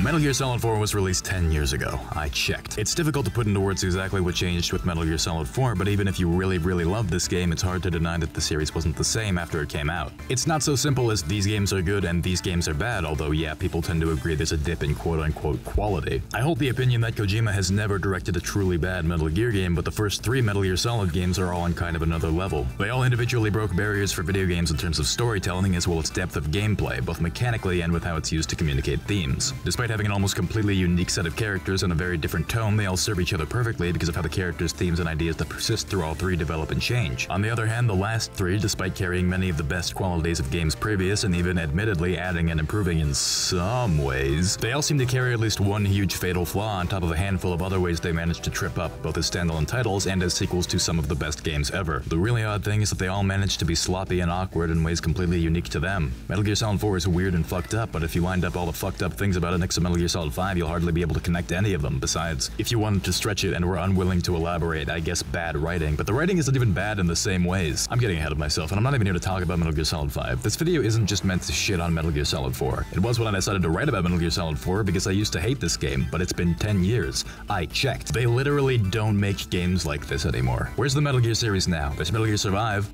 Metal Gear Solid 4 was released 10 years ago. I checked. It's difficult to put into words exactly what changed with Metal Gear Solid 4, but even if you really love this game, it's hard to deny that the series wasn't the same after it came out. It's not so simple as these games are good and these games are bad, although yeah, people tend to agree there's a dip in quote-unquote quality. I hold the opinion that Kojima has never directed a truly bad Metal Gear game, but the first 3 Metal Gear Solid games are all on kind of another level. They all individually broke barriers for video games in terms of storytelling as well as depth of gameplay, both mechanically and with how it's used to communicate themes. Despite having an almost completely unique set of characters and a very different tone, they all serve each other perfectly because of how the characters, themes, and ideas that persist through all 3 develop and change. On the other hand, the last 3, despite carrying many of the best qualities of games previous and even admittedly adding and improving in some ways, they all seem to carry at least one huge fatal flaw on top of a handful of other ways they managed to trip up, both as standalone titles and as sequels to some of the best games ever. The really odd thing is that they all managed to be sloppy and awkward in ways completely unique to them. Metal Gear Solid 4 is weird and fucked up, but if you lined up all the fucked up things about it next to Metal Gear Solid 5, you'll hardly be able to connect to any of them. Besides, if you wanted to stretch it and were unwilling to elaborate, I guess bad writing, but the writing isn't even bad in the same ways. I'm getting ahead of myself, and I'm not even here to talk about Metal Gear Solid 5. This video isn't just meant to shit on Metal Gear Solid 4. It was when I decided to write about Metal Gear Solid 4 because I used to hate this game, but it's been 10 years. I checked. They literally don't make games like this anymore. Where's the Metal Gear series now? There's Metal Gear Survive.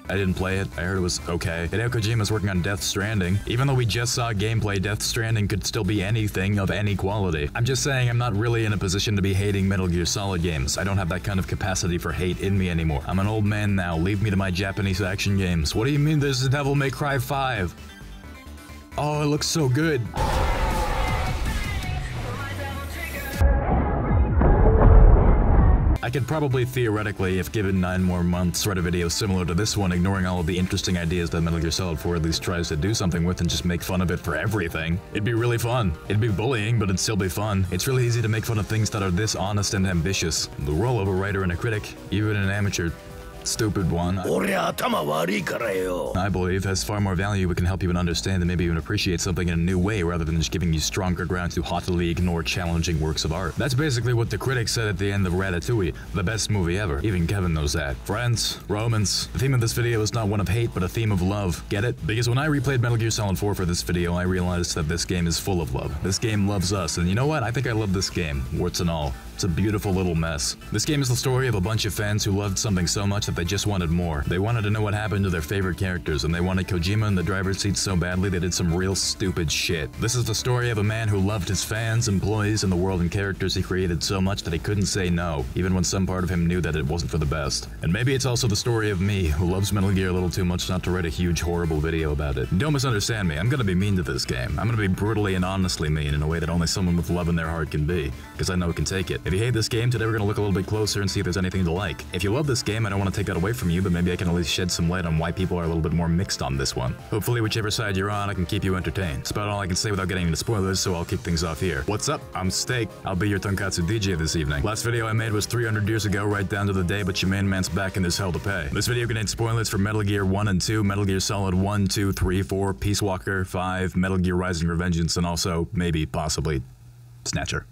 I didn't play it. I heard it was okay. Hideo Kojima's working on Death Stranding. Even though we just saw gameplay, Death Stranding could still be anything of any quality. I'm just saying I'm not really in a position to be hating Metal Gear Solid games. I don't have that kind of capacity for hate in me anymore. I'm an old man now. Leave me to my Japanese action games. What do you mean there's Devil May Cry 5? Oh, it looks so good. I could probably theoretically, if given 9 more months, write a video similar to this one, ignoring all of the interesting ideas that Metal Gear Solid 4 at least tries to do something with and just make fun of it for everything. It'd be really fun. It'd be bullying, but it'd still be fun. It's really easy to make fun of things that are this honest and ambitious. The role of a writer and a critic, even an amateur stupid one, I believe has far more value. It can help you understand and maybe even appreciate something in a new way rather than just giving you stronger ground to haughtily ignore challenging works of art. That's basically what the critics said at the end of Ratatouille, the best movie ever. Even Kevin knows that. Friends, Romans, the theme of this video is not one of hate but a theme of love. Get it? Because when I replayed Metal Gear Solid 4 for this video, I realized that this game is full of love. This game loves us, and you know what? I think I love this game, warts and all. It's a beautiful little mess. This game is the story of a bunch of fans who loved something so much that they just wanted more. They wanted to know what happened to their favorite characters, and they wanted Kojima in the driver's seat so badly they did some real stupid shit. This is the story of a man who loved his fans, employees, and the world and characters he created so much that he couldn't say no, even when some part of him knew that it wasn't for the best. And maybe it's also the story of me, who loves Metal Gear a little too much not to write a huge, horrible video about it. Don't misunderstand me, I'm gonna be mean to this game. I'm gonna be brutally and honestly mean in a way that only someone with love in their heart can be, because I know it can take it. If you hate this game, today we're gonna look a little bit closer and see if there's anything to like. If you love this game, I don't want to take that away from you, but maybe I can at least shed some light on why people are a little bit more mixed on this one. Hopefully, whichever side you're on, I can keep you entertained. That's about all I can say without getting into spoilers, so I'll kick things off here. What's up? I'm Steak. I'll be your Tonkatsu DJ this evening. Last video I made was 300 years ago, right down to the day, but your main man's back and there's hell to pay. This video contains spoilers for Metal Gear 1 and 2, Metal Gear Solid 1, 2, 3, 4, Peace Walker, 5, Metal Gear Rising Revengeance, and also, maybe, possibly, Snatcher.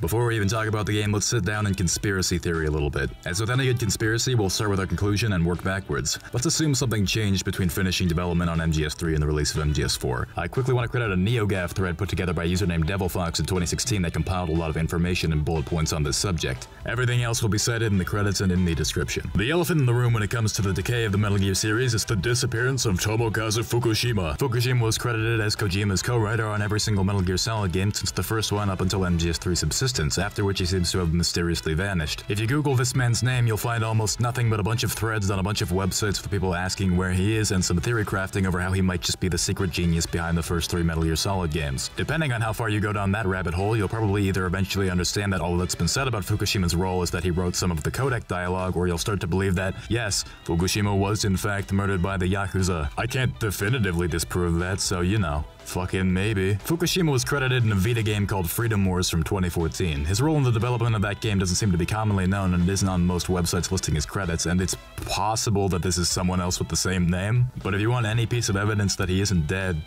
Before we even talk about the game, let's sit down and conspiracy theory a little bit. As with any good conspiracy, we'll start with our conclusion and work backwards. Let's assume something changed between finishing development on MGS3 and the release of MGS4. I quickly want to credit a NeoGAF thread put together by a user named DevilFox in 2016 that compiled a lot of information and bullet points on this subject. Everything else will be cited in the credits and in the description. The elephant in the room when it comes to the decay of the Metal Gear series is the disappearance of Tomokazu Fukushima. Fukushima was credited as Kojima's co-writer on every single Metal Gear Solid game since the first one up until MGS3 subsisted, existence, after which he seems to have mysteriously vanished. If you Google this man's name, you'll find almost nothing but a bunch of threads on a bunch of websites with people asking where he is and some theory crafting over how he might just be the secret genius behind the first 3 Metal Gear Solid games. Depending on how far you go down that rabbit hole, you'll probably either eventually understand that all that's been said about Fukushima's role is that he wrote some of the codec dialogue, or you'll start to believe that, yes, Fukushima was in fact murdered by the Yakuza. I can't definitively disprove that, so you know. Fucking maybe. Fukushima was credited in a Vita game called Freedom Wars from 2014. His role in the development of that game doesn't seem to be commonly known, and it isn't on most websites listing his credits, and it's possible that this is someone else with the same name. But if you want any piece of evidence that he isn't dead,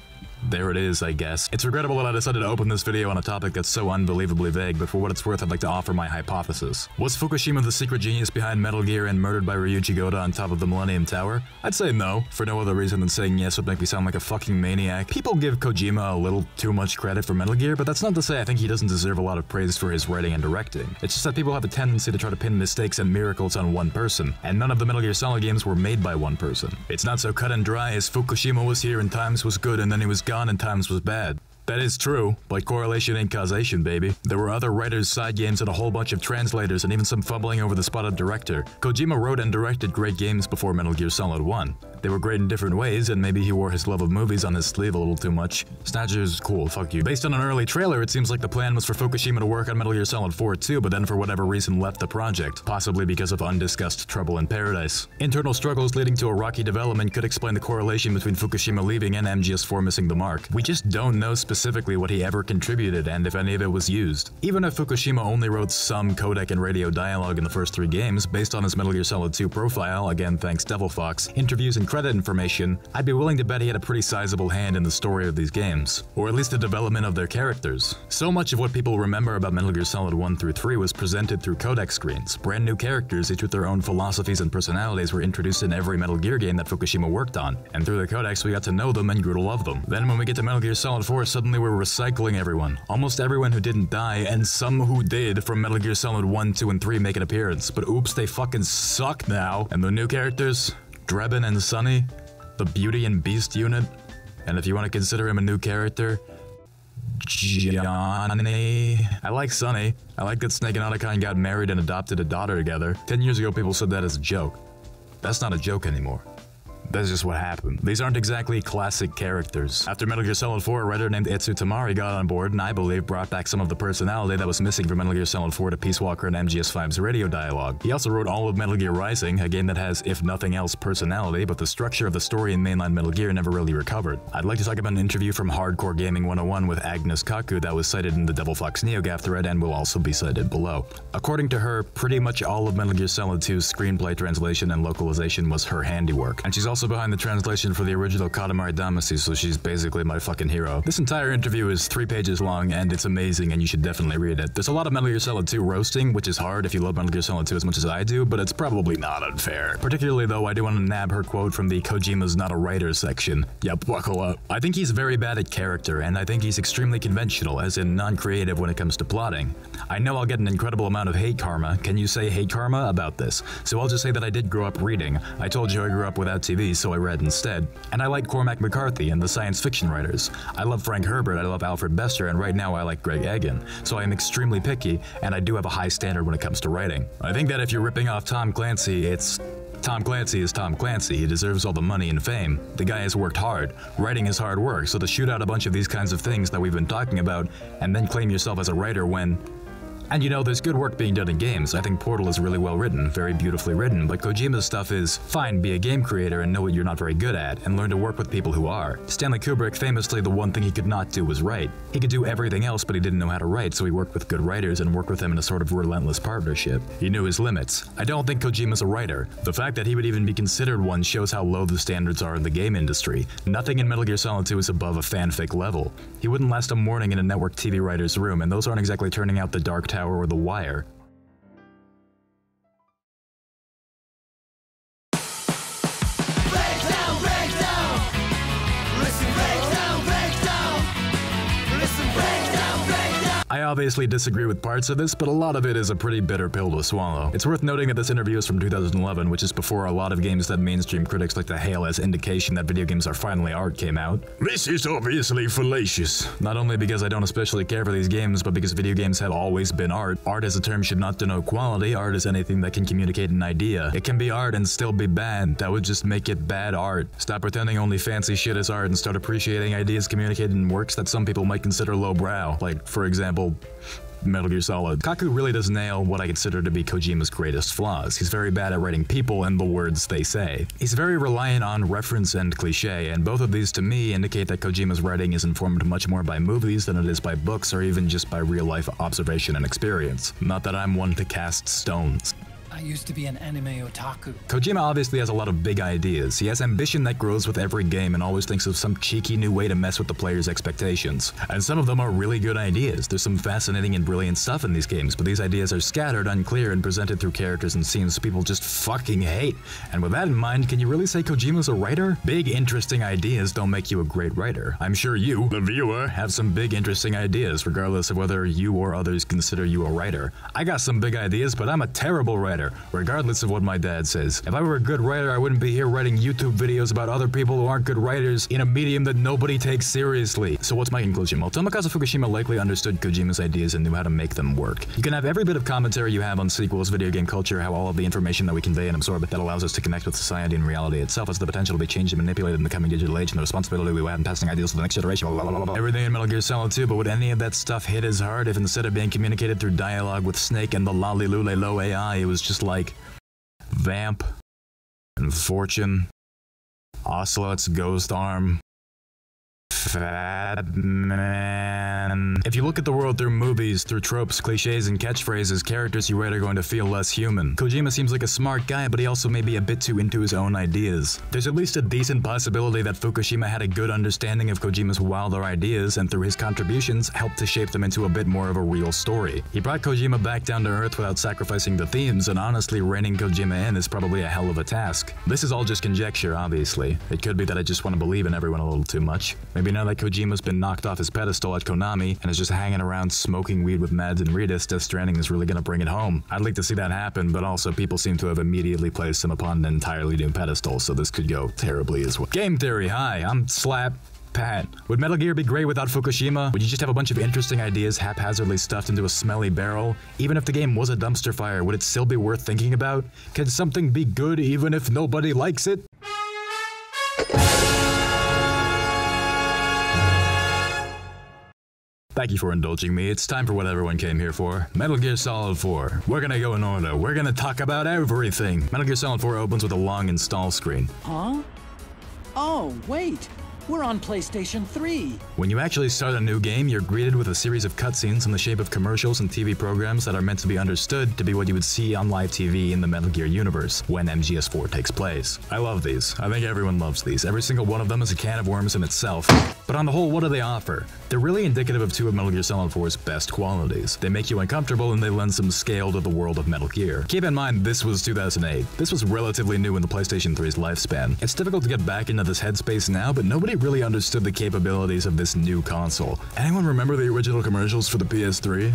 there it is, I guess. It's regrettable that I decided to open this video on a topic that's so unbelievably vague, but for what it's worth, I'd like to offer my hypothesis. Was Fukushima the secret genius behind Metal Gear and murdered by Ryuichi Goda on top of the Millennium Tower? I'd say no, for no other reason than saying yes would make me sound like a fucking maniac. People give Kojima a little too much credit for Metal Gear, but that's not to say I think he doesn't deserve a lot of praise for his writing and directing. It's just that people have a tendency to try to pin mistakes and miracles on one person, and none of the Metal Gear Solid games were made by one person. It's not so cut and dry as Fukushima was here and times was good and then he was gone and times was bad. That is true, but correlation ain't causation, baby. There were other writers, side games, and a whole bunch of translators, and even some fumbling over the spot of director. Kojima wrote and directed great games before Metal Gear Solid 1. They were great in different ways, and maybe he wore his love of movies on his sleeve a little too much. Snatcher's cool, fuck you. Based on an early trailer, it seems like the plan was for Fukushima to work on Metal Gear Solid 4 too, but then for whatever reason left the project, possibly because of undiscussed trouble in paradise. Internal struggles leading to a rocky development could explain the correlation between Fukushima leaving and MGS4 missing the mark. We just don't know specifically what he ever contributed and if any of it was used. Even if Fukushima only wrote some codec and radio dialogue in the first 3 games, based on his Metal Gear Solid 2 profile, again thanks Devil Fox, interviews and credit information, I'd be willing to bet he had a pretty sizable hand in the story of these games, or at least the development of their characters. So much of what people remember about Metal Gear Solid 1 through 3 was presented through codec screens. Brand new characters, each with their own philosophies and personalities, were introduced in every Metal Gear game that Fukushima worked on, and through the codecs we got to know them and grew to love them. Then when we get to Metal Gear Solid 4, suddenly we're recycling everyone. Almost everyone who didn't die, and some who did from Metal Gear Solid 1, 2, and 3 make an appearance, but oops, they fucking suck now. And the new characters? Drebin and Sonny? The Beauty and Beast unit? And if you want to consider him a new character, Johnny. I like Sonny. I like that Snake and Otacon got married and adopted a daughter together. 10 years ago people said that as a joke. That's not a joke anymore. That's just what happened. These aren't exactly classic characters. After Metal Gear Solid 4, a writer named Etsu Tamari got on board and I believe brought back some of the personality that was missing from Metal Gear Solid 4 to Peace Walker and MGS5's radio dialogue. He also wrote all of Metal Gear Rising, a game that has, if nothing else, personality, but the structure of the story in mainline Metal Gear never really recovered. I'd like to talk about an interview from Hardcore Gaming 101 with Agnes Kaku that was cited in the Devil Fox NeoGAF thread and will also be cited below. According to her, pretty much all of Metal Gear Solid 2's screenplay translation and localization was her handiwork, and she's also behind the translation for the original Katamari Damacy, so she's basically my fucking hero. This entire interview is 3 pages long, and it's amazing, and you should definitely read it. There's a lot of Metal Gear Solid 2 roasting, which is hard if you love Metal Gear Solid 2 as much as I do, but it's probably not unfair. Particularly though, I do want to nab her quote from the Kojima's not a writer section. Yep, buckle up. I think he's very bad at character, and I think he's extremely conventional, as in non-creative when it comes to plotting. I know I'll get an incredible amount of hate karma. Can you say hate karma about this? So I'll just say that I did grow up reading. I told you I grew up without TV, so I read instead. And I like Cormac McCarthy and the science fiction writers. I love Frank Herbert, I love Alfred Bester, and right now I like Greg Egan. So I am extremely picky, and I do have a high standard when it comes to writing. I think that if you're ripping off Tom Clancy, Tom Clancy is Tom Clancy. He deserves all the money and fame. The guy has worked hard. Writing is hard work, so to shoot out a bunch of these kinds of things that we've been talking about, and then claim yourself as a writer when... And you know, there's good work being done in games. I think Portal is really well written, very beautifully written, but Kojima's stuff is, fine, be a game creator and know what you're not very good at, and learn to work with people who are. Stanley Kubrick, famously, the one thing he could not do was write. He could do everything else, but he didn't know how to write, so he worked with good writers and worked with them in a sort of relentless partnership. He knew his limits. I don't think Kojima's a writer. The fact that he would even be considered one shows how low the standards are in the game industry. Nothing in Metal Gear Solid 2 is above a fanfic level. He wouldn't last a morning in a network TV writer's room, and those aren't exactly turning out The Dark Tower or The Wire. I obviously disagree with parts of this, but a lot of it is a pretty bitter pill to swallow. It's worth noting that this interview is from 2011, which is before a lot of games that mainstream critics like to hail as indication that video games are finally art came out. This is obviously fallacious. Not only because I don't especially care for these games, but because video games have always been art. Art as a term should not denote quality. Art is anything that can communicate an idea. It can be art and still be bad. That would just make it bad art. Stop pretending only fancy shit is art and start appreciating ideas communicated in works that some people might consider lowbrow. Like, for example, Metal Gear Solid. Kaku really does nail what I consider to be Kojima's greatest flaws. He's very bad at writing people and the words they say. He's very reliant on reference and cliche, and both of these to me indicate that Kojima's writing is informed much more by movies than it is by books or even just by real-life observation and experience. Not that I'm one to cast stones. I used to be an anime otaku. Kojima obviously has a lot of big ideas. He has ambition that grows with every game and always thinks of some cheeky new way to mess with the player's expectations. And some of them are really good ideas. There's some fascinating and brilliant stuff in these games, but these ideas are scattered, unclear, and presented through characters and scenes people just fucking hate. And with that in mind, can you really say Kojima's a writer? Big, interesting ideas don't make you a great writer. I'm sure you, the viewer, have some big, interesting ideas, regardless of whether you or others consider you a writer. I got some big ideas, but I'm a terrible writer, regardless of what my dad says. If I were a good writer, I wouldn't be here writing YouTube videos about other people who aren't good writers in a medium that nobody takes seriously. So what's my conclusion? Well, Tomokazu Fukushima likely understood Kojima's ideas and knew how to make them work. You can have every bit of commentary you have on sequels, video game culture, how all of the information that we convey and absorb that allows us to connect with society and reality itself has the potential to be changed and manipulated in the coming digital age, and the responsibility we have in passing ideas to the next generation. Everything in Metal Gear Solid 2, but would any of that stuff hit as hard if instead of being communicated through dialogue with Snake and the Lolly-Lule-Lo AI, it was just like Vamp and Fortune, Ocelot's Ghost Arm, Fat Man. If you look at the world through movies, through tropes, cliches, and catchphrases, characters you write are going to feel less human. Kojima seems like a smart guy, but he also may be a bit too into his own ideas. There's at least a decent possibility that Fukushima had a good understanding of Kojima's wilder ideas, and through his contributions, helped to shape them into a bit more of a real story. He brought Kojima back down to earth without sacrificing the themes, and honestly, reining Kojima in is probably a hell of a task. This is all just conjecture, obviously. It could be that I just want to believe in everyone a little too much. Maybe now that Kojima's been knocked off his pedestal at Konami and is just hanging around smoking weed with Mads and Riedis, Death Stranding is really gonna bring it home. I'd like to see that happen, but also people seem to have immediately placed him upon an entirely new pedestal, so this could go terribly as well. Game Theory, hi, I'm Slap Pat. Would Metal Gear be great without Fukushima? Would you just have a bunch of interesting ideas haphazardly stuffed into a smelly barrel? Even if the game was a dumpster fire, would it still be worth thinking about? Can something be good even if nobody likes it? Thank you for indulging me. It's time for what everyone came here for. Metal Gear Solid 4. We're gonna go in order. We're gonna talk about everything. Metal Gear Solid 4 opens with a long install screen. Huh? Oh, wait. We're on PlayStation 3. When you actually start a new game, you're greeted with a series of cutscenes in the shape of commercials and TV programs that are meant to be understood to be what you would see on live TV in the Metal Gear universe when MGS4 takes place. I love these. I think everyone loves these. Every single one of them is a can of worms in itself. But on the whole, what do they offer? They're really indicative of two of Metal Gear Solid 4's best qualities. They make you uncomfortable and they lend some scale to the world of Metal Gear. Keep in mind, this was 2008. This was relatively new in the PlayStation 3's lifespan. It's difficult to get back into this headspace now, but nobody really understood the capabilities of this new console. Anyone remember the original commercials for the PS3?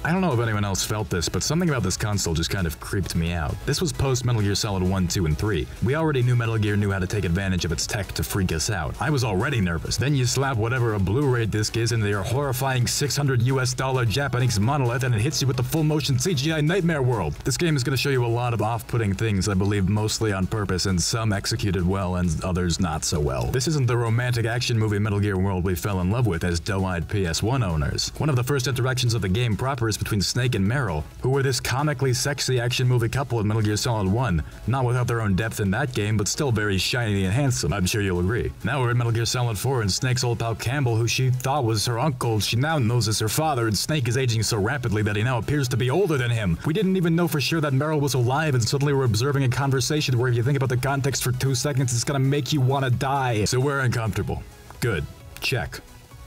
I don't know if anyone else felt this, but something about this console just kind of creeped me out. This was post Metal Gear Solid 1, 2, and 3. We already knew Metal Gear knew how to take advantage of its tech to freak us out. I was already nervous. Then you slap whatever a Blu-ray disc is into your horrifying $600 Japanese monolith and it hits you with the full-motion CGI nightmare world. This game is going to show you a lot of off-putting things, I believe mostly on purpose, and some executed well and others not so well. This isn't the romantic action movie Metal Gear world we fell in love with as doe-eyed PS1 owners. One of the first interactions of the game proper is between Snake and Meryl, who were this comically sexy action movie couple in Metal Gear Solid 1, not without their own depth in that game, but still very shiny and handsome, I'm sure you'll agree. Now we're in Metal Gear Solid 4, and Snake's old pal Campbell, who she thought was her uncle, she now knows as her father, and Snake is aging so rapidly that he now appears to be older than him. We didn't even know for sure that Meryl was alive, and suddenly we're observing a conversation where if you think about the context for 2 seconds, it's gonna make you wanna die. So we're uncomfortable. Good. Check.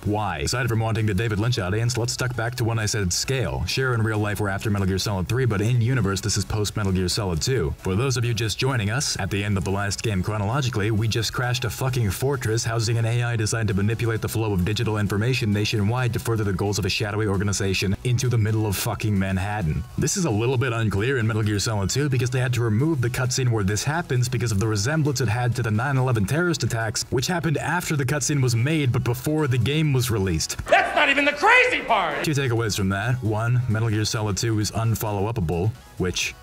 Why? Aside from wanting the David Lynch audience, let's duck back to when I said scale. Sure, in real life we're after Metal Gear Solid 3, but in universe this is post Metal Gear Solid 2. For those of you just joining us, at the end of the last game chronologically, we just crashed a fucking fortress housing an AI designed to manipulate the flow of digital information nationwide to further the goals of a shadowy organization into the middle of fucking Manhattan. This is a little bit unclear in Metal Gear Solid 2 because they had to remove the cutscene where this happens because of the resemblance it had to the 9/11 terrorist attacks, which happened after the cutscene was made but before the game was released. That's not even the crazy part! Two takeaways from that. One, Metal Gear Solid 2 is unfollow-upable, which,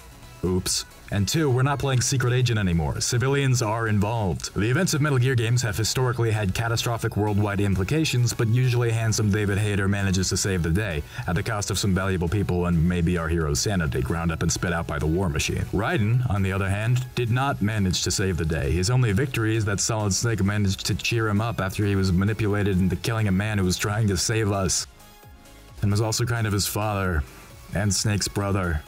oops. And two, we're not playing Secret Agent anymore. Civilians are involved. The events of Metal Gear games have historically had catastrophic worldwide implications, but usually handsome David Hayter manages to save the day, at the cost of some valuable people and maybe our hero's sanity, ground up and spit out by the war machine. Raiden, on the other hand, did not manage to save the day. His only victory is that Solid Snake managed to cheer him up after he was manipulated into killing a man who was trying to save us. And was also kind of his father, and Snake's brother.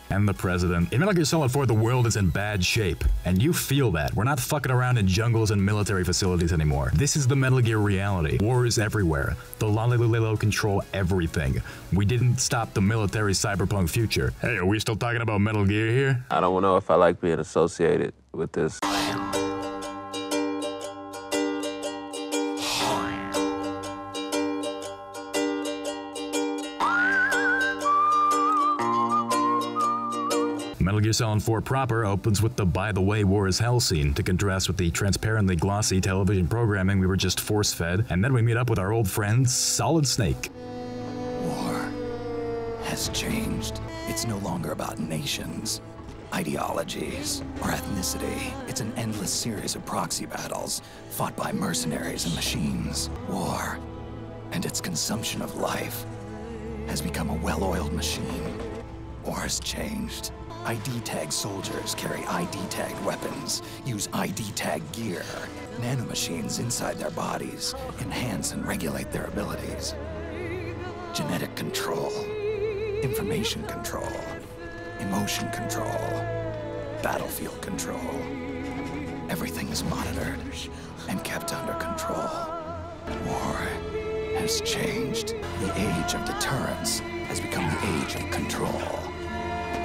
And the president. In Metal Gear Solid 4, the world is in bad shape, and you feel that. We're not fucking around in jungles and military facilities anymore. This is the Metal Gear reality. War is everywhere. The Lolly control everything. We didn't stop the military cyberpunk future. Hey, are we still talking about Metal Gear here? I don't know if I like being associated with this. Metal Gear Solid 4 proper opens with the by the way war is hell scene to contrast with the transparently glossy television programming we were just force-fed, and then we meet up with our old friend Solid Snake. War has changed. It's no longer about nations, ideologies, or ethnicity. It's an endless series of proxy battles fought by mercenaries and machines. War and its consumption of life has become a well-oiled machine. War has changed. ID-tagged soldiers carry ID-tagged weapons, use ID-tagged gear. Nanomachines inside their bodies enhance and regulate their abilities. Genetic control, information control, emotion control, battlefield control. Everything is monitored and kept under control. War has changed. The age of deterrence has become the age of control.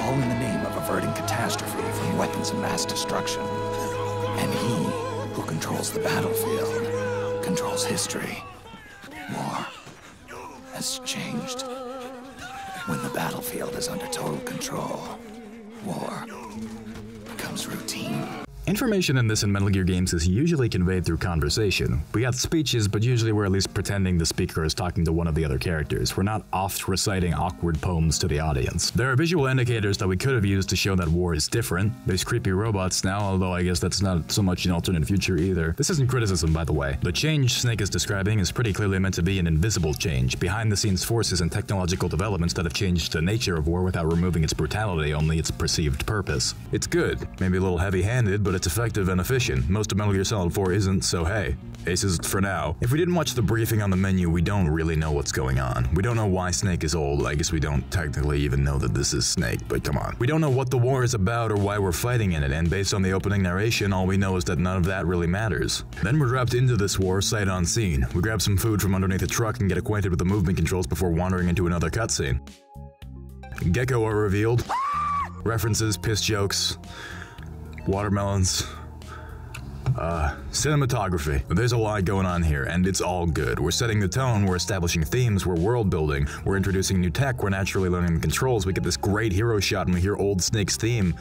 All in the name of averting catastrophe from weapons of mass destruction. And he who controls the battlefield controls history. War has changed. When the battlefield is under total control, war becomes routine. Information in this and Metal Gear games is usually conveyed through conversation. We got speeches, but usually we're at least pretending the speaker is talking to one of the other characters. We're not oft reciting awkward poems to the audience. There are visual indicators that we could have used to show that war is different. There's creepy robots now, although I guess that's not so much an alternate future either. This isn't criticism, by the way. The change Snake is describing is pretty clearly meant to be an invisible change, behind-the-scenes forces and technological developments that have changed the nature of war without removing its brutality, only its perceived purpose. It's good, maybe a little heavy-handed, but it's effective and efficient. Most of Metal Gear Solid 4 isn't, so hey, aces for now. If we didn't watch the briefing on the menu, we don't really know what's going on. We don't know why Snake is old. I guess we don't technically even know that this is Snake, but come on. We don't know what the war is about or why we're fighting in it, and based on the opening narration, all we know is that none of that really matters. Then we're dropped into this war sight unseen. We grab some food from underneath a truck and get acquainted with the movement controls before wandering into another cutscene. Gecko are revealed. References, piss jokes, watermelons. Cinematography. There's a lot going on here, and it's all good. We're setting the tone, we're establishing themes, we're world building, we're introducing new tech, we're naturally learning the controls, we get this great hero shot and we hear old Snake's theme.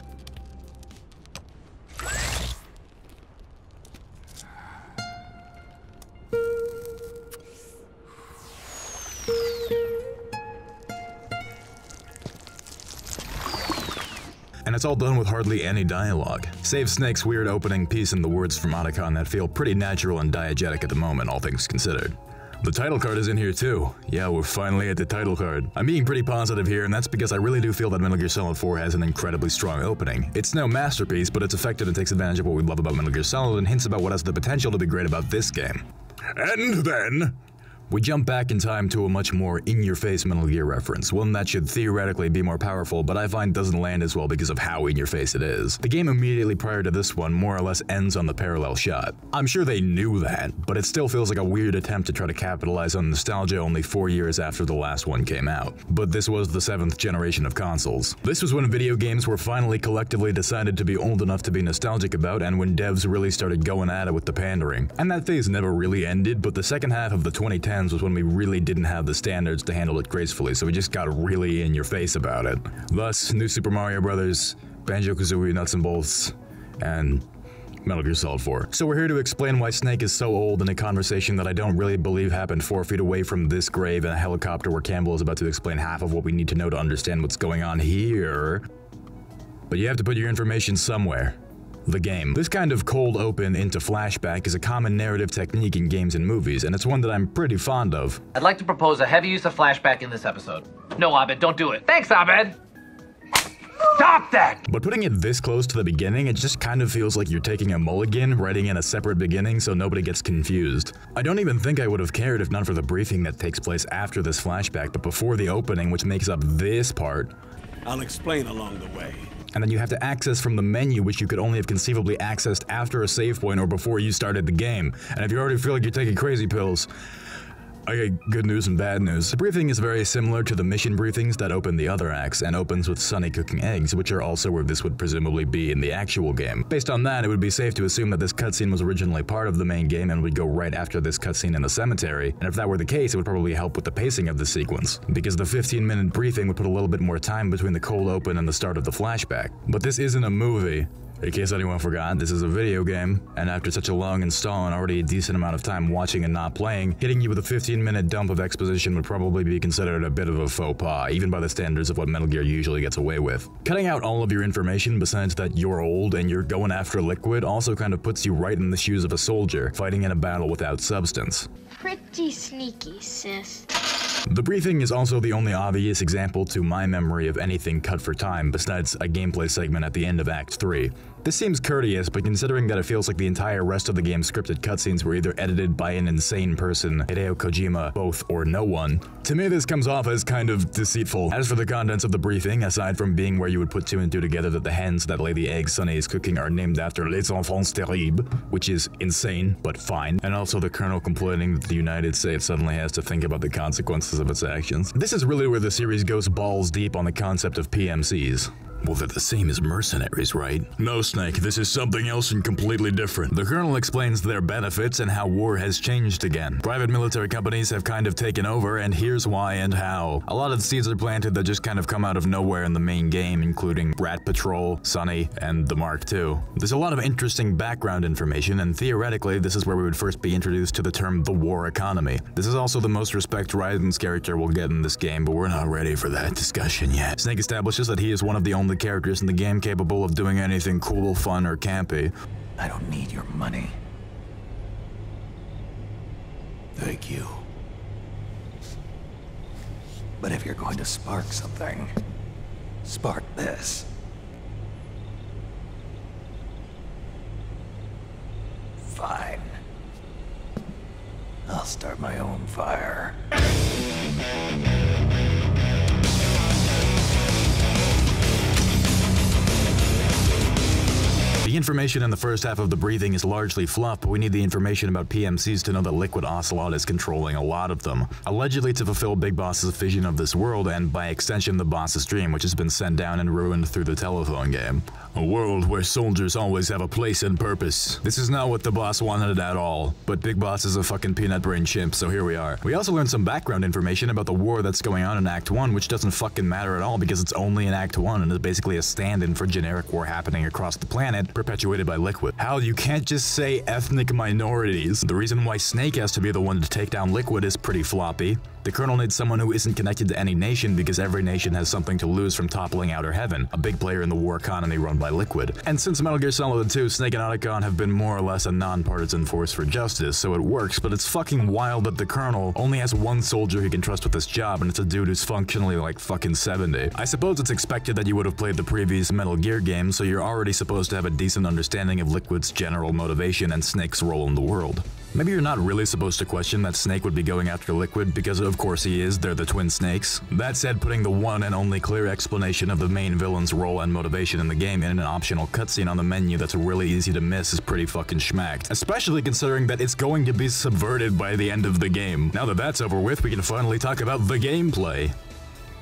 And it's all done with hardly any dialogue. Save Snake's weird opening piece and the words from Otacon that feel pretty natural and diegetic at the moment, all things considered. The title card is in here too. Yeah, we're finally at the title card. I'm being pretty positive here, and that's because I really do feel that Metal Gear Solid 4 has an incredibly strong opening. It's no masterpiece, but it's effective and takes advantage of what we love about Metal Gear Solid and hints about what has the potential to be great about this game. And then, We jump back in time to a much more in-your-face Metal Gear reference, one that should theoretically be more powerful, but I find doesn't land as well because of how in-your-face it is. The game immediately prior to this one more or less ends on the parallel shot. I'm sure they knew that, but it still feels like a weird attempt to try to capitalize on nostalgia only 4 years after the last one came out. But this was the 7th generation of consoles. This was when video games were finally collectively decided to be old enough to be nostalgic about, and when devs really started going at it with the pandering. And that phase never really ended, but the second half of the 2010s was when we really didn't have the standards to handle it gracefully, so we just got really in your face about it. Thus, New Super Mario Bros., Banjo-Kazooie Nuts and Bolts, and Metal Gear Solid 4. So we're here to explain why Snake is so old in a conversation that I don't really believe happened 4 feet away from this grave in a helicopter where Campbell is about to explain half of what we need to know to understand what's going on here. But you have to put your information somewhere. The game. This kind of cold open into flashback is a common narrative technique in games and movies, and it's one that I'm pretty fond of. I'd like to propose a heavy use of flashback in this episode. No, Abed, don't do it. Thanks, Abed! Stop that! But putting it this close to the beginning, it just kind of feels like you're taking a mulligan, writing in a separate beginning so nobody gets confused. I don't even think I would have cared if not for the briefing that takes place after this flashback, but before the opening, which makes up this part. I'll explain along the way. And then you have to access from the menu, which you could only have conceivably accessed after a save point or before you started the game. And if you already feel like you're taking crazy pills, I got good news and bad news. The briefing is very similar to the mission briefings that open the other acts, and opens with Sonny cooking eggs, which are also where this would presumably be in the actual game. Based on that, it would be safe to assume that this cutscene was originally part of the main game and would go right after this cutscene in the cemetery, and if that were the case, it would probably help with the pacing of the sequence, because the 15-minute briefing would put a little bit more time between the cold open and the start of the flashback. But this isn't a movie. In case anyone forgot, this is a video game, and after such a long install and already a decent amount of time watching and not playing, hitting you with a 15-minute dump of exposition would probably be considered a bit of a faux pas, even by the standards of what Metal Gear usually gets away with. Cutting out all of your information besides that you're old and you're going after Liquid also kind of puts you right in the shoes of a soldier, fighting in a battle without substance. Pretty sneaky, sis. The briefing is also the only obvious example to my memory of anything cut for time besides a gameplay segment at the end of Act 3. This seems courteous, but considering that it feels like the entire rest of the game's scripted cutscenes were either edited by an insane person, Hideo Kojima, both, or no one, to me this comes off as kind of deceitful. As for the contents of the briefing, aside from being where you would put 2 and 2 together that the hens that lay the eggs Sonny is cooking are named after Les Enfants Terribles, which is insane, but fine, and also the Colonel complaining that the United States suddenly has to think about the consequences of its actions. This is really where the series goes balls deep on the concept of PMCs. Well, they're the same as mercenaries, right? No, Snake, this is something else and completely different. The Colonel explains their benefits and how war has changed again. Private military companies have kind of taken over, and here's why and how. A lot of seeds are planted that just kind of come out of nowhere in the main game, including Rat Patrol, Sonny, and the Mark II. There's a lot of interesting background information, and theoretically, this is where we would first be introduced to the term the war economy. This is also the most respect Raiden's character will get in this game, but we're not ready for that discussion yet. Snake establishes that he is one of the only characters in the game capable of doing anything cool, fun, or campy. I don't need your money. Thank you. But if you're going to spark something, spark this. Fine. I'll start my own fire. The information in the first half of the briefing is largely fluff, but we need the information about PMCs to know that Liquid Ocelot is controlling a lot of them, allegedly to fulfill Big Boss's vision of this world and, by extension, the boss's dream, which has been sent down and ruined through the telephone game. A world where soldiers always have a place and purpose. This is not what the boss wanted at all, but Big Boss is a fucking peanut brain chimp, so here we are. We also learned some background information about the war that's going on in Act 1, which doesn't fucking matter at all because it's only in Act 1 and is basically a stand-in for generic war happening across the planet, perpetuated by Liquid. Hal, you can't just say ethnic minorities. The reason why Snake has to be the one to take down Liquid is pretty floppy. The Colonel needs someone who isn't connected to any nation because every nation has something to lose from toppling Outer Heaven, a big player in the war economy run by Liquid. And since Metal Gear Solid 2, Snake and Otacon have been more or less a non-partisan force for justice, so it works, but it's fucking wild that the Colonel only has one soldier he can trust with this job, and it's a dude who's functionally like fucking 70. I suppose it's expected that you would have played the previous Metal Gear game, so you're already supposed to have a decent understanding of Liquid's general motivation and Snake's role in the world. Maybe you're not really supposed to question that Snake would be going after Liquid, because of course he is, they're the twin snakes. That said, putting the one and only clear explanation of the main villain's role and motivation in the game in an optional cutscene on the menu that's really easy to miss is pretty fucking schmacked, especially considering that it's going to be subverted by the end of the game. Now that that's over with, we can finally talk about the gameplay.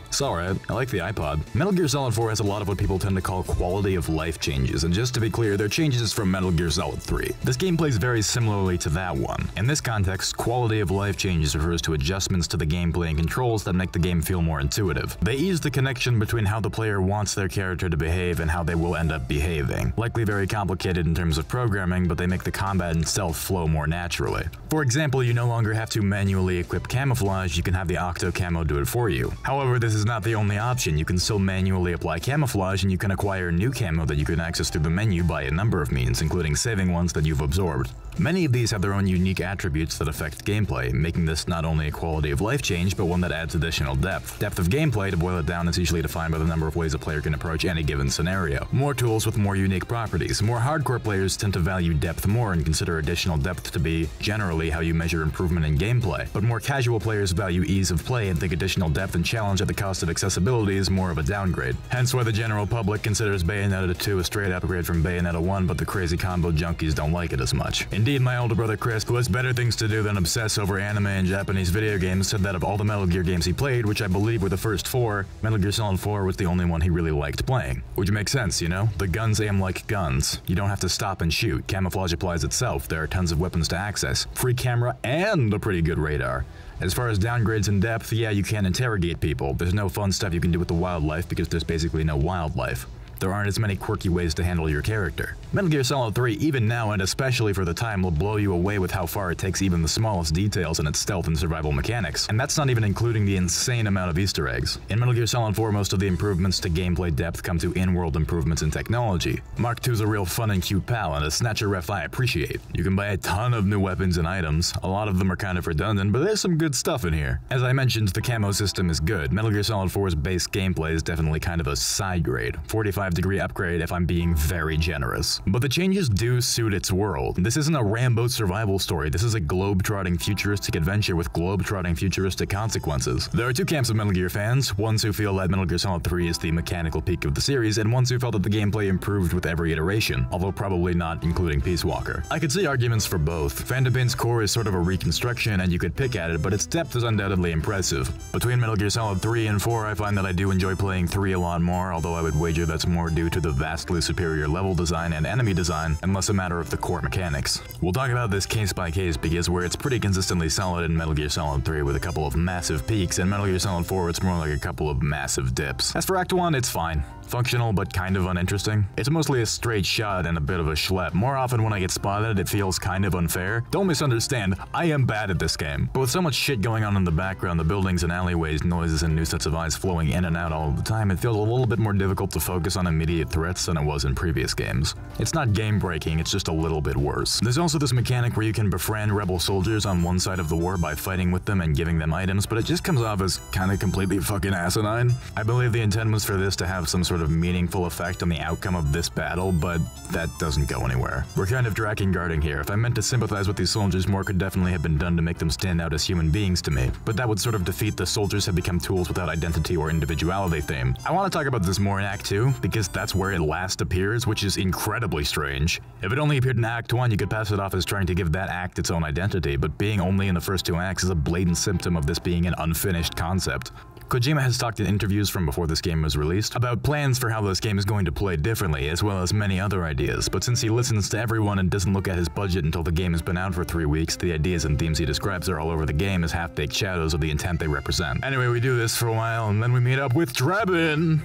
It's alright, I like the iPod. Metal Gear Solid 4 has a lot of what people tend to call quality of life changes, and just to be clear, they're changes from Metal Gear Solid 3. This game plays very similarly to that one. In this context, quality of life changes refers to adjustments to the gameplay and controls that make the game feel more intuitive. They ease the connection between how the player wants their character to behave and how they will end up behaving. Likely very complicated in terms of programming, but they make the combat and stealth flow more naturally. For example, you no longer have to manually equip camouflage, you can have the Octo Camo do it for you. However, this is not the only option. You can still manually apply camouflage, and you can acquire new camo that you can access through the menu by a number of means, including saving ones that you've absorbed. Many of these have their own unique attributes that affect gameplay, making this not only a quality of life change, but one that adds additional depth. Depth of gameplay, to boil it down, is usually defined by the number of ways a player can approach any given scenario. More tools with more unique properties. More hardcore players tend to value depth more and consider additional depth to be generally how you measure improvement in gameplay, but more casual players value ease of play and think additional depth and challenge at the cost of accessibility is more of a downgrade. Hence why the general public considers Bayonetta 2 a straight upgrade from Bayonetta 1, but the crazy combo junkies don't like it as much. Indeed, my older brother Chris, who has better things to do than obsess over anime and Japanese video games, said that of all the Metal Gear games he played, which I believe were the first 4, Metal Gear Solid 4 was the only one he really liked playing. Which makes sense, you know? The guns aim like guns. You don't have to stop and shoot. Camouflage applies itself. There are tons of weapons to access. Free camera and a pretty good radar. As far as downgrades in depth, yeah, you can interrogate people. There's no fun stuff you can do with the wildlife because there's basically no wildlife. There aren't as many quirky ways to handle your character. Metal Gear Solid 3, even now and especially for the time, will blow you away with how far it takes even the smallest details in its stealth and survival mechanics. And that's not even including the insane amount of Easter eggs. In Metal Gear Solid 4, most of the improvements to gameplay depth come to in-world improvements in technology. Mark II's a real fun and cute pal, and a snatcher ref I appreciate. You can buy a ton of new weapons and items. A lot of them are kind of redundant, but there's some good stuff in here. As I mentioned, the camo system is good. Metal Gear Solid 4's base gameplay is definitely kind of a side grade. 45-degree upgrade if I'm being very generous. But the changes do suit its world. This isn't a Rambo survival story, this is a globe-trotting futuristic adventure with globe-trotting futuristic consequences. There are two camps of Metal Gear fans, ones who feel that Metal Gear Solid 3 is the mechanical peak of the series, and ones who felt that the gameplay improved with every iteration, although probably not including Peace Walker. I could see arguments for both. Phantom Pain's core is sort of a reconstruction and you could pick at it, but its depth is undoubtedly impressive. Between Metal Gear Solid 3 and 4, I find that I do enjoy playing 3 a lot more, although I would wager that's more due to the vastly superior level design and enemy design, and less a matter of the core mechanics. We'll talk about this case by case because where it's pretty consistently solid in Metal Gear Solid 3 with a couple of massive peaks, and Metal Gear Solid 4 it's more like a couple of massive dips. As for Act 1, it's fine. Functional but kind of uninteresting. It's mostly a straight shot and a bit of a schlep. More often when I get spotted, it feels kind of unfair. Don't misunderstand, I am bad at this game. But with so much shit going on in the background, the buildings and alleyways, noises and new sets of eyes flowing in and out all the time, it feels a little bit more difficult to focus on immediate threats than it was in previous games. It's not game-breaking, it's just a little bit worse. There's also this mechanic where you can befriend rebel soldiers on one side of the war by fighting with them and giving them items, but it just comes off as kinda completely fucking asinine. I believe the intent was for this to have some sort of meaningful effect on the outcome of this battle, but that doesn't go anywhere. We're kind of Draken guarding here. If I meant to sympathize with these soldiers, more could definitely have been done to make them stand out as human beings to me, but that would sort of defeat the soldiers have become tools without identity or individuality theme. I want to talk about this more in Act 2, because that's where it last appears, which is incredibly strange. If it only appeared in Act 1, you could pass it off as trying to give that act its own identity, but being only in the first 2 acts is a blatant symptom of this being an unfinished concept. Kojima has talked in interviews from before this game was released about plans for how this game is going to play differently, as well as many other ideas, but since he listens to everyone and doesn't look at his budget until the game has been out for 3 weeks, the ideas and themes he describes are all over the game as half-baked shadows of the intent they represent. Anyway, we do this for a while, and then we meet up with Drebin!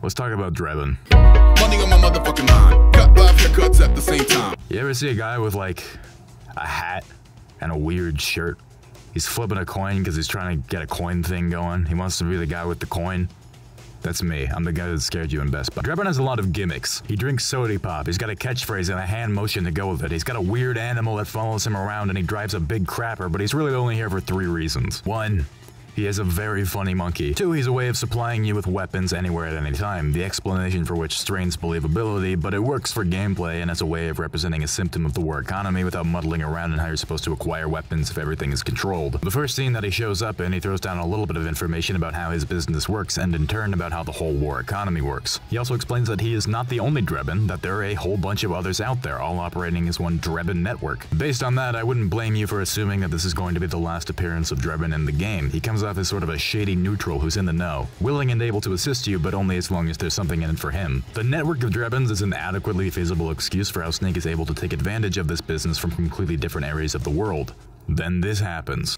Let's talk about Drebin. Money on my motherfucking mind. Cut 5 haircuts at the same time. You ever see a guy with like a hat and a weird shirt? He's flipping a coin because he's trying to get a coin thing going. He wants to be the guy with the coin. That's me. I'm the guy that scared you in Best Buy. Drebin has a lot of gimmicks. He drinks sody pop. He's got a catchphrase and a hand motion to go with it. He's got a weird animal that follows him around and he drives a big crapper, but he's really only here for 3 reasons. 1, he is a very funny monkey. 2, he's a way of supplying you with weapons anywhere at any time, the explanation for which strains believability, but it works for gameplay and as a way of representing a symptom of the war economy without muddling around in how you're supposed to acquire weapons if everything is controlled. The first scene that he shows up in, he throws down a little bit of information about how his business works and in turn about how the whole war economy works. He also explains that he is not the only Drebin, that there are a whole bunch of others out there, all operating as one Drebin network. Based on that, I wouldn't blame you for assuming that this is going to be the last appearance of Drebin in the game. He comes off as sort of a shady neutral who's in the know, willing and able to assist you, but only as long as there's something in it for him. The network of Drebins is an adequately feasible excuse for how Snake is able to take advantage of this business from completely different areas of the world. Then this happens.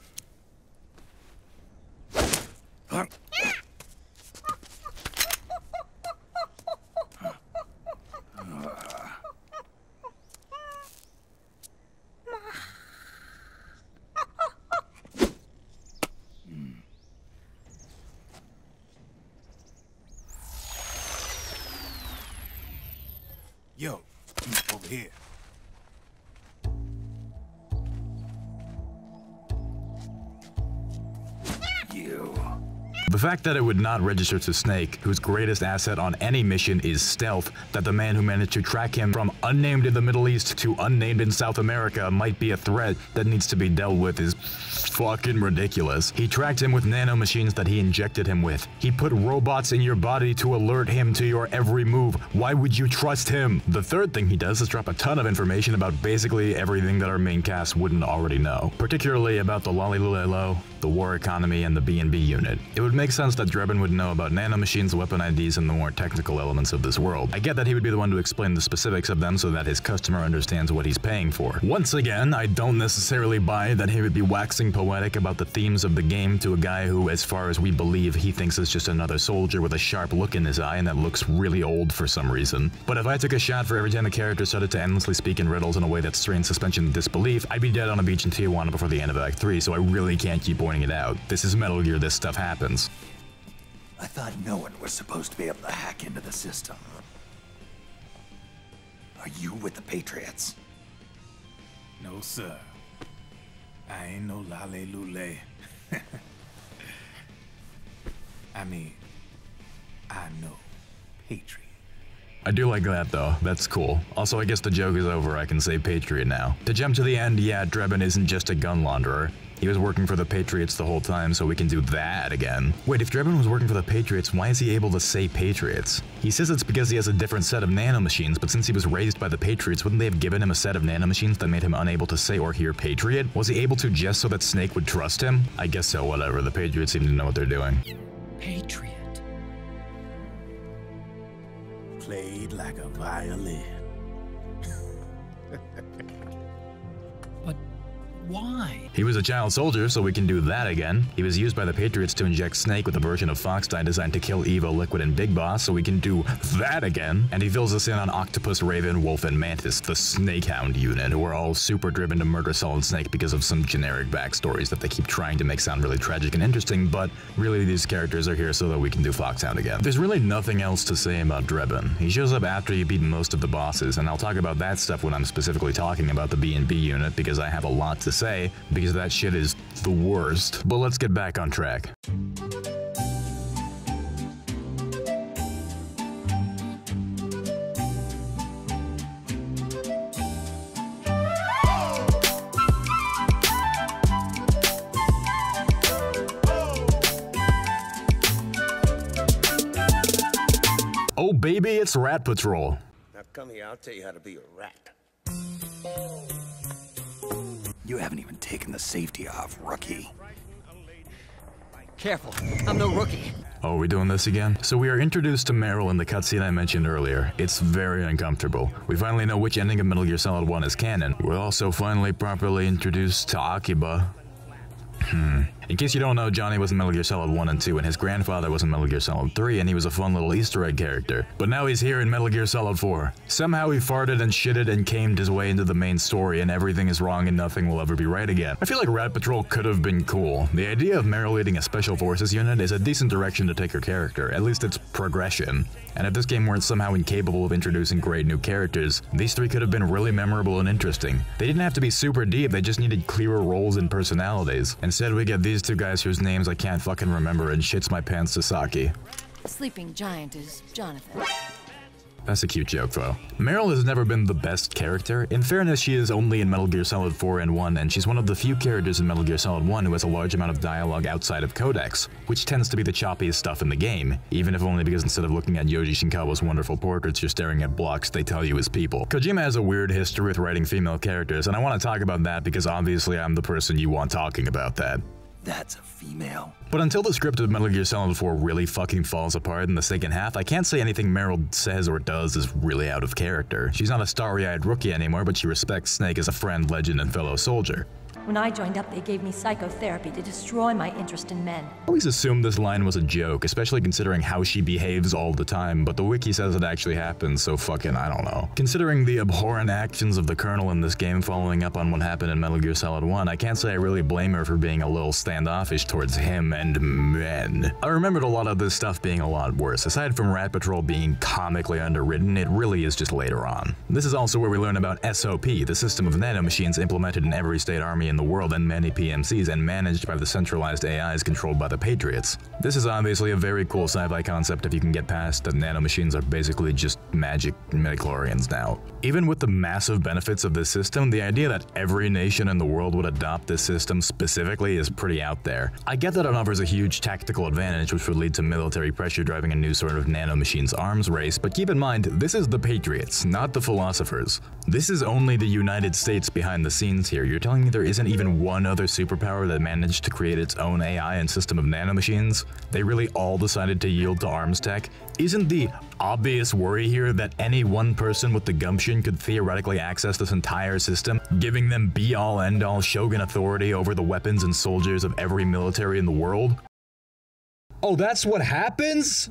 Yo, over here. You. The fact that it would not register to Snake, whose greatest asset on any mission is stealth, that the man who managed to track him from unnamed in the Middle East to unnamed in South America might be a threat that needs to be dealt with is fucking ridiculous. He tracked him with nanomachines that he injected him with. He put robots in your body to alert him to your every move. Why would you trust him? The third thing he does is drop a ton of information about basically everything that our main cast wouldn't already know, particularly about the Lolly-Lulelo, the war economy, and the B&B unit. It would make sense that Drebin would know about nanomachines, weapon IDs, and the more technical elements of this world. I get that he would be the one to explain the specifics of them so that his customer understands what he's paying for. Once again, I don't necessarily buy that he would be waxing poetic about the themes of the game to a guy who, as far as we believe, he thinks is just another soldier with a sharp look in his eye and that looks really old for some reason. But if I took a shot for every time a character started to endlessly speak in riddles in a way that strained suspension of disbelief, I'd be dead on a beach in Tijuana before the end of Act 3, so I really can't keep pointing it out. This is Metal Gear, this stuff happens. I thought no one was supposed to be able to hack into the system. Are you with the Patriots? No, sir. I ain't no lale-lule. I mean, I know Patriot. I do like that though, that's cool. Also, I guess the joke is over, I can say Patriot now. To jump to the end, yeah, Drebin isn't just a gun launderer. He was working for the Patriots the whole time, so we can do that again. Wait, if Drebin was working for the Patriots, why is he able to say Patriots? He says it's because he has a different set of nanomachines, but since he was raised by the Patriots, wouldn't they have given him a set of nanomachines that made him unable to say or hear Patriot? Was he able to just so that Snake would trust him? I guess so, whatever, the Patriots seem to know what they're doing. Patriot. Played like a violin. But why? He was a child soldier, so we can do that again. He was used by the Patriots to inject Snake with a version of Foxdie designed to kill Evo, Liquid, and Big Boss, so we can do that again. And he fills us in on Octopus, Raven, Wolf, and Mantis, the Snakehound unit, who are all super driven to murder Solid Snake because of some generic backstories that they keep trying to make sound really tragic and interesting, but really these characters are here so that we can do Foxhound again. There's really nothing else to say about Drebin. He shows up after you beat most of the bosses, and I'll talk about that stuff when I'm specifically talking about the B&B unit because I have a lot to say, because that shit is the worst. But let's get back on track. Oh baby, it's Rat Patrol. Now come here, I'll tell you how to be a rat. You haven't even taken the safety off, rookie. Careful, I'm no rookie. Oh, are we doing this again? So we are introduced to Meryl in the cutscene I mentioned earlier. It's very uncomfortable. We finally know which ending of Metal Gear Solid 1 is canon. We're also finally properly introduced to Akiba. In case you don't know, Johnny was in Metal Gear Solid 1 and 2, and his grandfather was in Metal Gear Solid 3, and he was a fun little Easter egg character. But now he's here in Metal Gear Solid 4. Somehow he farted and shitted and camed his way into the main story, and everything is wrong and nothing will ever be right again. I feel like Rat Patrol could have been cool. The idea of Meryl leading a Special Forces unit is a decent direction to take her character, at least it's progression. And if this game weren't somehow incapable of introducing great new characters, these three could have been really memorable and interesting. They didn't have to be super deep, they just needed clearer roles and personalities. Instead, we get these these two guys whose names I can't fucking remember and shits my pants Sasaki. Sleeping giant is Jonathan. That's a cute joke, though. Meryl has never been the best character. In fairness, she is only in Metal Gear Solid 4 and 1, and she's one of the few characters in Metal Gear Solid 1 who has a large amount of dialogue outside of Codex, which tends to be the choppiest stuff in the game, even if only because instead of looking at Yoji Shinkawa's wonderful portraits, you're staring at blocks they tell you is people. Kojima has a weird history with writing female characters, and I want to talk about that because obviously I'm the person you want talking about that. That's a female. But until the script of Metal Gear Solid 4 really fucking falls apart in the second half, I can't say anything Meryl says or does is really out of character. She's not a starry-eyed rookie anymore, but she respects Snake as a friend, legend, and fellow soldier. When I joined up, they gave me psychotherapy to destroy my interest in men. I always assumed this line was a joke, especially considering how she behaves all the time, but the wiki says it actually happens, so fucking I don't know. Considering the abhorrent actions of the Colonel in this game following up on what happened in Metal Gear Solid 1, I can't say I really blame her for being a little standoffish towards him and men. I remembered a lot of this stuff being a lot worse. Aside from Rat Patrol being comically underwritten, it really is just later on. This is also where we learn about SOP, the system of nanomachines implemented in every state army in the world and many PMCs and managed by the centralized AIs controlled by the Patriots. This is obviously a very cool sci-fi concept if you can get past that nanomachines are basically just magic midichlorians now. Even with the massive benefits of this system, the idea that every nation in the world would adopt this system specifically is pretty out there. I get that it offers a huge tactical advantage which would lead to military pressure driving a new sort of nanomachines arms race, but keep in mind, this is the Patriots, not the philosophers. This is only the United States behind the scenes here. You're telling me there isn't even one other superpower that managed to create its own AI and system of nanomachines? They really all decided to yield to arms tech? Isn't the obvious worry here that any one person with the gumption could theoretically access this entire system, giving them be-all end-all Shogun authority over the weapons and soldiers of every military in the world? Oh, that's what happens?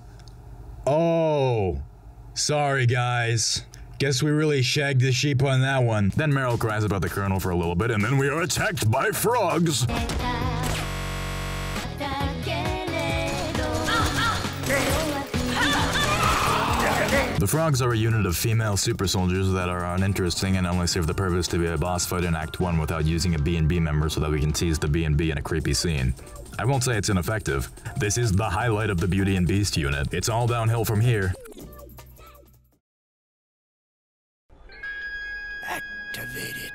Oh, sorry guys. Guess we really shagged the sheep on that one. Then Meryl cries about the Colonel for a little bit, and then we are attacked by frogs. The frogs are a unit of female super soldiers that are uninteresting and only serve the purpose to be a boss fight in Act 1 without using a B&B member so that we can tease the B&B in a creepy scene. I won't say it's ineffective. This is the highlight of the Beauty and Beast unit. It's all downhill from here. Activate it.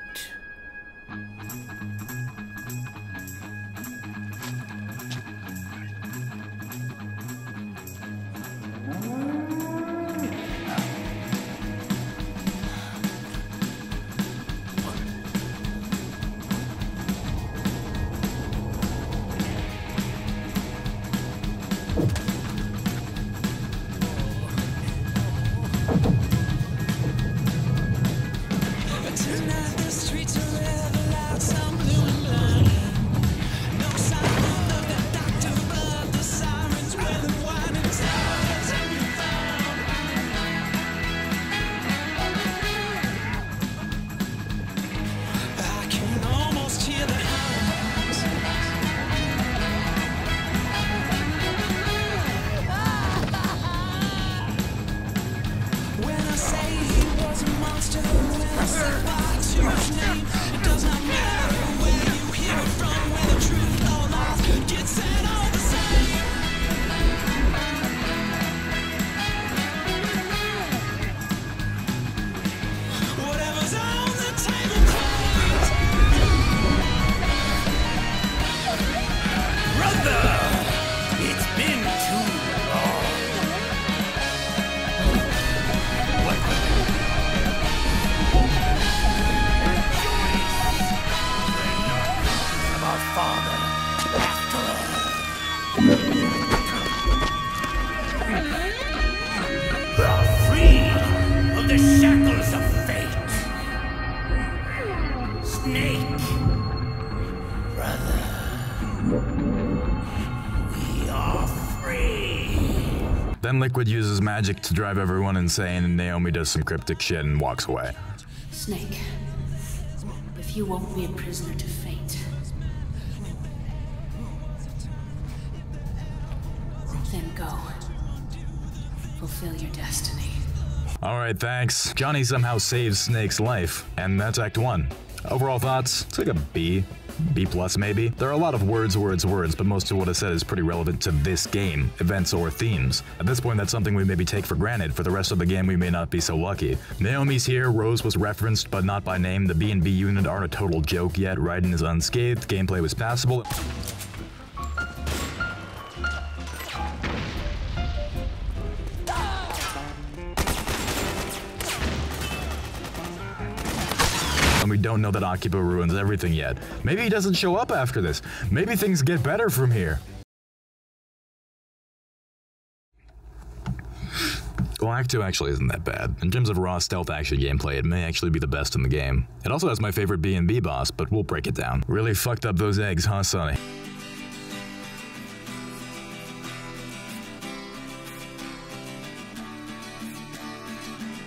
Then Liquid uses magic to drive everyone insane, and Naomi does some cryptic shit and walks away. Snake, if you won't be a prisoner to fate, then go. Fulfill your destiny. Alright, thanks. Johnny somehow saves Snake's life, and that's Act 1. Overall thoughts? It's like a B. B+ maybe? There are a lot of words, but most of what is said is pretty relevant to this game, events or themes. At this point, that's something we maybe take for granted. For the rest of the game, we may not be so lucky. Naomi's here, Rose was referenced, but not by name. The B&B unit aren't a total joke yet. Raiden is unscathed, gameplay was passable. And we don't know that Akiba ruins everything yet. Maybe he doesn't show up after this. Maybe things get better from here. Well, Act 2 actually isn't that bad. In terms of raw stealth action gameplay, it may actually be the best in the game. It also has my favorite B&B boss, but we'll break it down. Really fucked up those eggs, huh, Sonny?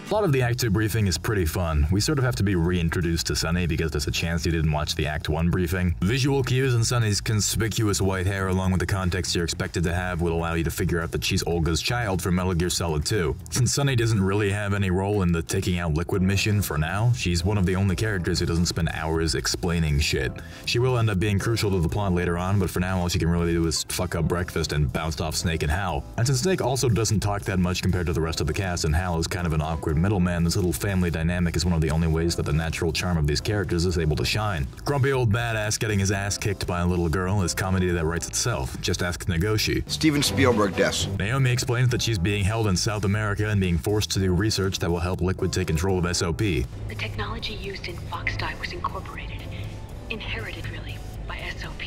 A lot of the Act 2 briefing is pretty fun. We sort of have to be reintroduced to Sonny because there's a chance you didn't watch the Act 1 briefing. Visual cues and Sonny's conspicuous white hair along with the context you're expected to have will allow you to figure out that she's Olga's child from Metal Gear Solid 2. Since Sonny doesn't really have any role in the taking out Liquid mission for now, she's one of the only characters who doesn't spend hours explaining shit. She will end up being crucial to the plot later on, but for now all she can really do is fuck up breakfast and bounce off Snake and Hal. And since Snake also doesn't talk that much compared to the rest of the cast and Hal is kind of an awkward middleman, this little family dynamic is one of the only ways that the natural charm of these characters is able to shine. Grumpy old badass getting his ass kicked by a little girl is comedy that writes itself. Just ask Nagoshi. Steven Spielberg des. Naomi explains that she's being held in South America and being forced to do research that will help Liquid take control of SOP. The technology used in Fox Die was incorporated, inherited really, by SOP.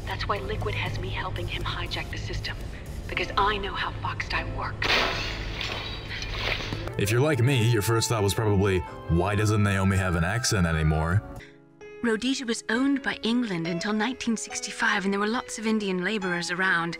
That's why Liquid has me helping him hijack the system, because I know how Fox Die works. If you're like me, your first thought was probably, why doesn't Naomi have an accent anymore? Rhodesia was owned by England until 1965, and there were lots of Indian laborers around.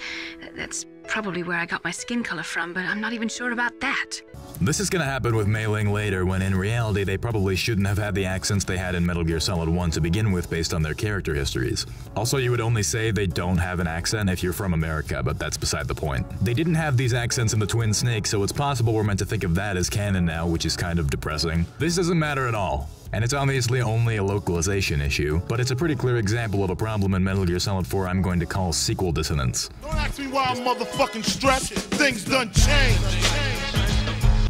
That's probably where I got my skin color from, but I'm not even sure about that. This is gonna happen with Mei Ling later, when in reality they probably shouldn't have had the accents they had in Metal Gear Solid 1 to begin with based on their character histories. Also, you would only say they don't have an accent if you're from America, but that's beside the point. They didn't have these accents in the Twin Snakes, so it's possible we're meant to think of that as canon now, which is kind of depressing. This doesn't matter at all. And it's obviously only a localization issue, but it's a pretty clear example of a problem in Metal Gear Solid 4 I'm going to call sequel dissonance. Don't ask me why I'm motherfucking stressed. Things done changed.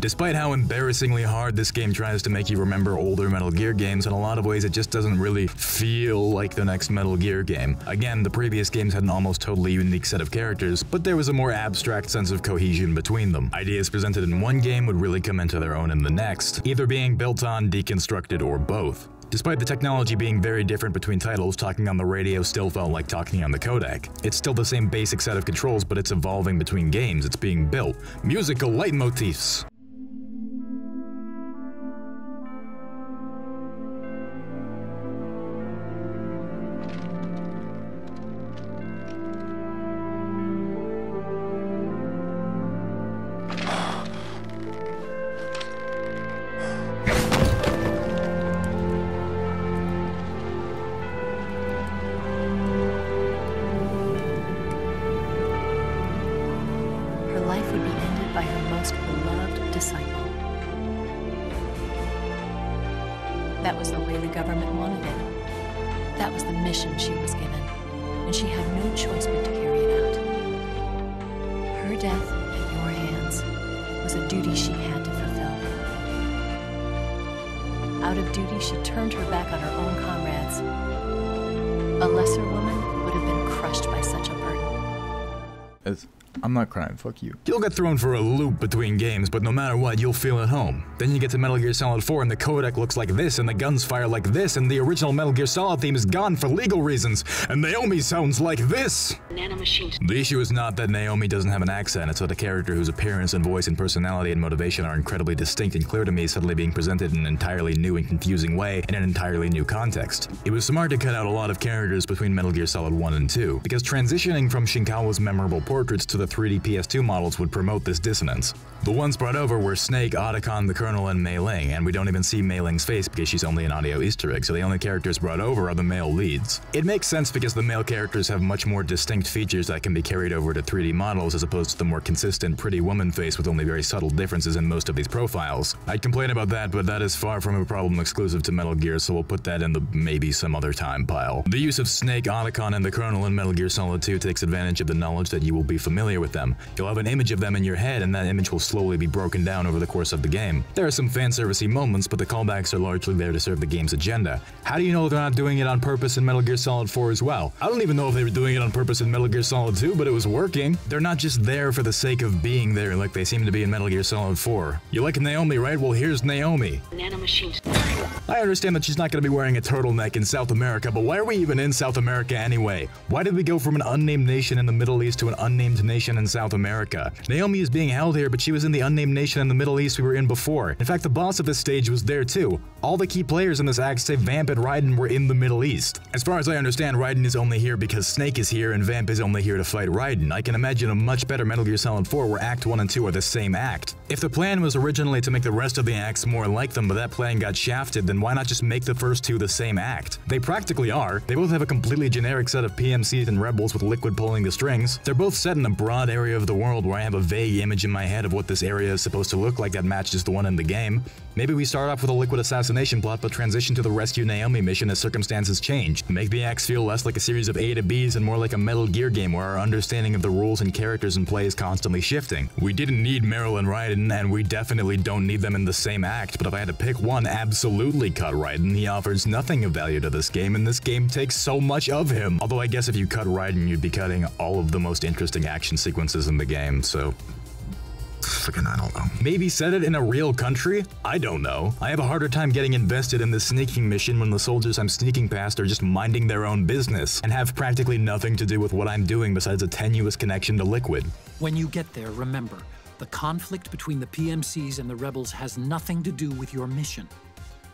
Despite how embarrassingly hard this game tries to make you remember older Metal Gear games, in a lot of ways it just doesn't really feel like the next Metal Gear game. Again, the previous games had an almost totally unique set of characters, but there was a more abstract sense of cohesion between them. Ideas presented in one game would really come into their own in the next, either being built on, deconstructed, or both. Despite the technology being very different between titles, talking on the radio still felt like talking on the codec. It's still the same basic set of controls, but it's evolving between games, it's being built. Musical leitmotifs. That was the way the government wanted it. That was the mission she was given, and she had no choice but to carry it out. Her death at your hands was a duty she had to fulfill. Out of duty, she turned her back on her own comrades. A lesser woman would have been crushed by such a burden. I'm not crying, fuck you. You'll get thrown for a loop between games, but no matter what, you'll feel at home. Then you get to Metal Gear Solid 4 and the codec looks like this, and the guns fire like this, and the original Metal Gear Solid theme is gone for legal reasons, and Naomi sounds like this! Nanomachines. The issue is not that Naomi doesn't have an accent, it's that a character whose appearance and voice and personality and motivation are incredibly distinct and clear to me suddenly being presented in an entirely new and confusing way in an entirely new context. It was smart to cut out a lot of characters between Metal Gear Solid 1 and 2, because transitioning from Shinkawa's memorable portraits to the the 3D PS2 models would promote this dissonance. The ones brought over were Snake, Otacon, the Colonel, and Mei Ling, and we don't even see Mei Ling's face because she's only an audio Easter egg, so the only characters brought over are the male leads. It makes sense because the male characters have much more distinct features that can be carried over to 3D models as opposed to the more consistent pretty woman face with only very subtle differences in most of these profiles. I'd complain about that, but that is far from a problem exclusive to Metal Gear, so we'll put that in the maybe some other time pile. The use of Snake, Otacon, and the Colonel in Metal Gear Solid 2 takes advantage of the knowledge that you will be familiar with them. You'll have an image of them in your head, and that image will slowly be broken down over the course of the game. There are some fanservice-y moments, but the callbacks are largely there to serve the game's agenda. How do you know they're not doing it on purpose in Metal Gear Solid 4 as well? I don't even know if they were doing it on purpose in Metal Gear Solid 2, but it was working. They're not just there for the sake of being there like they seem to be in Metal Gear Solid 4. You like Naomi, right? Well, here's Naomi. Nanomachines. I understand that she's not going to be wearing a turtleneck in South America, but why are we even in South America anyway? Why did we go from an unnamed nation in the Middle East to an unnamed nation in South America? Naomi is being held here, but she was in the unnamed nation in the Middle East we were in before. In fact, the boss of this stage was there too. All the key players in this act, save Vamp and Raiden, were in the Middle East. As far as I understand, Raiden is only here because Snake is here and Vamp is only here to fight Raiden. I can imagine a much better Metal Gear Solid 4 where Act 1 and 2 are the same act. If the plan was originally to make the rest of the acts more like them, but that plan got shafted, then why not just make the first two the same act? They practically are. They both have a completely generic set of PMCs and rebels with Liquid pulling the strings. They're both set in a broad area of the world where I have a vague image in my head of what this area is supposed to look like that matches the one in the game. Maybe we start off with a Liquid assassination plot but transition to the Rescue Naomi mission as circumstances change. Make the acts feel less like a series of A to Bs and more like a Metal Gear game where our understanding of the rules and characters in play is constantly shifting. We didn't need Meryl and Raiden, and we definitely don't need them in the same act, but if I had to pick one, absolutely cut Raiden. He offers nothing of value to this game, and this game takes so much of him. Although I guess if you cut Raiden, you'd be cutting all of the most interesting action sequences in the game, so... Fucking, I don't know. Maybe set it in a real country? I don't know. I have a harder time getting invested in this sneaking mission when the soldiers I'm sneaking past are just minding their own business and have practically nothing to do with what I'm doing besides a tenuous connection to Liquid. When you get there, remember, the conflict between the PMCs and the rebels has nothing to do with your mission.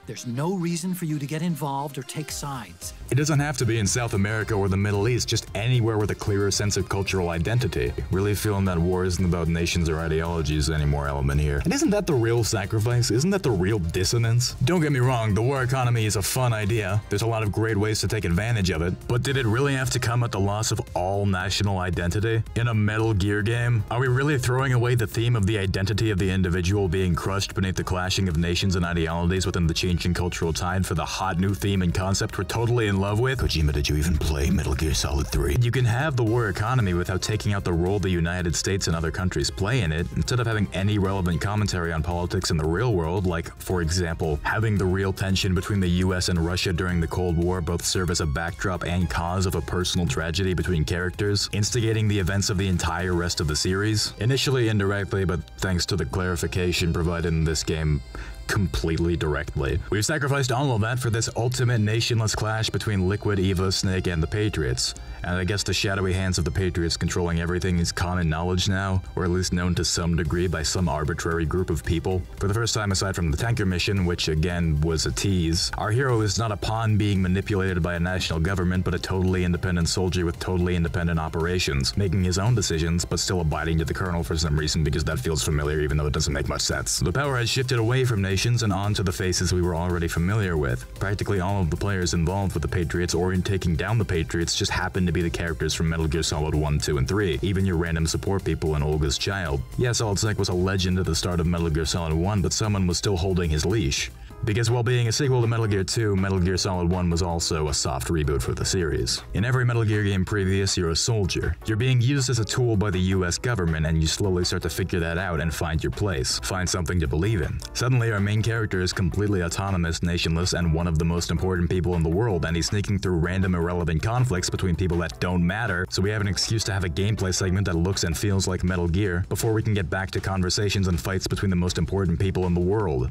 There's no reason for you to get involved or take sides. It doesn't have to be in South America or the Middle East, just anywhere with a clearer sense of cultural identity. Really feeling that war isn't about nations or ideologies anymore element here. And isn't that the real sacrifice? Isn't that the real dissonance? Don't get me wrong, the war economy is a fun idea. There's a lot of great ways to take advantage of it. But did it really have to come at the loss of all national identity? In a Metal Gear game? Are we really throwing away the theme of the identity of the individual being crushed beneath the clashing of nations and ideologies within the changing cultural tide for the hot new theme and concept we're totally in love with? Kojima, did you even play Metal Gear Solid 3? You can have the war economy without taking out the role the United States and other countries play in it, instead of having any relevant commentary on politics in the real world, like, for example, having the real tension between the US and Russia during the Cold War both serve as a backdrop and cause of a personal tragedy between characters, instigating the events of the entire rest of the series. Initially indirectly, but thanks to the clarification provided in this game, completely directly. We've sacrificed all of that for this ultimate nationless clash between Liquid, Eva, Snake, and the Patriots. And I guess the shadowy hands of the Patriots controlling everything is common knowledge now, or at least known to some degree by some arbitrary group of people. For the first time aside from the tanker mission, which again was a tease, our hero is not a pawn being manipulated by a national government, but a totally independent soldier with totally independent operations, making his own decisions, but still abiding to the Colonel for some reason because that feels familiar even though it doesn't make much sense. The power has shifted away from nations and onto the faces we were already familiar with. Practically all of the players involved with the Patriots or in taking down the Patriots just happen to be the characters from Metal Gear Solid 1, 2, and 3, even your random support people and Olga's child. Yeah, Solid Snake was a legend at the start of Metal Gear Solid 1, but someone was still holding his leash. Because while being a sequel to Metal Gear 2, Metal Gear Solid 1 was also a soft reboot for the series. In every Metal Gear game previous, you're a soldier. You're being used as a tool by the US government, and you slowly start to figure that out and find your place, find something to believe in. Suddenly, our main character is completely autonomous, nationless, and one of the most important people in the world, and he's sneaking through random irrelevant conflicts between people that don't matter, so we have an excuse to have a gameplay segment that looks and feels like Metal Gear, before we can get back to conversations and fights between the most important people in the world.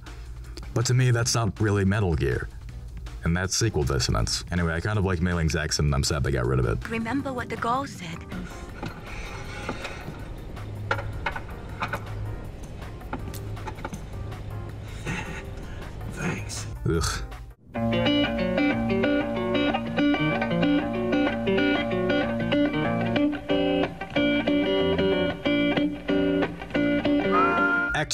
But to me, that's not really Metal Gear. And that's sequel dissonance. Anyway, I kind of like Mei Ling's accent and I'm sad they got rid of it. Remember what the girl said. Thanks. Ugh.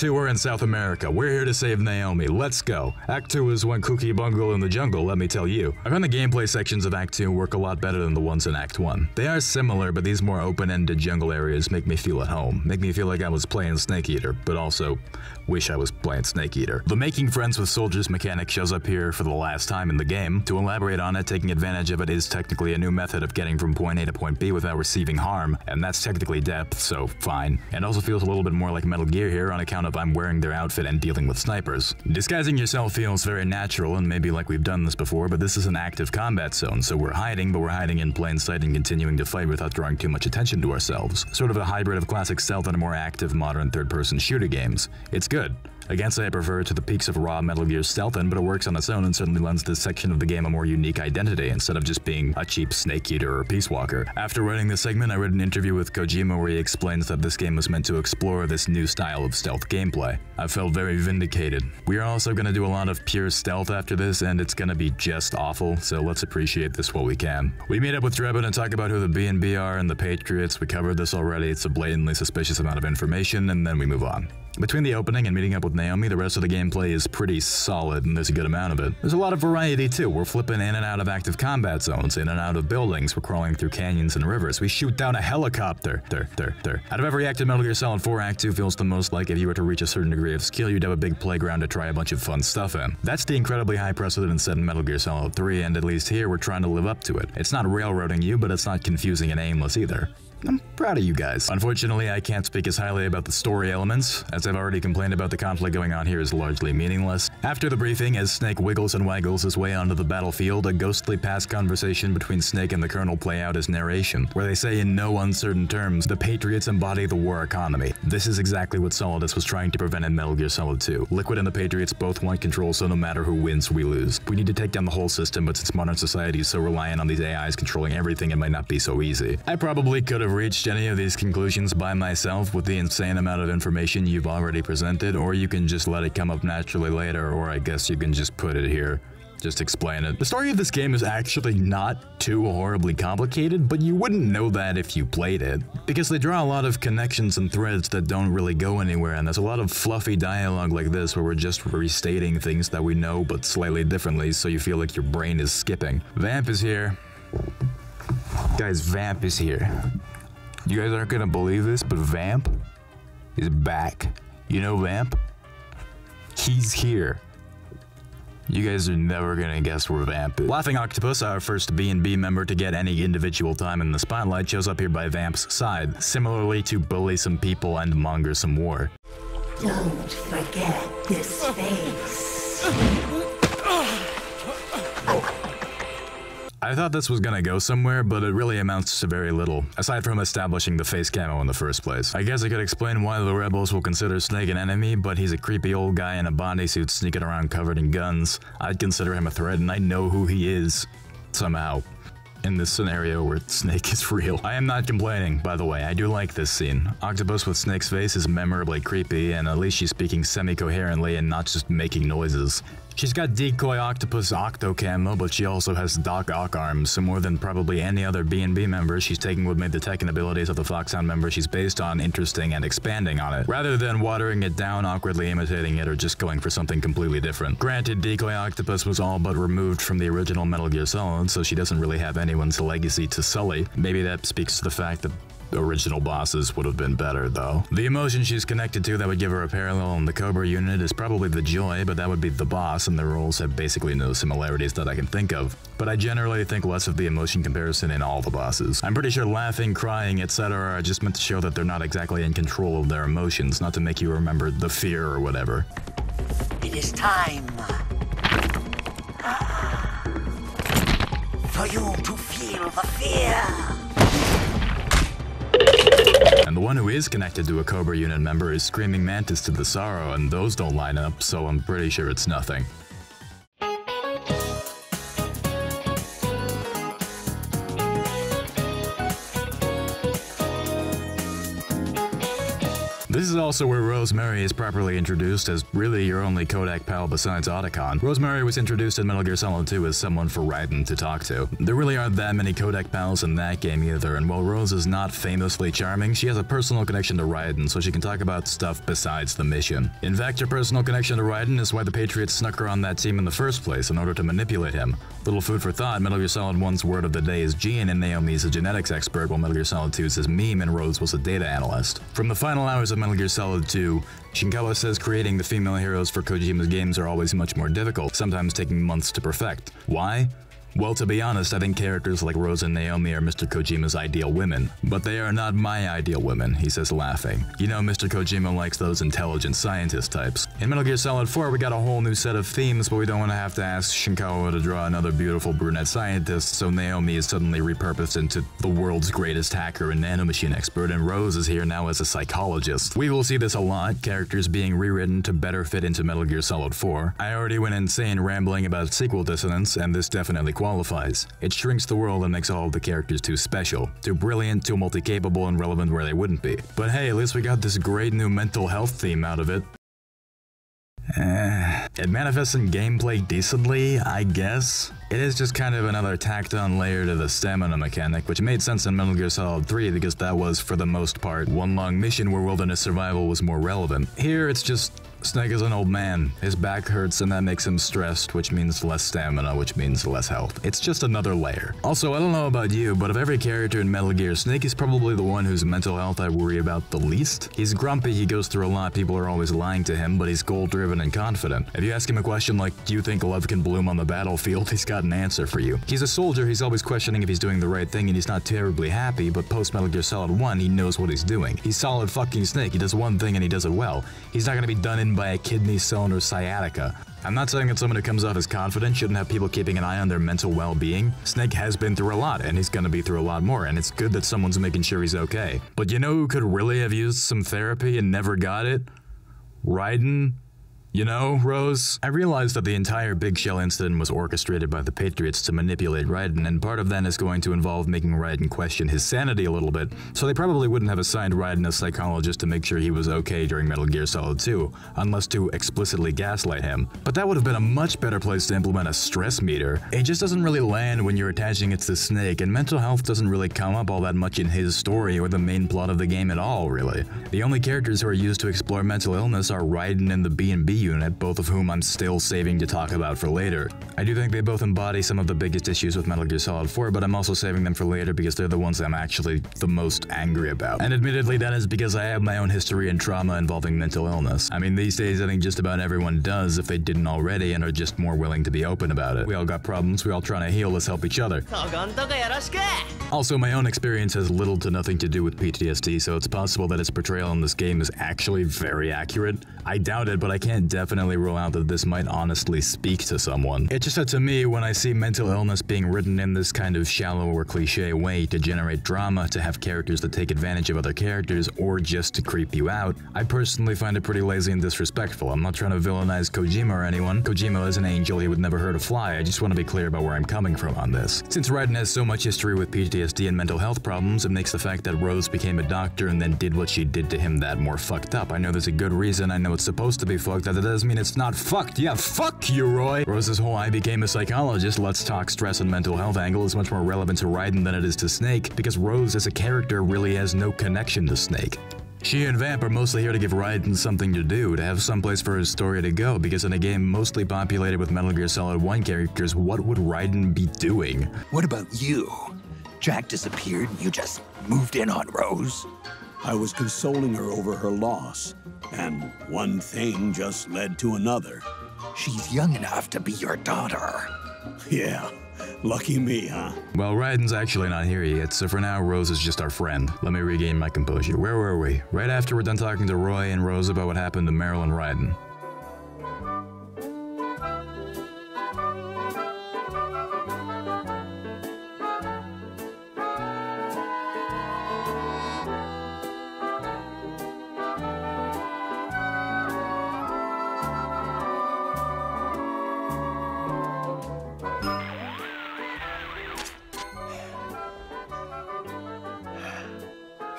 2, we're in South America. We're here to save Naomi. Let's go. Act 2 is one kooky bungle in the jungle, let me tell you. I found the gameplay sections of Act 2 work a lot better than the ones in Act 1. They are similar, but these more open-ended jungle areas make me feel at home. Make me feel like I was playing Snake Eater, but also wish I was playing Snake Eater. The making friends with soldiers mechanic shows up here for the last time in the game. To elaborate on it, taking advantage of it is technically a new method of getting from point A to point B without receiving harm, and that's technically depth, so fine. It also feels a little bit more like Metal Gear here on account of I'm wearing their outfit and dealing with snipers. Disguising yourself feels very natural and maybe like we've done this before, but this is an active combat zone, so we're hiding, but we're hiding in plain sight and continuing to fight without drawing too much attention to ourselves. Sort of a hybrid of classic stealth and a more active modern third-person shooter games. It's good. I can't say I prefer it to the peaks of raw Metal Gear stealthin', but it works on its own and certainly lends this section of the game a more unique identity instead of just being a cheap Snake Eater or Peace Walker. After writing this segment, I read an interview with Kojima where he explains that this game was meant to explore this new style of stealth gameplay. I felt very vindicated. We are also going to do a lot of pure stealth after this, and it's going to be just awful, so let's appreciate this while we can. We meet up with Drebin and talk about who the B&B are and the Patriots. We covered this already, it's a blatantly suspicious amount of information, and then we move on. Between the opening and meeting up with Naomi, the rest of the gameplay is pretty solid, and there's a good amount of it. There's a lot of variety too. We're flipping in and out of active combat zones, in and out of buildings, we're crawling through canyons and rivers, we shoot down a helicopter. Out of every active Metal Gear Solid 4, Act 2 feels the most like if you were to reach a certain degree of skill, you'd have a big playground to try a bunch of fun stuff in. That's the incredibly high precedent set in Metal Gear Solid 3, and at least here we're trying to live up to it. It's not railroading you, but it's not confusing and aimless either. I'm proud of you guys. Unfortunately, I can't speak as highly about the story elements, as I've already complained about the conflict going on here is largely meaningless. After the briefing, as Snake wiggles and waggles his way onto the battlefield, a ghostly past conversation between Snake and the Colonel play out as narration, where they say in no uncertain terms, the Patriots embody the war economy. This is exactly what Solidus was trying to prevent in Metal Gear Solid 2. Liquid and the Patriots both want control, so no matter who wins, we lose. We need to take down the whole system, but since modern society is so reliant on these AIs controlling everything, it might not be so easy. I probably could have reached any of these conclusions by myself with the insane amount of information you've already presented, or you can just let it come up naturally later, or I guess you can just put it here. Just explain it. The story of this game is actually not too horribly complicated, but you wouldn't know that if you played it, because they draw a lot of connections and threads that don't really go anywhere, and there's a lot of fluffy dialogue like this where we're just restating things that we know but slightly differently, so you feel like your brain is skipping. Vamp is here. Guys, Vamp is here. You guys aren't gonna believe this, but Vamp is back. You know Vamp? He's here. You guys are never gonna guess where Vamp is. Laughing Octopus, our first B&B member to get any individual time in the spotlight, shows up here by Vamp's side, similarly to bully some people and monger some war. Don't forget this face. I thought this was gonna go somewhere, but it really amounts to very little, aside from establishing the face camo in the first place. I guess I could explain why the rebels will consider Snake an enemy, but he's a creepy old guy in a bodysuit sneaking around covered in guns. I'd consider him a threat, and I know who he is. Somehow. In this scenario where Snake is real. I am not complaining, by the way, I do like this scene. Octopus with Snake's face is memorably creepy, and at least she's speaking semi-coherently and not just making noises. She's got Decoy Octopus Octo camo, but she also has Doc Ock arms, so more than probably any other B&B member, she's taking what made the tech and abilities of the Foxhound member she's based on interesting and expanding on it, rather than watering it down, awkwardly imitating it, or just going for something completely different. Granted, Decoy Octopus was all but removed from the original Metal Gear Solid, so she doesn't really have anyone's legacy to sully. Maybe that speaks to the fact that original bosses would have been better, though. The emotion she's connected to that would give her a parallel in the Cobra unit is probably the Joy, but that would be the boss, and their roles have basically no similarities that I can think of. But I generally think less of the emotion comparison in all the bosses. I'm pretty sure laughing, crying, etc. are just meant to show that they're not exactly in control of their emotions, not to make you remember the fear or whatever. It is time for you to feel the fear. And the one who is connected to a Cobra unit member is Screaming Mantis to the Sorrow, and those don't line up, so I'm pretty sure it's nothing. This is also where Rosemary is properly introduced as really your only Kodak pal besides Otacon. Rosemary was introduced in Metal Gear Solid 2 as someone for Raiden to talk to. There really aren't that many Kodak pals in that game either, and while Rose is not famously charming, she has a personal connection to Raiden, so she can talk about stuff besides the mission. In fact, her personal connection to Raiden is why the Patriots snuck her on that team in the first place, in order to manipulate him. Little food for thought, Metal Gear Solid 1's word of the day is Gene, and Naomi's a genetics expert, while Metal Gear Solid 2's is Meme, and Rose was a data analyst. From the final hours of Metal Gear Solid 2, Shinkawa says creating the female heroes for Kojima's games are always much more difficult, sometimes taking months to perfect. Why? Well, to be honest, I think characters like Rose and Naomi are Mr. Kojima's ideal women. But they are not my ideal women, he says laughing. You know Mr. Kojima likes those intelligent scientist types. In Metal Gear Solid 4, we got a whole new set of themes, but we don't want to have to ask Shinkawa to draw another beautiful brunette scientist, so Naomi is suddenly repurposed into the world's greatest hacker and nanomachine expert, and Rose is here now as a psychologist. We will see this a lot, characters being rewritten to better fit into Metal Gear Solid 4. I already went insane rambling about sequel dissonance, and this definitely qualifies. It shrinks the world and makes all of the characters too special, too brilliant, too multi-capable and relevant where they wouldn't be. But hey, at least we got this great new mental health theme out of it. It manifests in gameplay decently, I guess. It is just kind of another tacked-on layer to the stamina mechanic, which made sense in Metal Gear Solid 3 because that was, for the most part, one long mission where wilderness survival was more relevant. Here, it's just Snake is an old man. His back hurts and that makes him stressed, which means less stamina, which means less health. It's just another layer. Also, I don't know about you, but of every character in Metal Gear, Snake is probably the one whose mental health I worry about the least. He's grumpy, he goes through a lot, people are always lying to him, but he's goal-driven and confident. If you ask him a question like, do you think love can bloom on the battlefield, he's got an answer for you. He's a soldier, he's always questioning if he's doing the right thing, and he's not terribly happy, but post Metal Gear Solid 1, he knows what he's doing. He's solid fucking Snake, he does one thing and he does it well. He's not gonna be done in by a kidney stone or sciatica. I'm not saying that someone who comes off as confident shouldn't have people keeping an eye on their mental well-being. Snake has been through a lot, and he's gonna be through a lot more, and it's good that someone's making sure he's okay. But you know who could really have used some therapy and never got it? Raiden. You know, Rose? I realized that the entire Big Shell incident was orchestrated by the Patriots to manipulate Raiden, and part of that is going to involve making Raiden question his sanity a little bit, so they probably wouldn't have assigned Raiden a psychologist to make sure he was okay during Metal Gear Solid 2, unless to explicitly gaslight him. But that would have been a much better place to implement a stress meter. It just doesn't really land when you're attaching it to Snake, and mental health doesn't really come up all that much in his story or the main plot of the game at all, really. The only characters who are used to explore mental illness are Raiden and the B&B unit, both of whom I'm still saving to talk about for later. I do think they both embody some of the biggest issues with Metal Gear Solid 4, but I'm also saving them for later because they're the ones I'm actually the most angry about. And admittedly, that is because I have my own history and trauma involving mental illness. I mean, these days I think just about everyone does if they didn't already and are just more willing to be open about it. We all got problems, we all trying to heal, let's help each other. Also, my own experience has little to nothing to do with PTSD, so it's possible that its portrayal in this game is actually very accurate. I doubt it, but I can't definitely rule out that this might honestly speak to someone. It's just that to me, when I see mental illness being written in this kind of shallow or cliche way to generate drama, to have characters that take advantage of other characters, or just to creep you out, I personally find it pretty lazy and disrespectful. I'm not trying to villainize Kojima or anyone. Kojima is an angel, he would never hurt a fly. I just want to be clear about where I'm coming from on this. Since Raiden has so much history with PTSD and mental health problems, it makes the fact that Rose became a doctor and then did what she did to him that more fucked up. I know there's a good reason, I know it's supposed to be fucked up, that doesn't mean it's not fucked. Yeah, fuck you, Roy! Rose's whole I became a psychologist, let's talk stress and mental health angle is much more relevant to Raiden than it is to Snake, because Rose as a character really has no connection to Snake. She and Vamp are mostly here to give Raiden something to do, to have someplace for his story to go, because in a game mostly populated with Metal Gear Solid 1 characters, what would Raiden be doing? What about you? Jack disappeared and you just moved in on Rose? I was consoling her over her loss, and one thing just led to another. She's young enough to be your daughter. Yeah, lucky me, huh? Well, Raiden's actually not here yet, so for now, Rose is just our friend. Let me regain my composure. Where were we? Right after we're done talking to Roy and Rose about what happened to Meryl and Raiden.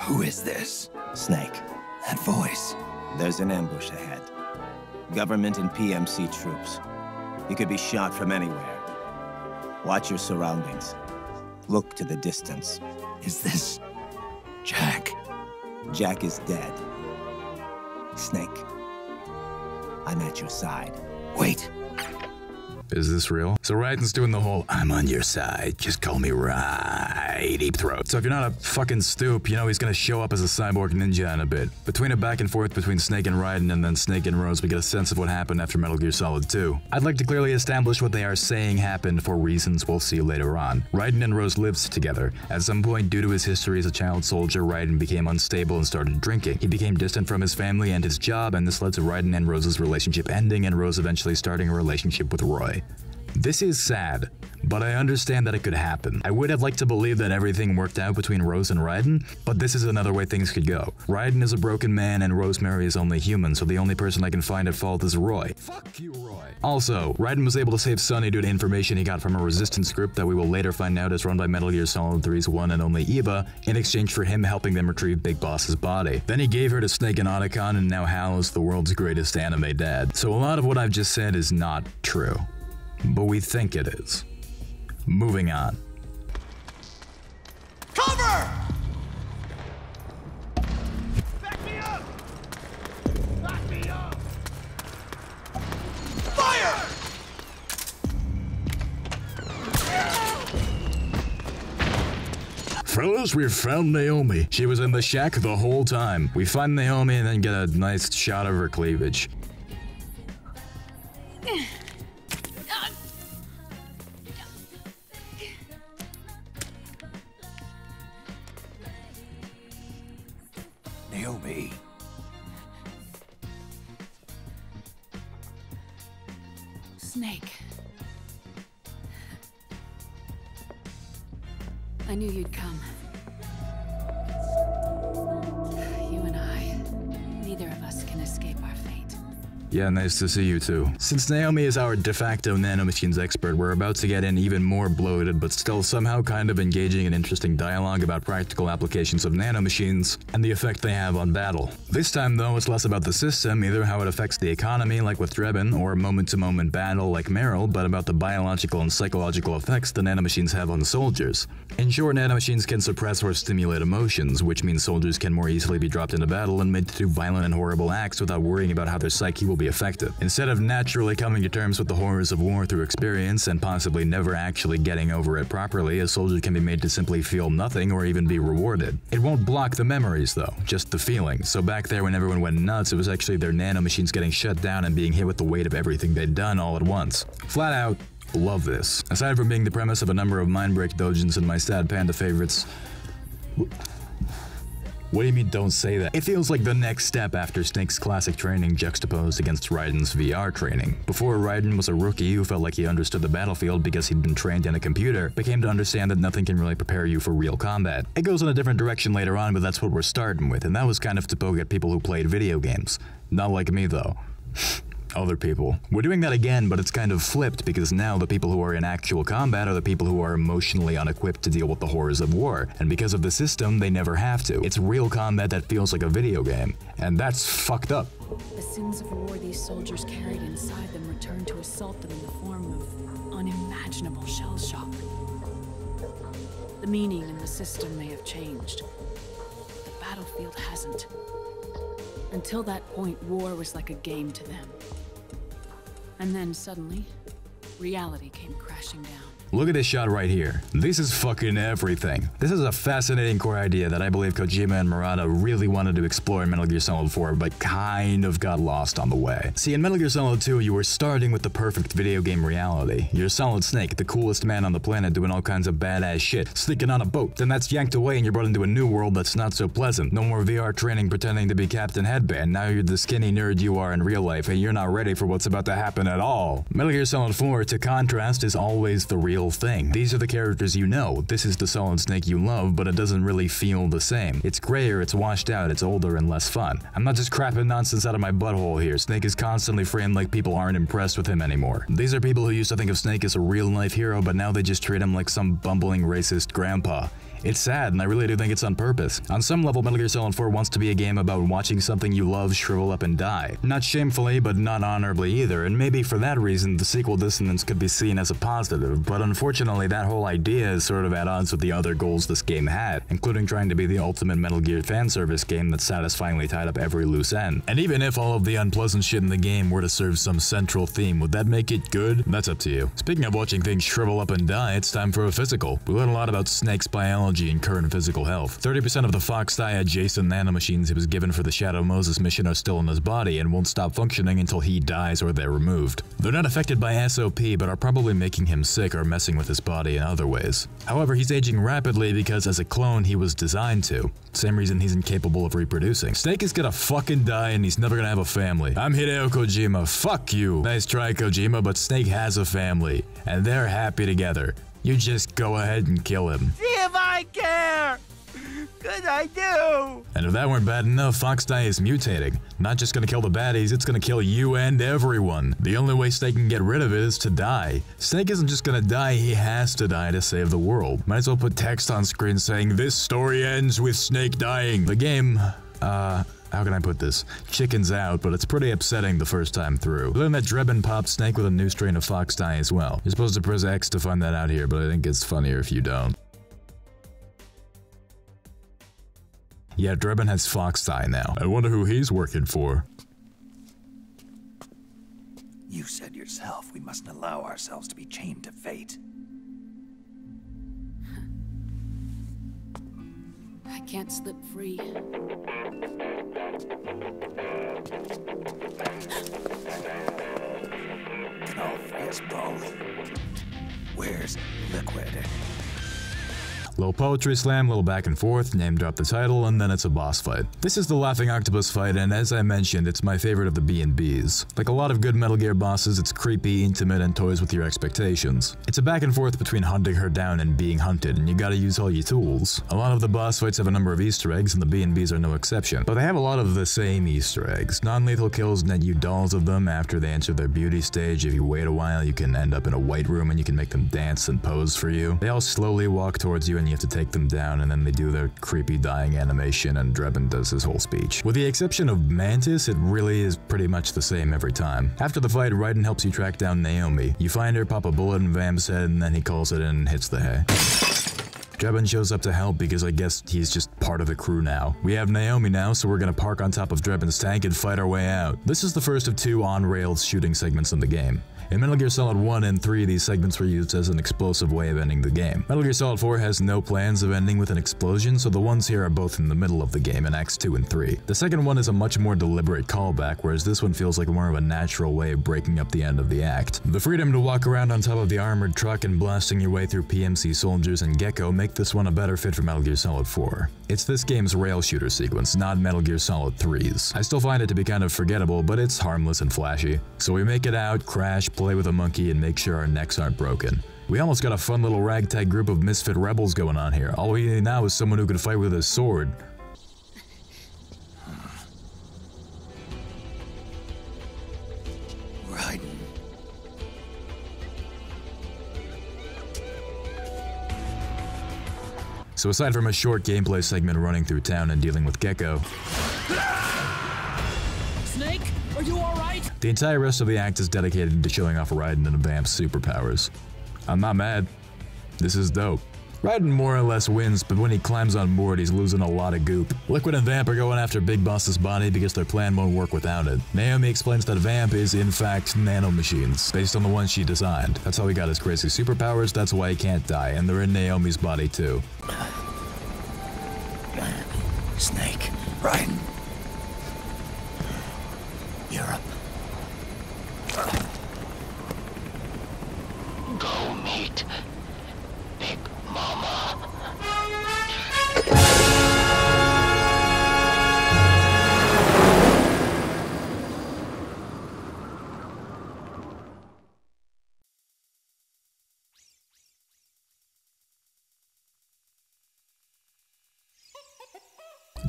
Who is this? Snake. That voice. There's an ambush ahead. Government and PMC troops. You could be shot from anywhere. Watch your surroundings. Look to the distance. Is this Jack? Jack is dead. Snake, I'm at your side. Wait. Is this real? So Raiden's doing the whole, I'm on your side, just call me Raid, deep throat. So if you're not a fucking stoop, you know he's gonna show up as a cyborg ninja in a bit. Between a back and forth between Snake and Raiden and then Snake and Rose, we get a sense of what happened after Metal Gear Solid 2. I'd like to clearly establish what they are saying happened for reasons we'll see later on. Raiden and Rose lived together. At some point, due to his history as a child soldier, Raiden became unstable and started drinking. He became distant from his family and his job, and this led to Raiden and Rose's relationship ending and Rose eventually starting a relationship with Roy. This is sad, but I understand that it could happen. I would have liked to believe that everything worked out between Rose and Raiden, but this is another way things could go. Raiden is a broken man and Rosemary is only human, so the only person I can find at fault is Roy. Fuck you, Roy. Also, Raiden was able to save Sonny due to information he got from a resistance group that we will later find out is run by Metal Gear Solid 3's one and only Eva, in exchange for him helping them retrieve Big Boss's body. Then he gave her to Snake and Otacon, and now Hal is the world's greatest anime dad. So a lot of what I've just said is not true. But we think it is. Moving on. Cover! Back me up! Back me up! Fire! Fellas, we found Naomi. She was in the shack the whole time. We find Naomi and then get a nice shot of her cleavage. Naomi. Snake. I knew you'd come. You and I, neither of us can escape our fate. Yeah, nice to see you too. Since Naomi is our de facto nanomachines expert, we're about to get in even more bloated but still somehow kind of engaging and interesting dialogue about practical applications of nanomachines and the effect they have on battle. This time though, it's less about the system, either how it affects the economy like with Drebin, or moment-to-moment battle like Meryl, but about the biological and psychological effects the nanomachines have on soldiers. In short, nanomachines can suppress or stimulate emotions, which means soldiers can more easily be dropped into battle and made to do violent and horrible acts without worrying about how their psyche will be affected. Instead of naturally coming to terms with the horrors of war through experience and possibly never actually getting over it properly, a soldier can be made to simply feel nothing or even be rewarded. It won't block the memories though, just the feeling. So back there when everyone went nuts, it was actually their nanomachines getting shut down and being hit with the weight of everything they'd done all at once. Flat out, love this. Aside from being the premise of a number of Mindbreak Dojins and my Sad Panda favorites. What do you mean don't say that? It feels like the next step after Snake's classic training juxtaposed against Raiden's VR training. Before, Raiden was a rookie who felt like he understood the battlefield because he'd been trained in a computer, but came to understand that nothing can really prepare you for real combat. It goes in a different direction later on, but that's what we're starting with, and that was kind of to poke at people who played video games. Not like me though. Other people. We're doing that again, but it's kind of flipped because now the people who are in actual combat are the people who are emotionally unequipped to deal with the horrors of war, and because of the system, they never have to. It's real combat that feels like a video game, and that's fucked up. The sins of war these soldiers carried inside them returned to assault them in the form of unimaginable shell shock. The meaning and the system may have changed. The battlefield hasn't. Until that point, war was like a game to them. And then suddenly, reality came crashing down. Look at this shot right here. This is fucking everything. This is a fascinating core idea that I believe Kojima and Murata really wanted to explore in Metal Gear Solid 4, but kind of got lost on the way. See, in Metal Gear Solid 2, you were starting with the perfect video game reality. You're Solid Snake, the coolest man on the planet doing all kinds of badass shit, sneaking on a boat, then that's yanked away and you're brought into a new world that's not so pleasant. No more VR training pretending to be Captain Headband, now you're the skinny nerd you are in real life and you're not ready for what's about to happen at all. Metal Gear Solid 4, to contrast, is always the real thing. These are the characters you know. This is the Solid Snake you love, but it doesn't really feel the same. It's grayer, it's washed out, it's older and less fun. I'm not just crapping nonsense out of my butthole here. Snake is constantly framed like people aren't impressed with him anymore. These are people who used to think of Snake as a real-life hero, but now they just treat him like some bumbling racist grandpa. It's sad, and I really do think it's on purpose. On some level, Metal Gear Solid 4 wants to be a game about watching something you love shrivel up and die. Not shamefully, but not honorably either, and maybe for that reason, the sequel dissonance could be seen as a positive, but unfortunately that whole idea is sort of at odds with the other goals this game had, including trying to be the ultimate Metal Gear fanservice game that satisfyingly tied up every loose end. And even if all of the unpleasant shit in the game were to serve some central theme, would that make it good? That's up to you. Speaking of watching things shrivel up and die, it's time for a physical. We learn a lot about Snake's biology and current physical health. 30% of the Fox Die adjacent nanomachines he was given for the Shadow Moses mission are still in his body and won't stop functioning until he dies or they're removed. They're not affected by SOP, but are probably making him sick or messing with his body in other ways. However, he's aging rapidly because as a clone he was designed to. Same reason he's incapable of reproducing. Snake is gonna fucking die and he's never gonna have a family. I'm Hideo Kojima, fuck you. Nice try, Kojima, but Snake has a family, and they're happy together. You just go ahead and kill him. See if I care! Cause I do! And if that weren't bad enough, Fox Die is mutating. Not just gonna kill the baddies, it's gonna kill you and everyone. The only way Snake can get rid of it is to die. Snake isn't just gonna die, he has to die to save the world. Might as well put text on screen saying, "This story ends with Snake dying." The game, how can I put this? Chickens out, but it's pretty upsetting the first time through. We learn that Drebin popped Snake with a new strain of Fox Die as well. You're supposed to press X to find that out here, but I think it's funnier if you don't. Yeah, Drebin has Fox Die now. I wonder who he's working for. You said yourself we mustn't allow ourselves to be chained to fate. I can't slip free. Can all free us both? Where's Liquid? Little poetry slam, little back and forth, name drop the title, and then it's a boss fight. This is the Laughing Octopus fight, and as I mentioned, it's my favorite of the B&Bs. Like a lot of good Metal Gear bosses, it's creepy, intimate, and toys with your expectations. It's a back and forth between hunting her down and being hunted, and you gotta use all your tools. A lot of the boss fights have a number of Easter eggs, and the B&Bs are no exception. But they have a lot of the same Easter eggs. Non-lethal kills net you dolls of them after they enter their beauty stage. If you wait a while, you can end up in a white room and you can make them dance and pose for you. They all slowly walk towards you and you have to take them down, and then they do their creepy dying animation and Drebin does his whole speech. With the exception of Mantis, it really is pretty much the same every time. After the fight, Raiden helps you track down Naomi. You find her, pop a bullet in Vamp's head, and then he calls it in and hits the hay. Drebin shows up to help because I guess he's just part of the crew now. We have Naomi now, so we're gonna park on top of Drebin's tank and fight our way out. This is the first of 2 on-rails shooting segments in the game. In Metal Gear Solid 1 and 3, these segments were used as an explosive way of ending the game. Metal Gear Solid 4 has no plans of ending with an explosion, so the ones here are both in the middle of the game in Acts 2 and 3. The second one is a much more deliberate callback, whereas this one feels like more of a natural way of breaking up the end of the act. The freedom to walk around on top of the armored truck and blasting your way through PMC soldiers and Gecko make this one a better fit for Metal Gear Solid 4. It's this game's rail shooter sequence, not Metal Gear Solid 3's. I still find it to be kind of forgettable, but it's harmless and flashy. So we make it out, crash, play with a monkey, and make sure our necks aren't broken. We almost got a fun little ragtag group of misfit rebels going on here. All we need now is someone who can fight with a sword. Raiden. So aside from a short gameplay segment running through town and dealing with Gecko, Snake, are you alright? the entire rest of the act is dedicated to showing off Raiden and Vamp's superpowers. I'm not mad. This is dope. Raiden more or less wins, but when he climbs on board, he's losing a lot of goop. Liquid and Vamp are going after Big Boss's body because their plan won't work without it. Naomi explains that Vamp is, in fact, nanomachines, based on the ones she designed. That's how he got his crazy superpowers, that's why he can't die, and they're in Naomi's body too. Snake. Raiden. Europe. Go meet Big Mama.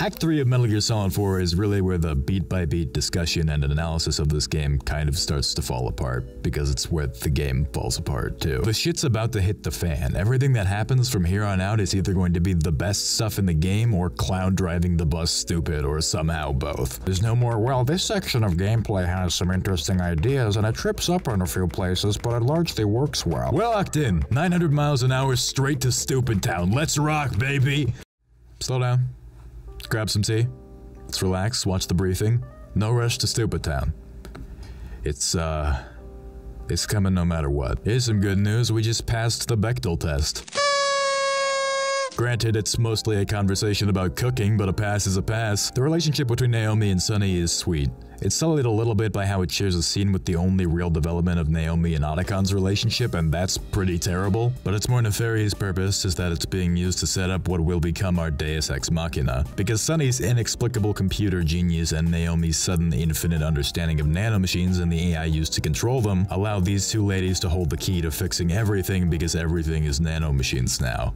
Act 3 of Metal Gear Solid 4 is really where the beat-by-beat discussion and analysis of this game kind of starts to fall apart, because it's where the game falls apart too. The shit's about to hit the fan. Everything that happens from here on out is either going to be the best stuff in the game or Cloud driving the bus stupid, or somehow both. There's no more, well, this section of gameplay has some interesting ideas and it trips up in a few places, but it largely works well. We're locked in. 900 miles an hour straight to Stupid Town. Let's rock, baby! Slow down. Grab some tea. Let's relax, watch the briefing. No rush to Stupid Town. It's coming no matter what. Here's some good news, we just passed the Bechdel test. Granted, it's mostly a conversation about cooking, but a pass is a pass. The relationship between Naomi and Sunny is sweet. It's sullied a little bit by how it shares a scene with the only real development of Naomi and Otacon's relationship, and that's pretty terrible. But its more nefarious purpose is that it's being used to set up what will become our Deus Ex Machina. Because Sunny's inexplicable computer genius and Naomi's sudden infinite understanding of nanomachines and the AI used to control them allow these two ladies to hold the key to fixing everything, because everything is nanomachines now.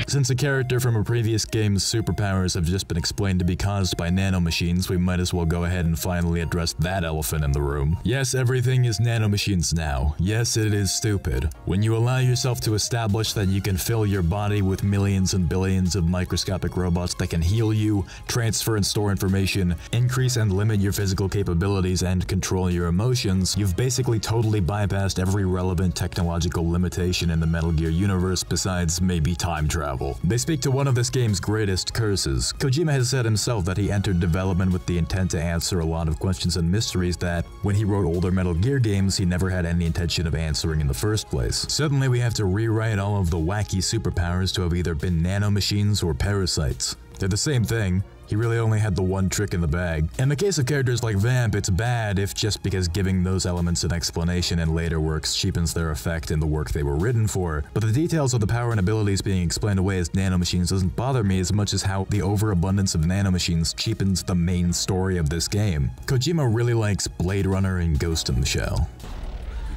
Since a character from a previous game's superpowers have just been explained to be caused by nanomachines, we might as well go ahead and finally address that elephant in the room. Yes, everything is nanomachines now. Yes, it is stupid. When you allow yourself to establish that you can fill your body with millions and billions of microscopic robots that can heal you, transfer and store information, increase and limit your physical capabilities, and control your emotions, you've basically totally bypassed every relevant technological limitation in the Metal Gear universe besides maybe time travel. They speak to one of this game's greatest curses. Kojima has said himself that he entered development with the intent to answer a lot of questions and mysteries that, when he wrote older Metal Gear games, he never had any intention of answering in the first place. Suddenly we have to rewrite all of the wacky superpowers to have either been nanomachines or parasites. They're the same thing. He really only had the one trick in the bag. In the case of characters like Vamp, it's bad if just because giving those elements an explanation in later works cheapens their effect in the work they were written for. But the details of the power and abilities being explained away as nanomachines doesn't bother me as much as how the overabundance of nanomachines cheapens the main story of this game. Kojima really likes Blade Runner and Ghost in the Shell.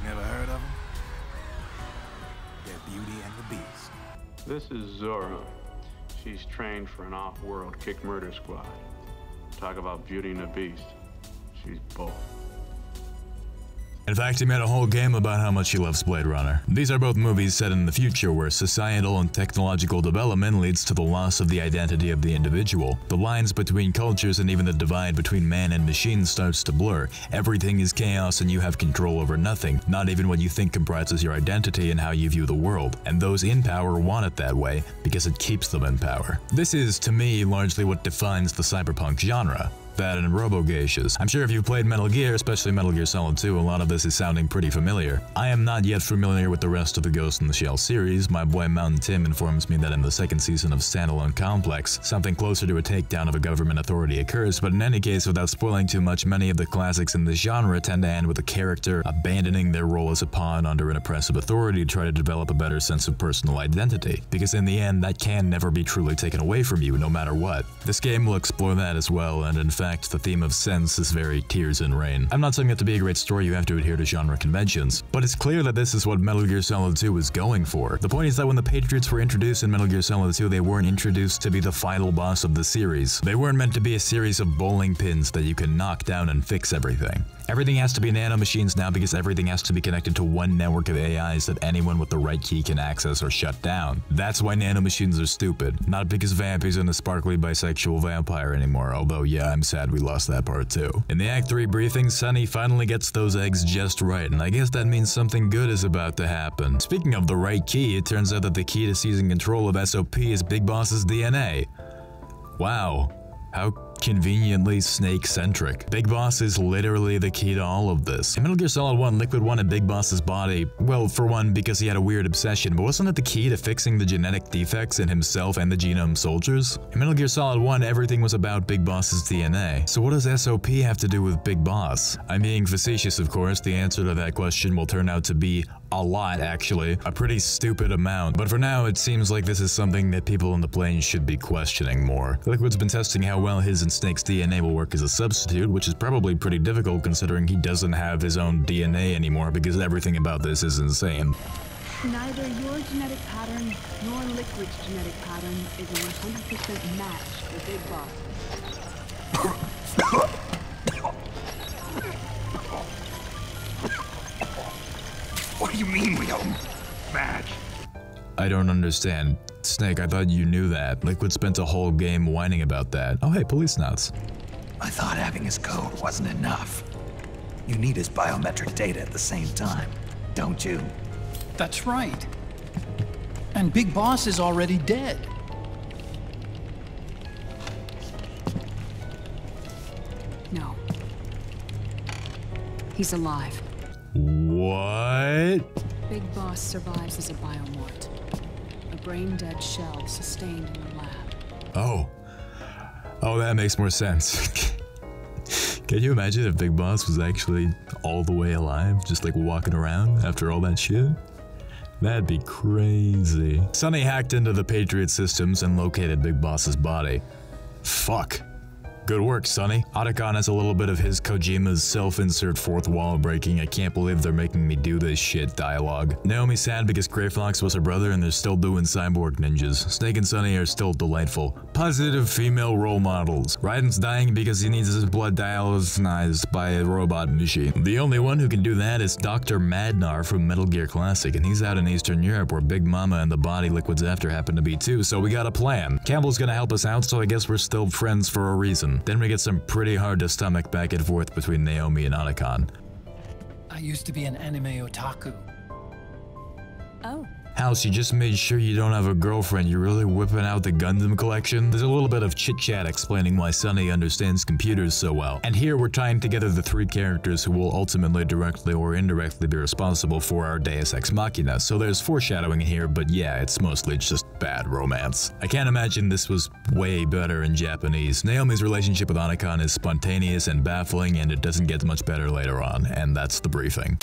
You never heard of them? They're Beauty and the Beast. This is Zora. She's trained for an off-world kick murder squad. Talk about Beauty and the Beast. She's both. In fact, he made a whole game about how much he loves Blade Runner. These are both movies set in the future where societal and technological development leads to the loss of the identity of the individual. The lines between cultures and even the divide between man and machine starts to blur. Everything is chaos and you have control over nothing, not even what you think comprises your identity and how you view the world. And those in power want it that way because it keeps them in power. This is, to me, largely what defines the cyberpunk genre. That and Robo-Geishas. I'm sure if you've played Metal Gear, especially Metal Gear Solid 2, a lot of this is sounding pretty familiar. I am not yet familiar with the rest of the Ghost in the Shell series. My boy Mountain Tim informs me that in the second season of Standalone Complex, something closer to a takedown of a government authority occurs, but in any case, without spoiling too much, many of the classics in this genre tend to end with a character abandoning their role as a pawn under an oppressive authority to try to develop a better sense of personal identity. Because in the end, that can never be truly taken away from you, no matter what. This game will explore that as well, and in fact, the theme of sense is very Tears in Rain. I'm not saying that to be a great story you have to adhere to genre conventions, but it's clear that this is what Metal Gear Solid 2 is going for. The point is that when the Patriots were introduced in Metal Gear Solid 2, they weren't introduced to be the final boss of the series. They weren't meant to be a series of bowling pins that you can knock down and fix everything. Everything has to be nanomachines now because everything has to be connected to one network of AIs that anyone with the right key can access or shut down. That's why nanomachines are stupid. Not because Vamp isn't a sparkly bisexual vampire anymore, although yeah, I'm sad we lost that part too. In the Act 3 briefing, Sunny finally gets those eggs just right, and I guess that means something good is about to happen. Speaking of the right key, it turns out that the key to seizing control of SOP is Big Boss's DNA. Wow. How conveniently Snake-centric. Big Boss is literally the key to all of this. In Metal Gear Solid 1, Liquid wanted Big Boss's body, well, for one, because he had a weird obsession, but wasn't it the key to fixing the genetic defects in himself and the Genome Soldiers? In Metal Gear Solid 1, everything was about Big Boss's DNA. So what does SOP have to do with Big Boss? I'm being facetious, of course. The answer to that question will turn out to be a lot, actually. A pretty stupid amount. But for now, it seems like this is something that people in the plane should be questioning more. Liquid's been testing how well his Snake's DNA will work as a substitute, which is probably pretty difficult considering he doesn't have his own DNA anymore because everything about this is insane. Neither your genetic pattern nor Liquid's genetic pattern is a 100% match for Big Boss. What do you mean we don't match? I don't understand. Snake, I thought you knew that. Liquid spent a whole game whining about that. Oh hey, police nuts. I thought having his code wasn't enough. You need his biometric data at the same time, don't you? That's right. And Big Boss is already dead. No. He's alive. What? Big Boss survives as a biomort. A brain-dead shell sustained in the lab. Oh. Oh, that makes more sense. Can you imagine if Big Boss was actually all the way alive, just like walking around after all that shit? That'd be crazy. Sonny hacked into the Patriot systems and located Big Boss's body. Fuck. Good work, Sonny. Otacon has a little bit of his Kojima's self-insert fourth wall breaking, I can't believe they're making me do this shit dialogue. Naomi's sad because Grey Fox was her brother and they're still doing cyborg ninjas. Snake and Sonny are still delightful. Positive female role models. Raiden's dying because he needs his blood dialyzed by a robot machine. The only one who can do that is Dr. Madnar from Metal Gear Classic, and he's out in Eastern Europe where Big Mama and the body Liquid's after happen to be too, so we got a plan. Campbell's gonna help us out, so I guess we're still friends for a reason. Then we get some pretty hard to stomach back and forth between Naomi and Otacon. I used to be an anime otaku. Oh. House, you just made sure you don't have a girlfriend. You're really whipping out the Gundam collection? There's a little bit of chit-chat explaining why Sonny understands computers so well. And here we're tying together the three characters who will ultimately directly or indirectly be responsible for our Deus Ex Machina. So there's foreshadowing here, but yeah, it's mostly just bad romance. I can't imagine this was way better in Japanese. Naomi's relationship with Otacon is spontaneous and baffling, and it doesn't get much better later on, and that's the briefing.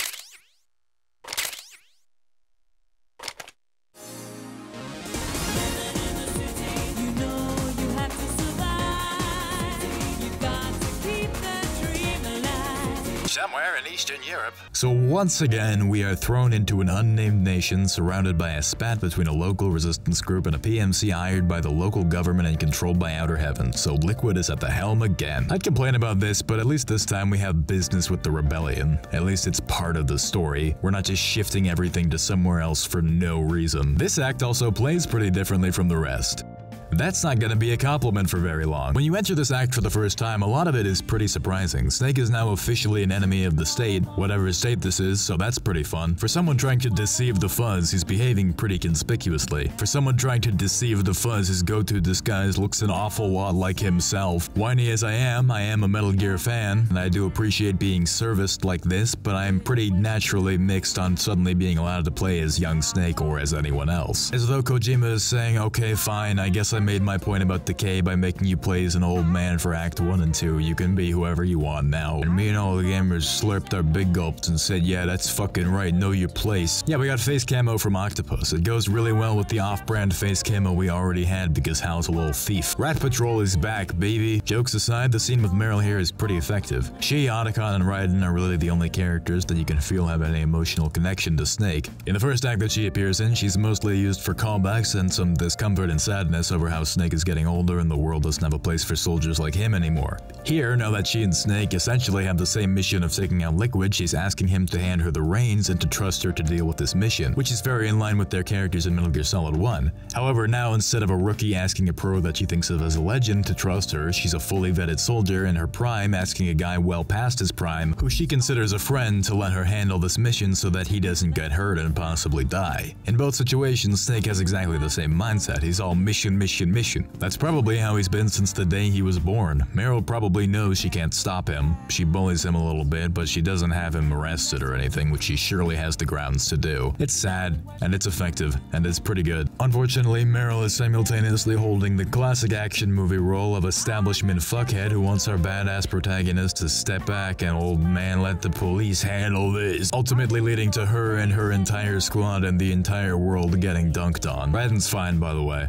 Somewhere in Eastern Europe. So once again, we are thrown into an unnamed nation surrounded by a spat between a local resistance group and a PMC hired by the local government and controlled by Outer Heaven, so Liquid is at the helm again. I'd complain about this, but at least this time we have business with the rebellion. At least it's part of the story. We're not just shifting everything to somewhere else for no reason. This act also plays pretty differently from the rest. That's not gonna be a compliment for very long. When you enter this act for the first time, a lot of it is pretty surprising. Snake is now officially an enemy of the state, whatever state this is, so that's pretty fun. For someone trying to deceive the Fuzz, he's behaving pretty conspicuously. For someone trying to deceive the Fuzz, his go-to disguise looks an awful lot like himself. Whiny as I am a Metal Gear fan, and I do appreciate being serviced like this, but I am pretty naturally mixed on suddenly being allowed to play as young Snake or as anyone else. As though Kojima is saying, okay fine, I guess I made my point about Decay by making you play as an old man for Act 1 and 2. You can be whoever you want now. And me and all the gamers slurped our big gulps and said, yeah, that's fucking right, know your place. Yeah, we got face camo from Octopus. It goes really well with the off-brand face camo we already had because Hal's a little thief. Rat Patrol is back, baby. Jokes aside, the scene with Meryl here is pretty effective. She, Otacon, and Raiden are really the only characters that you can feel have any emotional connection to Snake. In the first act that she appears in, she's mostly used for callbacks and some discomfort and sadness over how Snake is getting older and the world doesn't have a place for soldiers like him anymore. Here, now that she and Snake essentially have the same mission of taking out Liquid, she's asking him to hand her the reins and to trust her to deal with this mission, which is very in line with their characters in Metal Gear Solid 1. However, now instead of a rookie asking a pro that she thinks of as a legend to trust her, she's a fully vetted soldier in her prime asking a guy well past his prime, who she considers a friend, to let her handle this mission so that he doesn't get hurt and possibly die. In both situations, Snake has exactly the same mindset. He's all mission, mission, mission. That's probably how he's been since the day he was born. Meryl probably knows she can't stop him. She bullies him a little bit, but she doesn't have him arrested or anything, which she surely has the grounds to do. It's sad, and it's effective, and it's pretty good. Unfortunately, Meryl is simultaneously holding the classic action movie role of establishment fuckhead who wants our badass protagonist to step back and old man let the police handle this, ultimately leading to her and her entire squad and the entire world getting dunked on. Raiden's fine, by the way.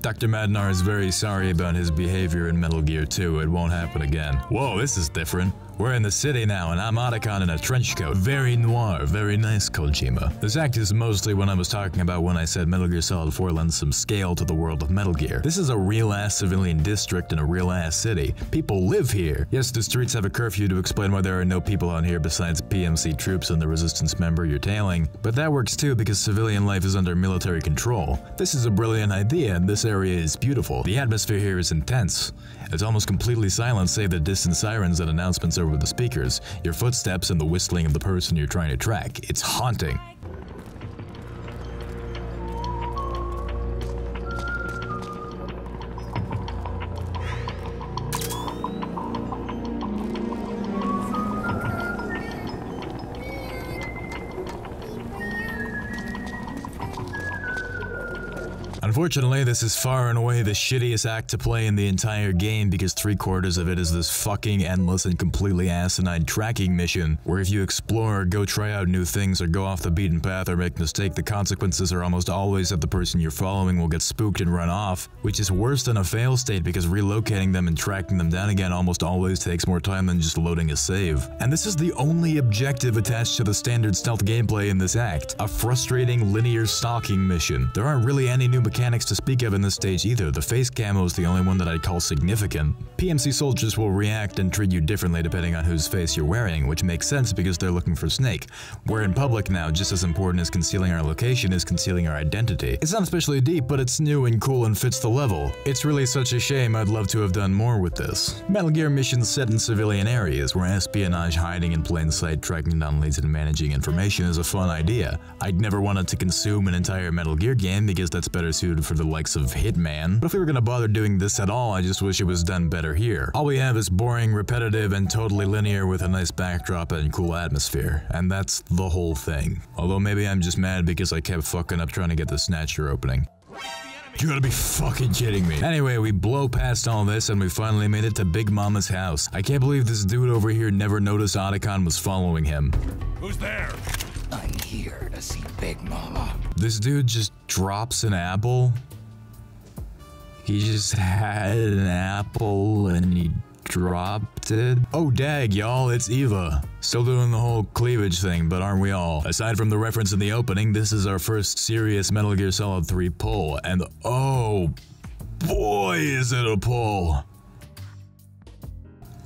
Dr. Madnar is very sorry about his behavior in Metal Gear 2. It won't happen again. Whoa, this is different. We're in the city now, and I'm Otacon in a trench coat. Very noir, very nice, Kojima. This act is mostly what I was talking about when I said Metal Gear Solid 4 lends some scale to the world of Metal Gear. This is a real-ass civilian district in a real-ass city. People live here. Yes, the streets have a curfew to explain why there are no people on here besides PMC troops and the resistance member you're tailing. But that works too because civilian life is under military control. This is a brilliant idea, and this area is beautiful. The atmosphere here is intense. It's almost completely silent save the distant sirens and announcements over the speakers, your footsteps, and the whistling of the person you're trying to track. It's haunting. Unfortunately, this is far and away the shittiest act to play in the entire game because 3/4 of it is this fucking endless and completely asinine tracking mission where if you explore or go try out new things or go off the beaten path or make a mistake, the consequences are almost always that the person you're following will get spooked and run off, which is worse than a fail state because relocating them and tracking them down again almost always takes more time than just loading a save. And this is the only objective attached to the standard stealth gameplay in this act, a frustrating linear stalking mission. There aren't really any new mechanics to speak of in this stage either. The face camo is the only one that I'd call significant. PMC soldiers will react and treat you differently depending on whose face you're wearing, which makes sense because they're looking for Snake. We're in public now, just as important as concealing our location is concealing our identity. It's not especially deep, but it's new and cool and fits the level. It's really such a shame. I'd love to have done more with this. Metal Gear missions set in civilian areas where espionage, hiding in plain sight, tracking down leads, and managing information is a fun idea. I'd never wanted to consume an entire Metal Gear game because that's better suited for the likes of Hitman, but if we were gonna bother doing this at all, I just wish it was done better here. All we have is boring, repetitive, and totally linear with a nice backdrop and cool atmosphere, and that's the whole thing. Although maybe I'm just mad because I kept fucking up trying to get the Snatcher opening. You gotta be fucking kidding me. Anyway, we blow past all this and we finally made it to Big Mama's house. I can't believe this dude over here never noticed Otacon was following him. Who's there? I'm here to see Big Mama. This dude just drops an apple? He just had an apple and he dropped it? Oh dag, y'all, it's Eva. Still doing the whole cleavage thing, but aren't we all? Aside from the reference in the opening, this is our first serious Metal Gear Solid 3 pull, and oh boy is it a pull!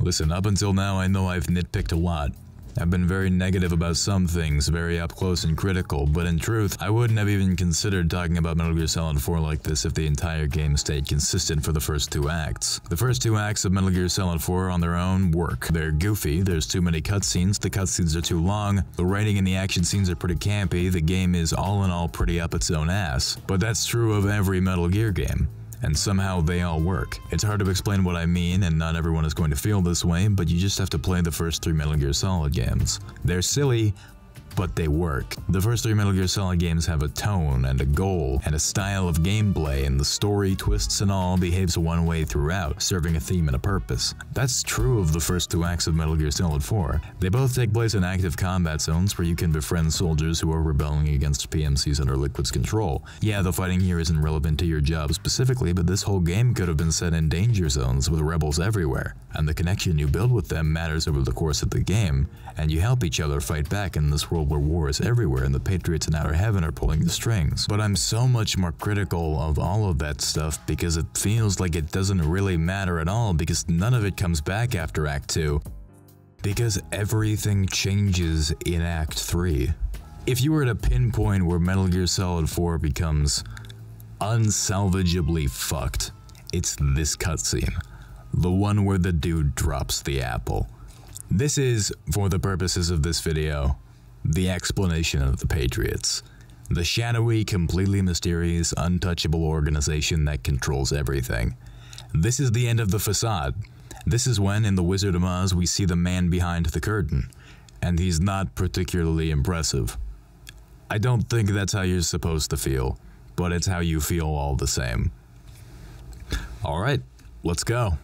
Listen, up until now I know I've nitpicked a lot. I've been very negative about some things, very up close and critical, but in truth, I wouldn't have even considered talking about Metal Gear Solid 4 like this if the entire game stayed consistent for the first 2 acts. The first 2 acts of Metal Gear Solid 4 on their own work. They're goofy, there's too many cutscenes, the cutscenes are too long, the writing and the action scenes are pretty campy, the game is all in all pretty up its own ass. But that's true of every Metal Gear game. And somehow they all work. It's hard to explain what I mean, and not everyone is going to feel this way, but you just have to play the first 3 Metal Gear Solid games. They're silly, but they work. The first 3 Metal Gear Solid games have a tone and a goal and a style of gameplay, and the story, twists and all, behaves one way throughout, serving a theme and a purpose. That's true of the first 2 acts of Metal Gear Solid 4. They both take place in active combat zones where you can befriend soldiers who are rebelling against PMCs under Liquid's control. Yeah, the fighting here isn't relevant to your job specifically, but this whole game could have been set in danger zones with rebels everywhere, and the connection you build with them matters over the course of the game, and you help each other fight back in this world where war is everywhere and the Patriots in Outer Heaven are pulling the strings. But I'm so much more critical of all of that stuff because it feels like it doesn't really matter at all because none of it comes back after Act 2. Because everything changes in Act 3. If you were to pinpoint where Metal Gear Solid 4 becomes unsalvageably fucked, it's this cutscene. The one where the dude drops the apple. This is, for the purposes of this video, the explanation of the Patriots. The shadowy, completely mysterious, untouchable organization that controls everything. This is the end of the facade. This is when, in The Wizard of Oz, we see the man behind the curtain. And he's not particularly impressive. I don't think that's how you're supposed to feel, but it's how you feel all the same. Alright, let's go.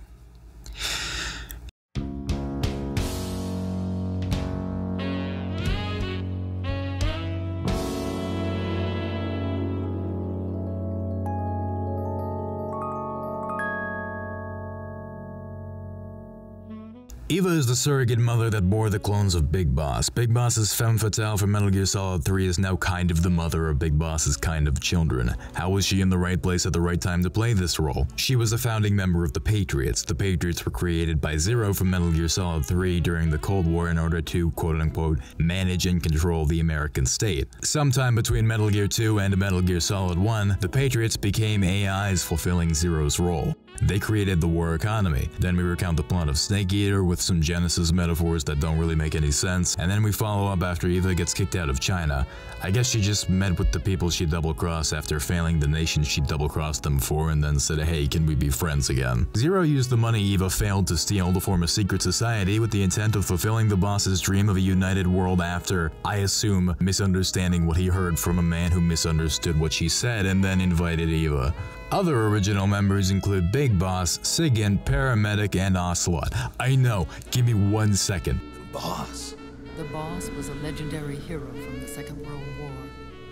Eva is the surrogate mother that bore the clones of Big Boss. Big Boss's femme fatale from Metal Gear Solid 3 is now kind of the mother of Big Boss's kind of children. How was she in the right place at the right time to play this role? She was a founding member of the Patriots. The Patriots were created by Zero from Metal Gear Solid 3 during the Cold War in order to, quote-unquote, manage and control the American state. Sometime between Metal Gear 2 and Metal Gear Solid 1, the Patriots became AIs fulfilling Zero's role. They created the war economy. Then we recount the plot of Snake Eater with some Genesis metaphors that don't really make any sense, and then we follow up after Eva gets kicked out of China. I guess she just met with the people she double-crossed after failing the nation she double-crossed them for and then said, hey, can we be friends again? Zero used the money Eva failed to steal to form a secret society with the intent of fulfilling the boss's dream of a united world after, I assume, misunderstanding what he heard from a man who misunderstood what she said and then invited Eva. Other original members include Big Boss, Sigint, Paramedic, and Ocelot. I know, give me 1 second. Boss. The Boss was a legendary hero from the Second World War,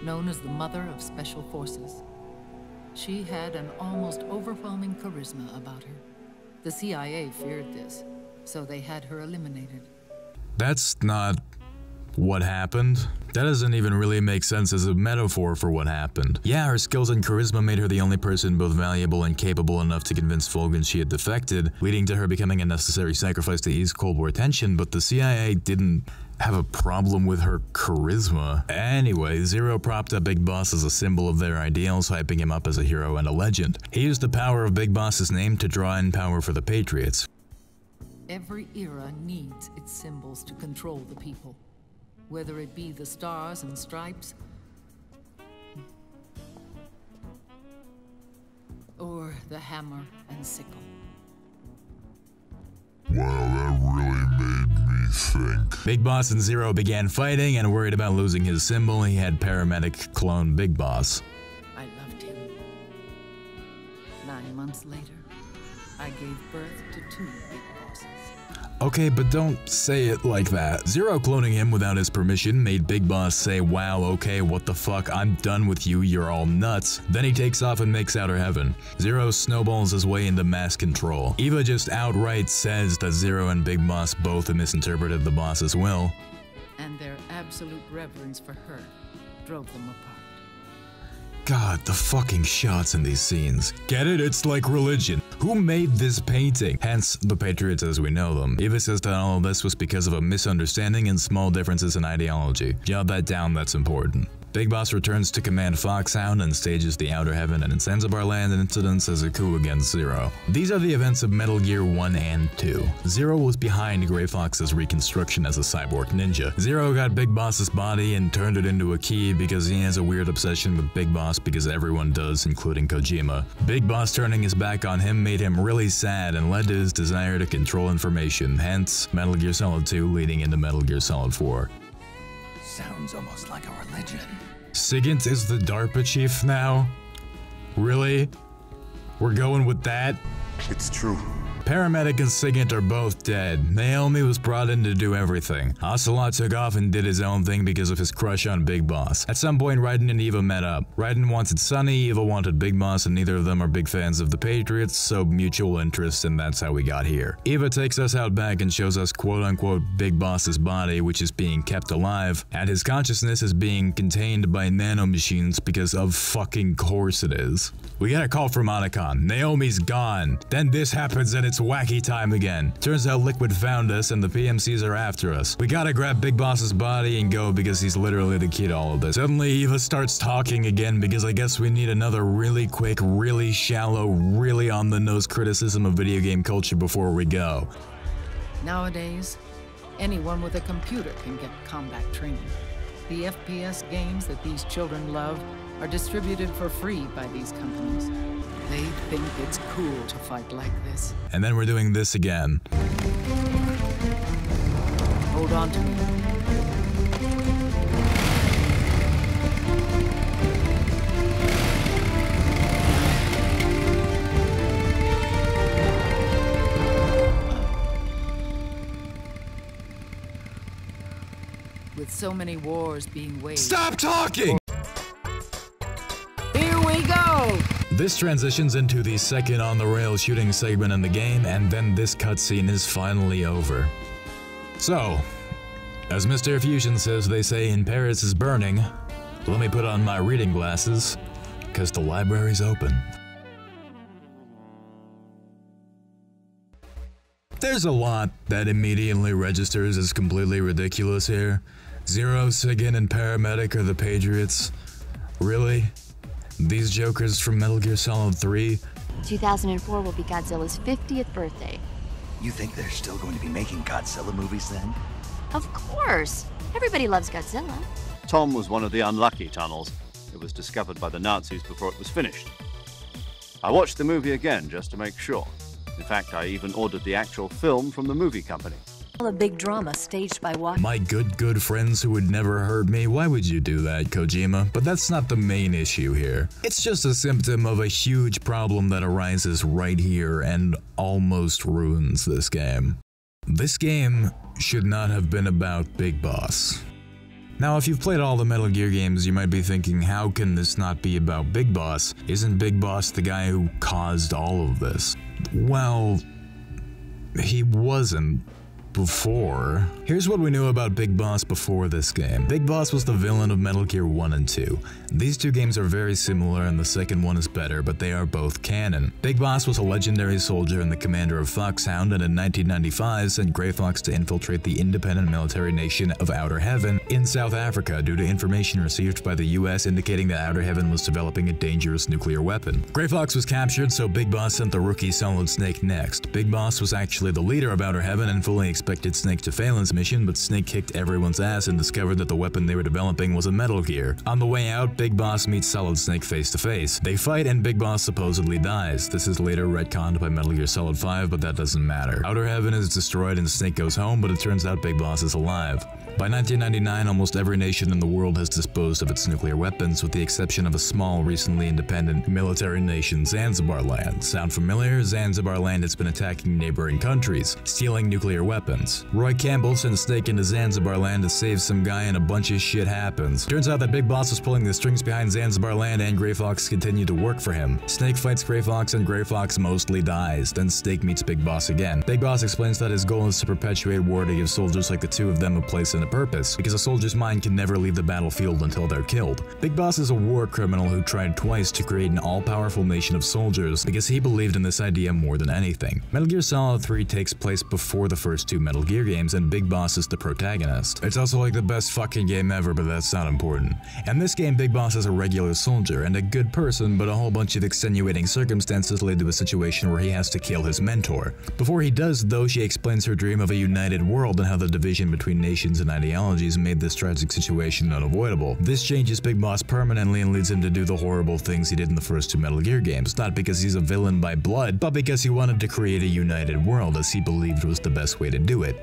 known as the Mother of Special Forces. She had an almost overwhelming charisma about her. The CIA feared this, so they had her eliminated. That's not what happened. That doesn't even really make sense as a metaphor for what happened. Yeah, her skills and charisma made her the only person both valuable and capable enough to convince Fulgen she had defected, leading to her becoming a necessary sacrifice to ease Cold War tension, but the CIA didn't have a problem with her charisma. Anyway, Zero propped up Big Boss as a symbol of their ideals, hyping him up as a hero and a legend. He used the power of Big Boss's name to draw in power for the Patriots. Every era needs its symbols to control the people. Whether it be the stars and stripes, or the hammer and sickle. Wow, that really made me think. Big Boss and Zero began fighting, and worried about losing his symbol, he had Paramedic clone Big Boss. I loved him. 9 months later, I gave birth to 2 Big Bosses. Okay, but don't say it like that. Zero cloning him without his permission made Big Boss say, wow, okay, what the fuck, I'm done with you, you're all nuts. Then he takes off and makes Outer Heaven. Zero snowballs his way into mass control. Eva just outright says that Zero and Big Boss both misinterpreted the boss's will. And their absolute reverence for her drove them apart. God, the fucking shots in these scenes. Get it? It's like religion. Who made this painting? Hence, the Patriots as we know them. Eva says that all of this was because of a misunderstanding and small differences in ideology. Jot that down, that's important. Big Boss returns to command Foxhound and stages the Outer Heaven and Zanzibar Land incidents as a coup against Zero. These are the events of Metal Gear 1 and 2. Zero was behind Gray Fox's reconstruction as a cyborg ninja. Zero got Big Boss's body and turned it into a key because he has a weird obsession with Big Boss because everyone does, including Kojima. Big Boss turning his back on him made him really sad and led to his desire to control information, hence Metal Gear Solid 2 leading into Metal Gear Solid 4. Sounds almost like a religion. Sigint is the DARPA chief now? Really? We're going with that? It's true. Paramedic and Sigint are both dead. Naomi was brought in to do everything. Ocelot took off and did his own thing because of his crush on Big Boss. At some point, Raiden and Eva met up. Raiden wanted Sonny, Eva wanted Big Boss, and neither of them are big fans of the Patriots, so mutual interest, and that's how we got here. Eva takes us out back and shows us quote-unquote Big Boss's body, which is being kept alive, and his consciousness is being contained by nanomachines because of fucking course it is. We get a call from Otacon. Naomi's gone. Then this happens and it's wacky time again. Turns out Liquid found us and the PMCs are after us. We gotta grab Big Boss's body and go because he's literally the key to all of this. Suddenly Eva starts talking again because I guess we need another really quick, really shallow, really on-the-nose criticism of video game culture before we go. Nowadays, anyone with a computer can get combat training. The FPS games that these children love are distributed for free by these companies. They think it's cool to fight like this. And then we're doing this again. Hold on to me. With so many wars being waged. Stop talking! Here we go! This transitions into the second on-the-rail shooting segment in the game, and then this cutscene is finally over. So, as Mr. Fusion says they say in Paris is burning, let me put on my reading glasses, because the library's open. There's a lot that immediately registers as completely ridiculous here. Zero, Sigyn, and Paramedic are the Patriots. Really? These jokers from Metal Gear Solid 3? 2004 will be Godzilla's 50th birthday. You think they're still going to be making Godzilla movies then? Of course! Everybody loves Godzilla. Tom was one of the unlucky tunnels. It was discovered by the Nazis before it was finished. I watched the movie again just to make sure. In fact, I even ordered the actual film from the movie company. A big drama staged by what? My good friends who would never hurt me, why would you do that, Kojima? But that's not the main issue here. It's just a symptom of a huge problem that arises right here and almost ruins this game. This game should not have been about Big Boss. Now, if you've played all the Metal Gear games, you might be thinking, how can this not be about Big Boss? Isn't Big Boss the guy who caused all of this? Well, he wasn't. Before. Here's what we knew about Big Boss before this game. Big Boss was the villain of Metal Gear 1 and 2. These two games are very similar and the second one is better, but they are both canon. Big Boss was a legendary soldier and the commander of Foxhound, and in 1995 sent Grey Fox to infiltrate the independent military nation of Outer Heaven in South Africa due to information received by the US indicating that Outer Heaven was developing a dangerous nuclear weapon. Grey Fox was captured, so Big Boss sent the rookie Solid Snake next. Big Boss was actually the leader of Outer Heaven and fully expected Snake to fail his mission, but Snake kicked everyone's ass and discovered that the weapon they were developing was a Metal Gear. On the way out, Big Boss meets Solid Snake face to face. They fight and Big Boss supposedly dies. This is later retconned by Metal Gear Solid 5, but that doesn't matter. Outer Heaven is destroyed and Snake goes home, but it turns out Big Boss is alive. By 1999, almost every nation in the world has disposed of its nuclear weapons, with the exception of a small, recently independent military nation, Zanzibar Land. Sound familiar? Zanzibar Land has been attacking neighboring countries, stealing nuclear weapons. Roy Campbell sends Snake into Zanzibar Land to save some guy and a bunch of shit happens. Turns out that Big Boss was pulling the strings behind Zanzibar Land and Grey Fox continued to work for him. Snake fights Grey Fox and Grey Fox mostly dies. Then Snake meets Big Boss again. Big Boss explains that his goal is to perpetuate war to give soldiers like the two of them a place and a purpose, because a soldier's mind can never leave the battlefield until they're killed. Big Boss is a war criminal who tried twice to create an all-powerful nation of soldiers because he believed in this idea more than anything. Metal Gear Solid 3 takes place before the first two Metal Gear games and Big Boss is the protagonist. It's also like the best fucking game ever, but that's not important. In this game, Big Boss is a regular soldier and a good person, but a whole bunch of extenuating circumstances lead to a situation where he has to kill his mentor. Before he does, though, she explains her dream of a united world and how the division between nations and ideologies made this tragic situation unavoidable. This changes Big Boss permanently and leads him to do the horrible things he did in the first two Metal Gear games, not because he's a villain by blood, but because he wanted to create a united world as he believed was the best way to do it.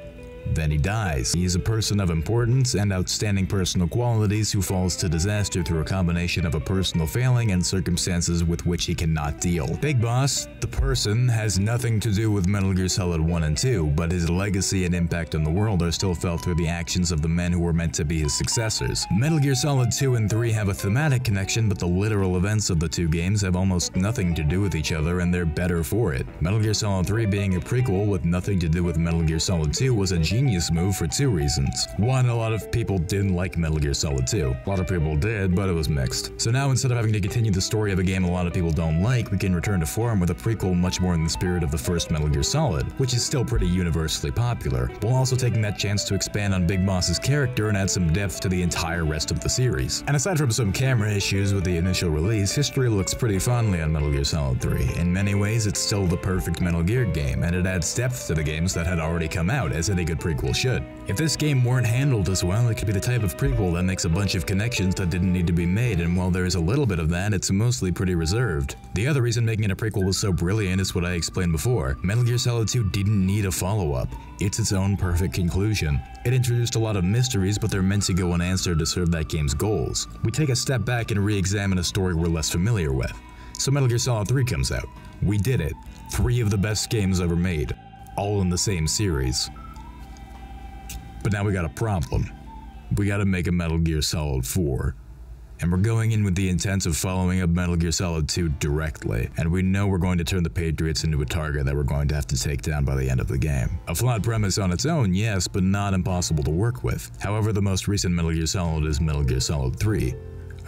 Then he dies. He is a person of importance and outstanding personal qualities who falls to disaster through a combination of a personal failing and circumstances with which he cannot deal. Big Boss, the person, has nothing to do with Metal Gear Solid 1 and 2, but his legacy and impact on the world are still felt through the actions of the men who were meant to be his successors. Metal Gear Solid 2 and 3 have a thematic connection, but the literal events of the two games have almost nothing to do with each other, and they're better for it. Metal Gear Solid 3 being a prequel with nothing to do with Metal Gear Solid 2 was a genius move for two reasons. One, a lot of people didn't like Metal Gear Solid 2. A lot of people did, but it was mixed. So now instead of having to continue the story of a game a lot of people don't like, we can return to form with a prequel much more in the spirit of the first Metal Gear Solid, which is still pretty universally popular, while also taking that chance to expand on Big Boss's character and add some depth to the entire rest of the series. And aside from some camera issues with the initial release, history looks pretty fondly on Metal Gear Solid 3. In many ways, it's still the perfect Metal Gear game, and it adds depth to the games that had already come out, as any good prequel should. If this game weren't handled as well, it could be the type of prequel that makes a bunch of connections that didn't need to be made, and while there is a little bit of that, it's mostly pretty reserved. The other reason making it a prequel was so brilliant is what I explained before. Metal Gear Solid 2 didn't need a follow-up. It's its own perfect conclusion. It introduced a lot of mysteries, but they're meant to go unanswered to serve that game's goals. We take a step back and re-examine a story we're less familiar with. So Metal Gear Solid 3 comes out. We did it. 3 of the best games ever made. All in the same series. But now we got a problem. We gotta make a Metal Gear Solid 4. And we're going in with the intent of following up Metal Gear Solid 2 directly, and we know we're going to turn the Patriots into a target that we're going to have to take down by the end of the game. A flawed premise on its own, yes, but not impossible to work with. However, the most recent Metal Gear Solid is Metal Gear Solid 3,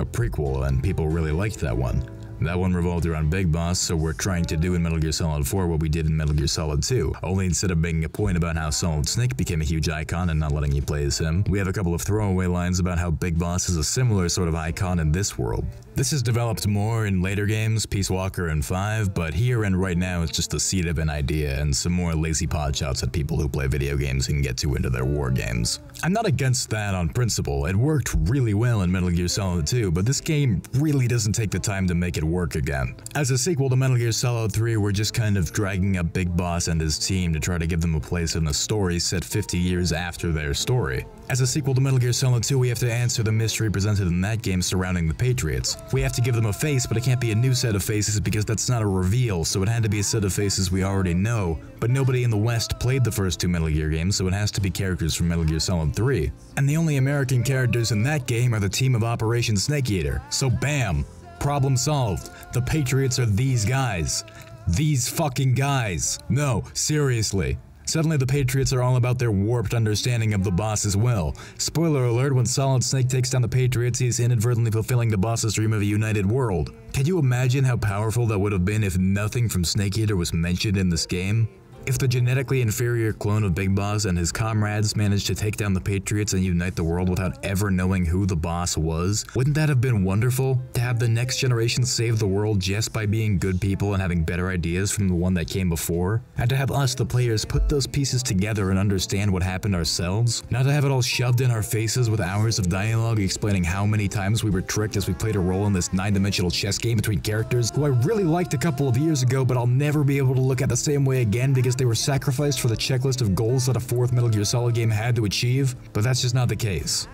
a prequel, and people really liked that one. That one revolved around Big Boss, so we're trying to do in Metal Gear Solid 4 what we did in Metal Gear Solid 2. Only instead of making a point about how Solid Snake became a huge icon and not letting you play as him, we have a couple of throwaway lines about how Big Boss is a similar sort of icon in this world. This is developed more in later games, Peace Walker and 5, but here and right now it's just the seed of an idea and some more lazy pod shots at people who play video games and get too into their war games. I'm not against that on principle, it worked really well in Metal Gear Solid 2, but this game really doesn't take the time to make it work again. As a sequel to Metal Gear Solid 3, we're just kind of dragging up Big Boss and his team to try to give them a place in the story set 50 years after their story. As a sequel to Metal Gear Solid 2, we have to answer the mystery presented in that game surrounding the Patriots. We have to give them a face, but it can't be a new set of faces because that's not a reveal, so it had to be a set of faces we already know, but nobody in the West played the first two Metal Gear games, so it has to be characters from Metal Gear Solid 3. And the only American characters in that game are the team of Operation Snake Eater, so bam! Problem solved. The Patriots are these guys. These fucking guys. No, seriously. Suddenly the Patriots are all about their warped understanding of the boss's will. Spoiler alert, when Solid Snake takes down the Patriots, he's inadvertently fulfilling the boss's dream of a united world. Can you imagine how powerful that would have been if nothing from Snake Eater was mentioned in this game? If the genetically inferior clone of Big Boss and his comrades managed to take down the Patriots and unite the world without ever knowing who the boss was, wouldn't that have been wonderful? To have the next generation save the world just by being good people and having better ideas from the one that came before? And to have us, the players, put those pieces together and understand what happened ourselves? Not to have it all shoved in our faces with hours of dialogue explaining how many times we were tricked as we played a role in this 9-dimensional chess game between characters who I really liked a couple of years ago, but I'll never be able to look at the same way again because they were sacrificed for the checklist of goals that a fourth Metal Gear Solid game had to achieve, but that's just not the case.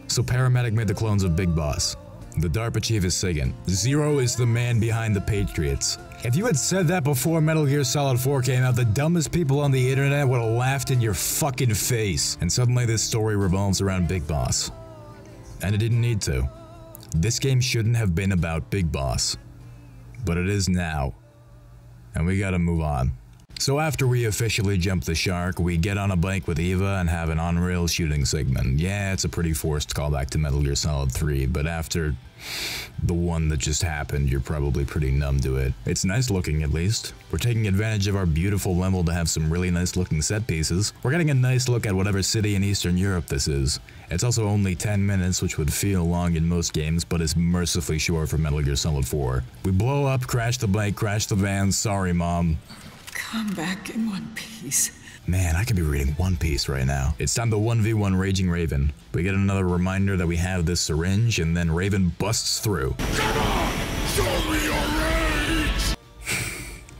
So Paramedic made the clones of Big Boss. The DARPA chief is Sigan. Zero is the man behind the Patriots. If you had said that before Metal Gear Solid 4 came out, the dumbest people on the internet would have laughed in your fucking face. And suddenly this story revolves around Big Boss. And it didn't need to. This game shouldn't have been about Big Boss. But it is now. And we gotta move on. So after we officially jump the shark, we get on a bike with Eva and have an on-rail shooting segment. Yeah, it's a pretty forced callback to Metal Gear Solid 3, but after the one that just happened, you're probably pretty numb to it. It's nice looking, at least. We're taking advantage of our beautiful level to have some really nice looking set pieces. We're getting a nice look at whatever city in Eastern Europe this is. It's also only 10 minutes, which would feel long in most games, but is mercifully short for Metal Gear Solid 4. We blow up, crash the bike, crash the van, sorry mom. Come back in one piece. Man, I could be reading One Piece right now. It's time to 1v1 Raging Raven. We get another reminder that we have this syringe, and then Raven busts through. Come on! Show me your rage!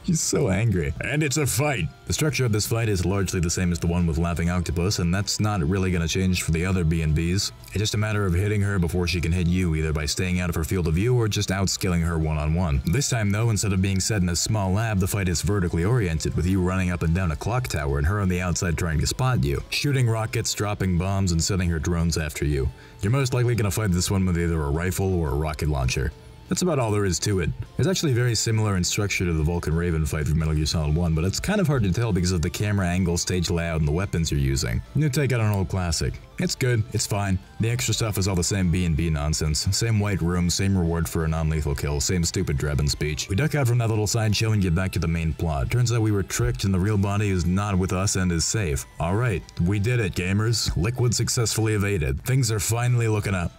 He's so angry. And it's a fight! The structure of this fight is largely the same as the one with Laughing Octopus, and that's not really gonna change for the other B&Bs. It's just a matter of hitting her before she can hit you, either by staying out of her field of view or just outskilling her one-on-one. This time though, instead of being set in a small lab, the fight is vertically oriented, with you running up and down a clock tower and her on the outside trying to spot you, shooting rockets, dropping bombs, and setting her drones after you. You're most likely gonna fight this one with either a rifle or a rocket launcher. That's about all there is to it. It's actually very similar in structure to the Vulcan Raven fight from Metal Gear Solid 1, but it's kind of hard to tell because of the camera angle, stage layout, and the weapons you're using. New take on an old classic. It's good, it's fine. The extra stuff is all the same B&B nonsense. Same white room, same reward for a non-lethal kill, same stupid Drebin speech. We duck out from that little sideshow and get back to the main plot. Turns out we were tricked and the real body is not with us and is safe. Alright, we did it, gamers. Liquid successfully evaded. Things are finally looking up.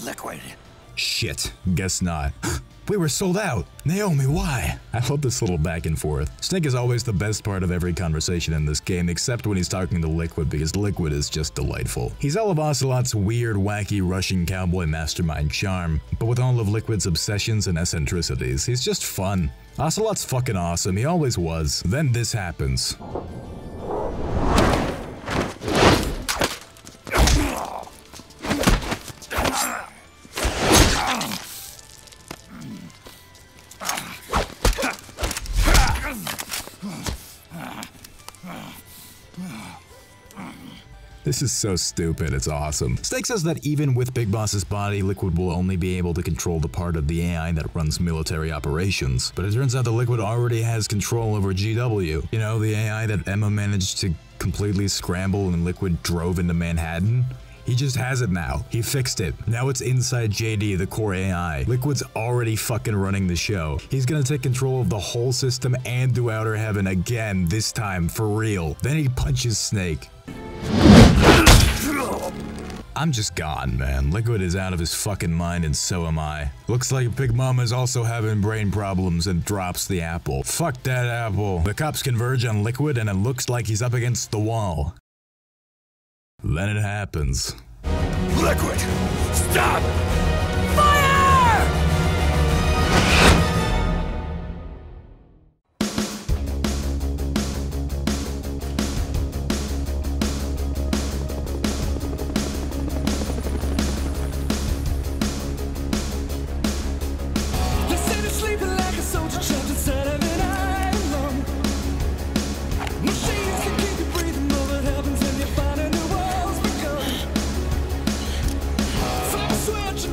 Liquid. Shit, guess not. We were sold out! Naomi, why? I love this little back and forth. Snake is always the best part of every conversation in this game, except when he's talking to Liquid, because Liquid is just delightful. He's all of Ocelot's weird, wacky Russian cowboy mastermind charm, but with all of Liquid's obsessions and eccentricities, he's just fun. Ocelot's fucking awesome, he always was. Then this happens. This is so stupid, it's awesome. Snake says that even with Big Boss's body, Liquid will only be able to control the part of the AI that runs military operations. But it turns out that Liquid already has control over GW. You know, the AI that Emma managed to completely scramble and Liquid drove into Manhattan? He just has it now. He fixed it. Now it's inside JD, the core AI. Liquid's already fucking running the show. He's gonna take control of the whole system and do Outer Heaven again, this time, for real. Then he punches Snake. I'm just gone, man. Liquid is out of his fucking mind and so am I. Looks like Big Mama's also having brain problems and drops the apple. Fuck that apple. The cops converge on Liquid and it looks like he's up against the wall. Then it happens. Liquid! Stop! Fire! They say they're sleeping like a soldier trapped inside of an iron lung. Machines can keep you breathing, all that happens when you find a new world's begun. Flip a switch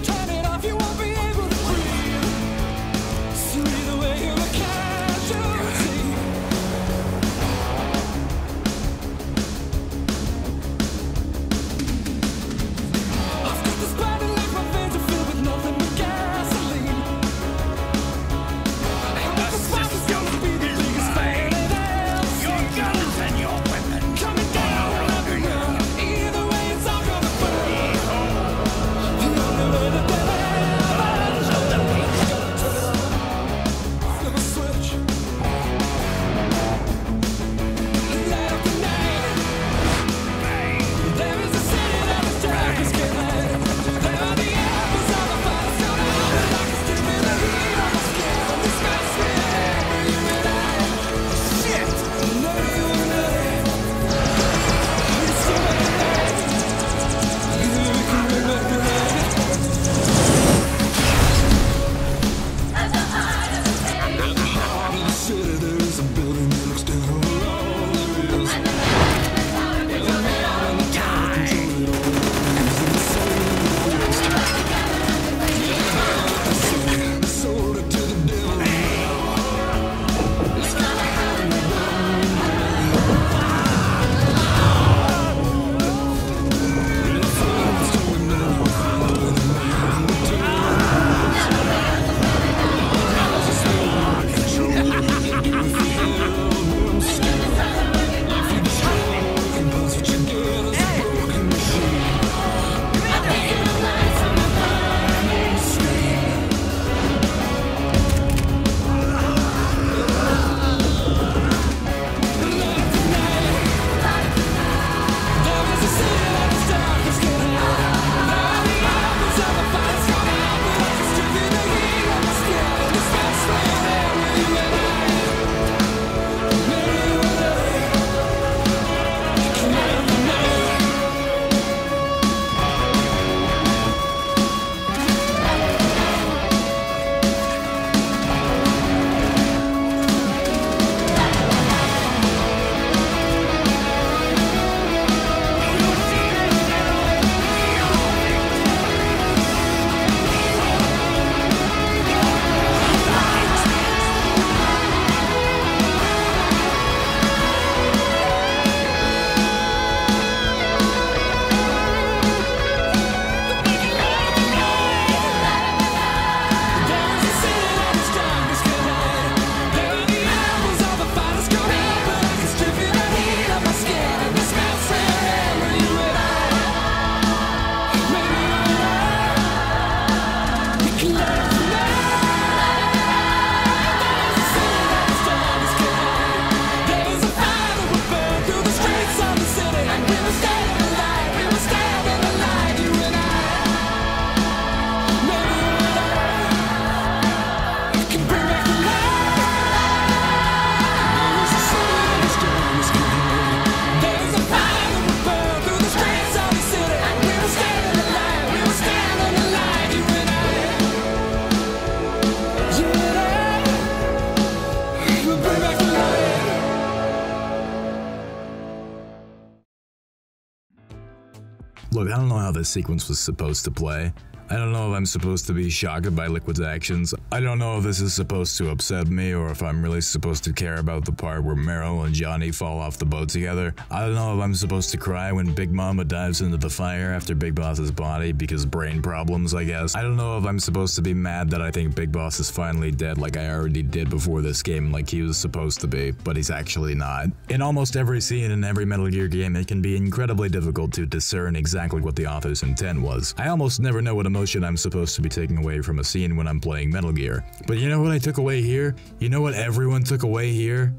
Look, I don't know how this sequence was supposed to play. I don't know if I'm supposed to be shocked by Liquid's actions. I don't know if this is supposed to upset me or if I'm really supposed to care about the part where Meryl and Johnny fall off the boat together. I don't know if I'm supposed to cry when Big Mama dives into the fire after Big Boss's body because brain problems, I guess. I don't know if I'm supposed to be mad that I think Big Boss is finally dead like I already did before this game, like he was supposed to be, but he's actually not. In almost every scene in every Metal Gear game, it can be incredibly difficult to discern exactly what the author's intent was. I almost never know what emotion I'm supposed to be taking away from a scene when I'm playing Metal Gear. But you know what I took away here? You know what everyone took away here?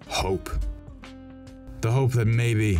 Hope. The hope that maybe,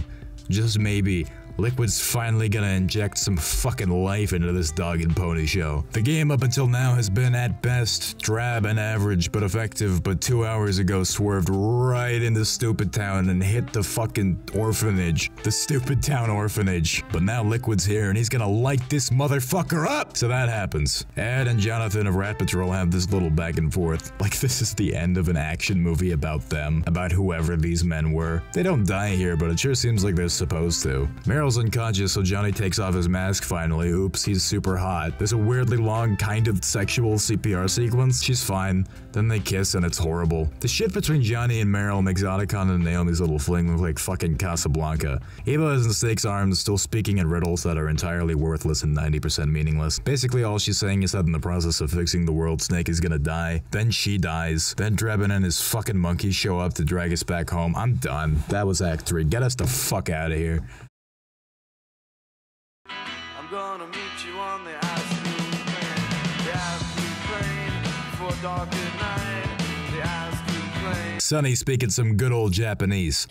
just maybe, Liquid's finally gonna inject some fucking life into this dog and pony show. The game up until now has been at best drab and average but effective, but 2 hours ago swerved right into Stupid Town and hit the fucking orphanage. The Stupid Town orphanage. But now Liquid's here and he's gonna light this motherfucker up! So that happens. Ed and Jonathan of Rat Patrol have this little back and forth. Like this is the end of an action movie about them, about whoever these men were. They don't die here, but it sure seems like they're supposed to. Meryl's unconscious, so Johnny takes off his mask finally. Oops, he's super hot. There's a weirdly long, kind of sexual CPR sequence. She's fine. Then they kiss and it's horrible. The shit between Johnny and Meryl makes Otacon and Naomi's little fling look like fucking Casablanca. Eva is in Snake's arms, still speaking in riddles that are entirely worthless and 90% meaningless. Basically all she's saying is that in the process of fixing the world, Snake is gonna die. Then she dies. Then Drebin and his fucking monkeys show up to drag us back home. I'm done. That was Act 3. Get us the fuck out of here. Gonna meet you on the ice cream plane. The ice cream plane before dark at night. The ice cream plane. Sonny speaking some good old Japanese.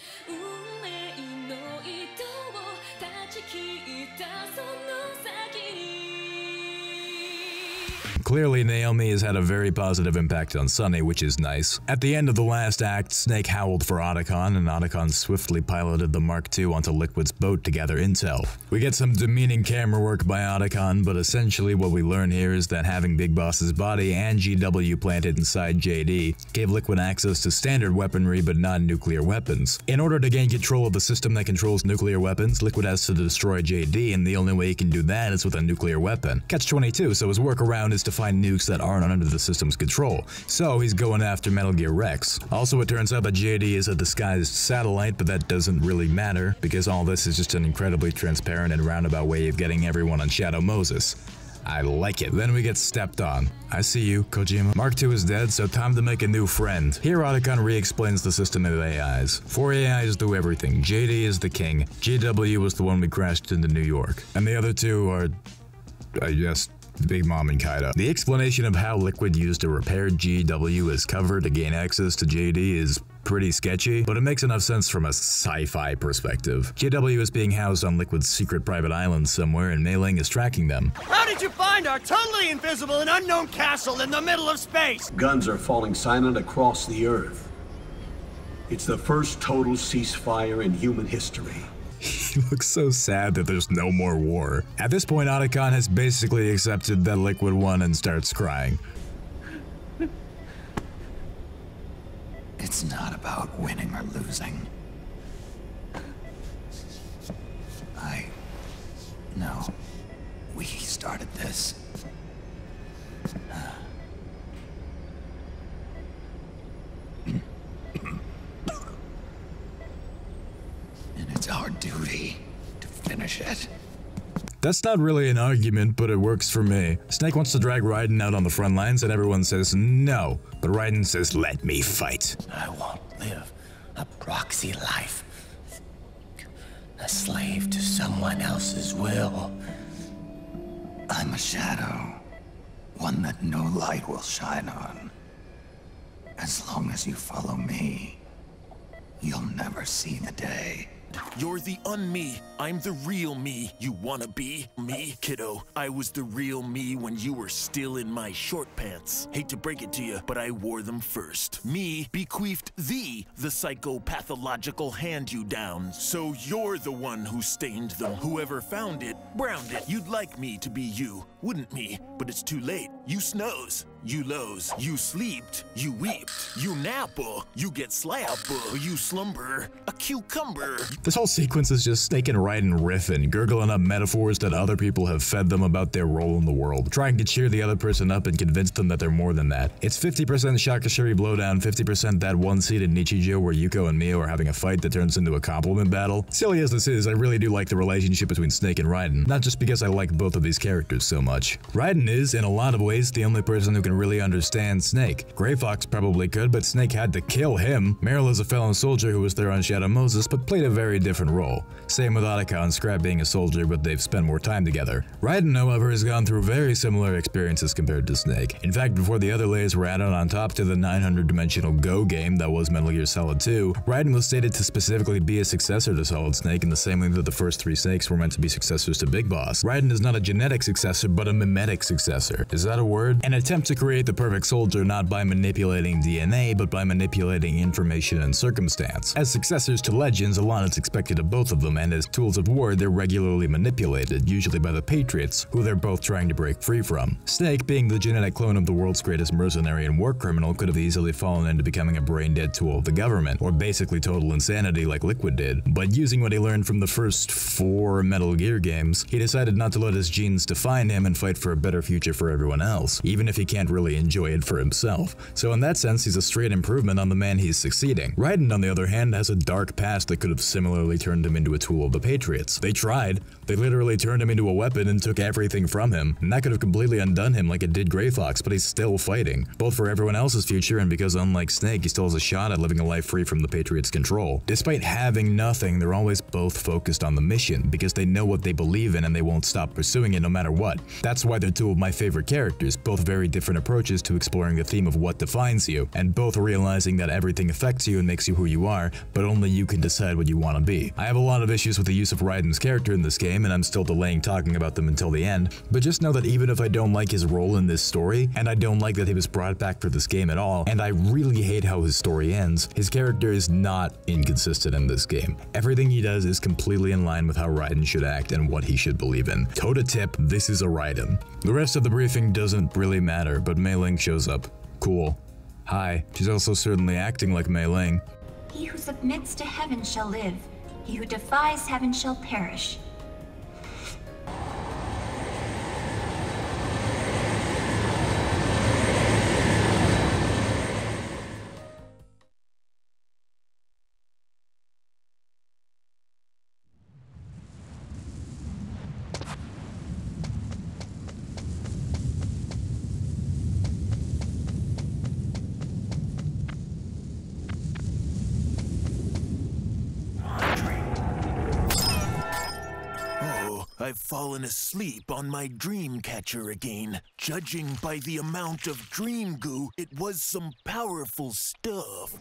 Clearly, Naomi has had a very positive impact on Sonny, which is nice. At the end of the last act, Snake howled for Otacon, and Otacon swiftly piloted the Mark II onto Liquid's boat to gather intel. We get some demeaning camera work by Otacon, but essentially what we learn here is that having Big Boss's body and GW planted inside JD gave Liquid access to standard weaponry but not nuclear weapons. In order to gain control of the system that controls nuclear weapons, Liquid has to destroy JD, and the only way he can do that is with a nuclear weapon. Catch-22, so his workaround is to find nukes that aren't under the system's control, so he's going after Metal Gear Rex. Also, it turns out that JD is a disguised satellite, but that doesn't really matter, because all this is just an incredibly transparent and roundabout way of getting everyone on Shadow Moses. I like it. Then we get stepped on. I see you, Kojima. Mark II is dead, so time to make a new friend. Here, Otacon re-explains the system of AIs. 4 AIs do everything. JD is the king. GW was the one we crashed into New York. And the other two are, I guess, Big Mom and Kaido. The explanation of how Liquid used a repaired GW as cover to gain access to JD is pretty sketchy, but it makes enough sense from a sci-fi perspective. JW is being housed on Liquid's secret private island somewhere, and Mei Ling is tracking them. How did you find our totally invisible and unknown castle in the middle of space? Guns are falling silent across the Earth. It's the first total ceasefire in human history. He looks so sad that there's no more war. At this point, Otacon has basically accepted that Liquid won and starts crying. It's not about winning or losing. No. We started this. And it's our duty to finish it. That's not really an argument, but it works for me. Snake wants to drag Raiden out on the front lines, and everyone says no. But Raiden says, let me fight. I won't live a proxy life. A slave to someone else's will. I'm a shadow. One that no light will shine on. As long as you follow me, you'll never see the day. You're the un-me. I'm the real me. You wanna be me, kiddo? I was the real me when you were still in my short pants. Hate to break it to you, but I wore them first. Me bequeathed thee the psychopathological hand-you-down. So you're the one who stained them. Whoever found it, browned it. You'd like me to be you, wouldn't me? But it's too late. You snows. you lose. You sleeped, you weep. You nap, you get slapped. You slumber, a cucumber. This whole sequence is just Snake and Raiden riffing, gurgling up metaphors that other people have fed them about their role in the world, trying to cheer the other person up and convince them that they're more than that. It's 50% Shakashuri blowdown, 50% that one scene in Nichijou where Yuko and Mio are having a fight that turns into a compliment battle. Silly as this is, I really do like the relationship between Snake and Raiden, not just because I like both of these characters so much. Raiden is, in a lot of ways, the only person who can really understand Snake. Gray Fox probably could, but Snake had to kill him. Meryl is a fellow soldier who was there on Shadow Moses, but played a very different role. Same with Ataka and Scrap being a soldier, but they've spent more time together. Raiden, however, has gone through very similar experiences compared to Snake. In fact, before the other layers were added on top to the 900-dimensional Go game that was Metal Gear Solid 2, Raiden was stated to specifically be a successor to Solid Snake in the same way that the first three Snakes were meant to be successors to Big Boss. Raiden is not a genetic successor, but a mimetic successor. Is that a word? An attempt to create the perfect soldier not by manipulating DNA, but by manipulating information and circumstance. As successors to Legends, a lot is expected of both of them, and as tools of war, they're regularly manipulated, usually by the Patriots, who they're both trying to break free from. Snake, being the genetic clone of the world's greatest mercenary and war criminal, could have easily fallen into becoming a brain-dead tool of the government, or basically total insanity like Liquid did. But using what he learned from the first 4 Metal Gear games, he decided not to let his genes define him and fight for a better future for everyone else, even if he can't really enjoy it for himself. So in that sense, he's a straight improvement on the man he's succeeding. Raiden, on the other hand, has a dark past that could have similarly turned him into a tool of the Patriots. They tried. They literally turned him into a weapon and took everything from him, and that could have completely undone him like it did Gray Fox, but he's still fighting, both for everyone else's future and because, unlike Snake, he still has a shot at living a life free from the Patriots' control. Despite having nothing, they're always both focused on the mission, because they know what they believe in and they won't stop pursuing it no matter what. That's why they're two of my favorite characters, both very different approaches to exploring the theme of what defines you, and both realizing that everything affects you and makes you who you are, but only you can decide what you want to be. I have a lot of issues with the use of Raiden's character in this game, and I'm still delaying talking about them until the end, but just know that even if I don't like his role in this story, and I don't like that he was brought back for this game at all, and I really hate how his story ends, his character is not inconsistent in this game. Everything he does is completely in line with how Raiden should act and what he should believe in. Toe to tip, this is a Raiden. The rest of the briefing doesn't really matter, but Mei Ling shows up. Cool. Hi. She's also certainly acting like Mei Ling. He who submits to heaven shall live. He who defies heaven shall perish. I've fallen asleep on my dream catcher again. Judging by the amount of dream goo, it was some powerful stuff.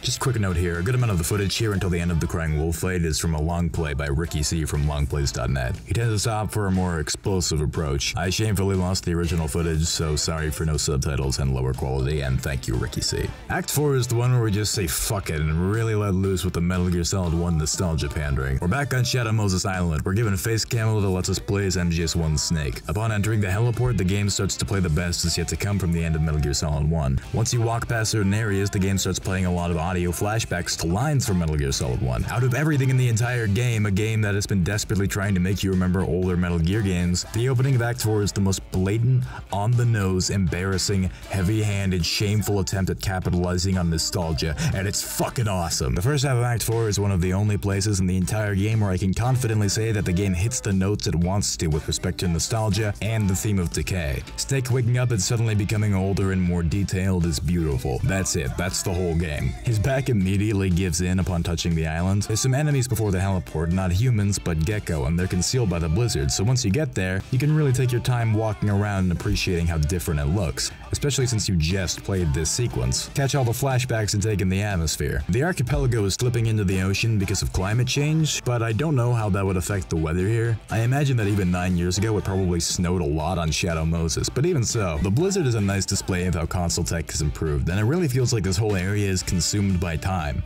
Just a quick note here, a good amount of the footage here until the end of the Crying Wolf fight is from a long play by Ricky C from longplays.net. He tends to stop for a more explosive approach. I shamefully lost the original footage, so sorry for no subtitles and lower quality, and thank you, Ricky C. Act 4 is the one where we just say fuck it and really let loose with the Metal Gear Solid 1 nostalgia pandering. We're back on Shadow Moses Island. We're given a face camo that lets us play as MGS-1 Snake. Upon entering the heliport, the game starts to play the best that's yet to come from the end of Metal Gear Solid 1. Once you walk past certain areas, the game starts playing a lot of audio flashbacks to lines from Metal Gear Solid 1. Out of everything in the entire game, a game that has been desperately trying to make you remember older Metal Gear games, the opening of Act 4 is the most blatant, on-the-nose, embarrassing, heavy-handed, shameful attempt at capitalizing on nostalgia, and it's fucking awesome. The first half of Act 4 is one of the only places in the entire game where I can confidently say that the game hits the notes it wants to with respect to nostalgia and the theme of decay. Snake waking up and suddenly becoming older and more detailed is beautiful. That's it. That's the whole game. His pack immediately gives in upon touching the island. There's some enemies before the heliport, not humans, but Gecko, and they're concealed by the blizzard, so once you get there, you can really take your time walking around and appreciating how different it looks, especially since you just played this sequence. Catch all the flashbacks and take in the atmosphere. The archipelago is slipping into the ocean because of climate change, but I don't know how that would affect the weather here. I imagine that even 9 years ago it probably snowed a lot on Shadow Moses, but even so, the blizzard is a nice display of how console tech has improved, and it really feels like this whole area is consumed by time.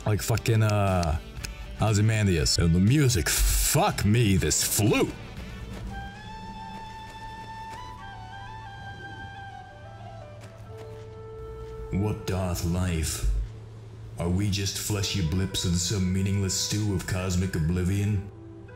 Like fucking, Ozymandias. And the music, fuck me, this flute! What doth life? Are we just fleshy blips in some meaningless stew of cosmic oblivion?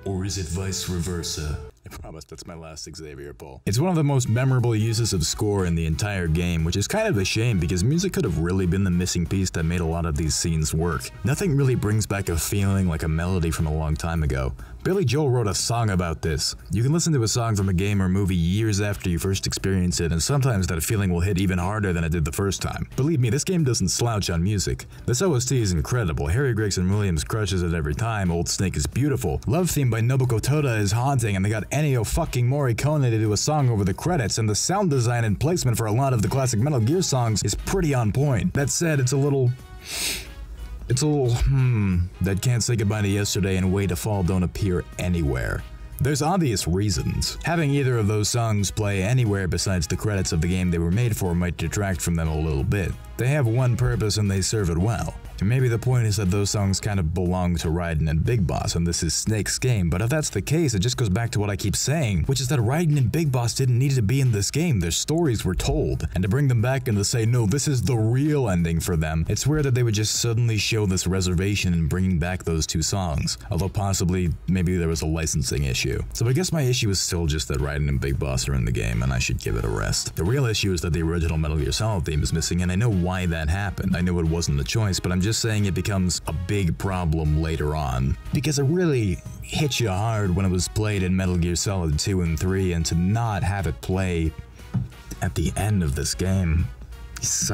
Or is it vice versa? I promise that's my last Xavier pull. It's one of the most memorable uses of score in the entire game, which is kind of a shame because music could have really been the missing piece that made a lot of these scenes work. Nothing really brings back a feeling like a melody from a long time ago. Billy Joel wrote a song about this. You can listen to a song from a game or movie years after you first experience it, and sometimes that feeling will hit even harder than it did the first time. Believe me, this game doesn't slouch on music. This OST is incredible. Harry Gregson Williams crushes it every time. Old Snake is beautiful. Love Theme by Nobuko Toda is haunting, and they got Ennio fucking Morricone to do a song over the credits, and the sound design and placement for a lot of the classic Metal Gear songs is pretty on point. That said, it's a little that Can't Say Goodbye to Yesterday and Way to Fall don't appear anywhere. There's obvious reasons. Having either of those songs play anywhere besides the credits of the game they were made for might detract from them a little bit. They have one purpose and they serve it well. And maybe the point is that those songs kind of belong to Raiden and Big Boss, and this is Snake's game, but if that's the case, it just goes back to what I keep saying, which is that Raiden and Big Boss didn't need to be in this game. Their stories were told, and to bring them back and to say, no, this is the real ending for them, it's weird that they would just suddenly show this reservation in bringing back those two songs, although possibly, maybe there was a licensing issue. So I guess my issue is still just that Raiden and Big Boss are in the game, and I should give it a rest. The real issue is that the original Metal Gear Solid theme is missing, and I know why that happened. I know it wasn't a choice, but I'm just saying it becomes a big problem later on. Because it really hit you hard when it was played in Metal Gear Solid 2 and 3, and to not have it play at the end of this game is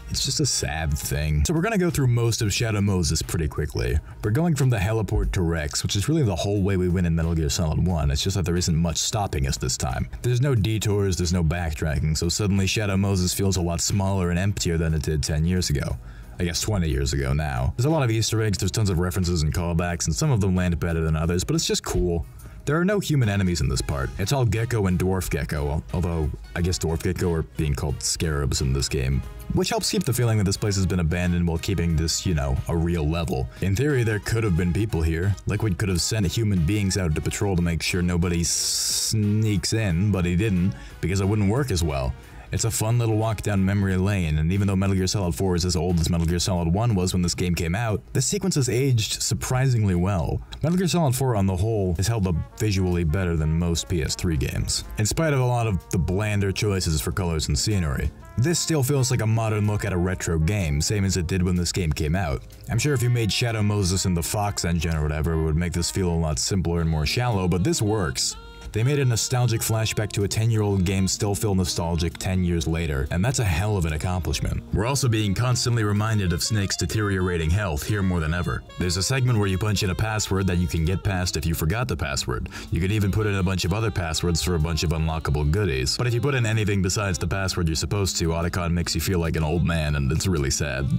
it's just a sad thing. So we're gonna go through most of Shadow Moses pretty quickly. We're going from the heliport to Rex, which is really the whole way we win in Metal Gear Solid 1, it's just that there isn't much stopping us this time. There's no detours, there's no backtracking, so suddenly Shadow Moses feels a lot smaller and emptier than it did 10 years ago. I guess 20 years ago now. There's a lot of Easter eggs, there's tons of references and callbacks, and some of them land better than others, but it's just cool. There are no human enemies in this part. It's all Gecko and Dwarf Gecko, although I guess Dwarf Gecko are being called scarabs in this game, which helps keep the feeling that this place has been abandoned while keeping this, you know, a real level. In theory, there could have been people here. Liquid could have sent human beings out to patrol to make sure nobody sneaks in, but he didn't, because it wouldn't work as well. It's a fun little walk down memory lane, and even though Metal Gear Solid 4 is as old as Metal Gear Solid 1 was when this game came out, this sequence has aged surprisingly well. Metal Gear Solid 4 on the whole is held up visually better than most PS3 games, in spite of a lot of the blander choices for colors and scenery. This still feels like a modern look at a retro game, same as it did when this game came out. I'm sure if you made Shadow Moses in the Fox engine or whatever, it would make this feel a lot simpler and more shallow, but this works. They made a nostalgic flashback to a 10-year-old game still feel nostalgic 10 years later, and that's a hell of an accomplishment. We're also being constantly reminded of Snake's deteriorating health here more than ever. There's a segment where you punch in a password that you can get past if you forgot the password. You could even put in a bunch of other passwords for a bunch of unlockable goodies. But if you put in anything besides the password you're supposed to, Otacon makes you feel like an old man, and it's really sad.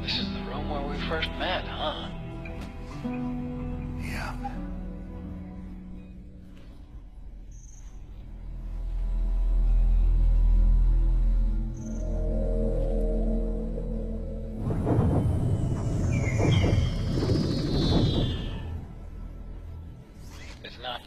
This is the room where we first met, huh? Yeah.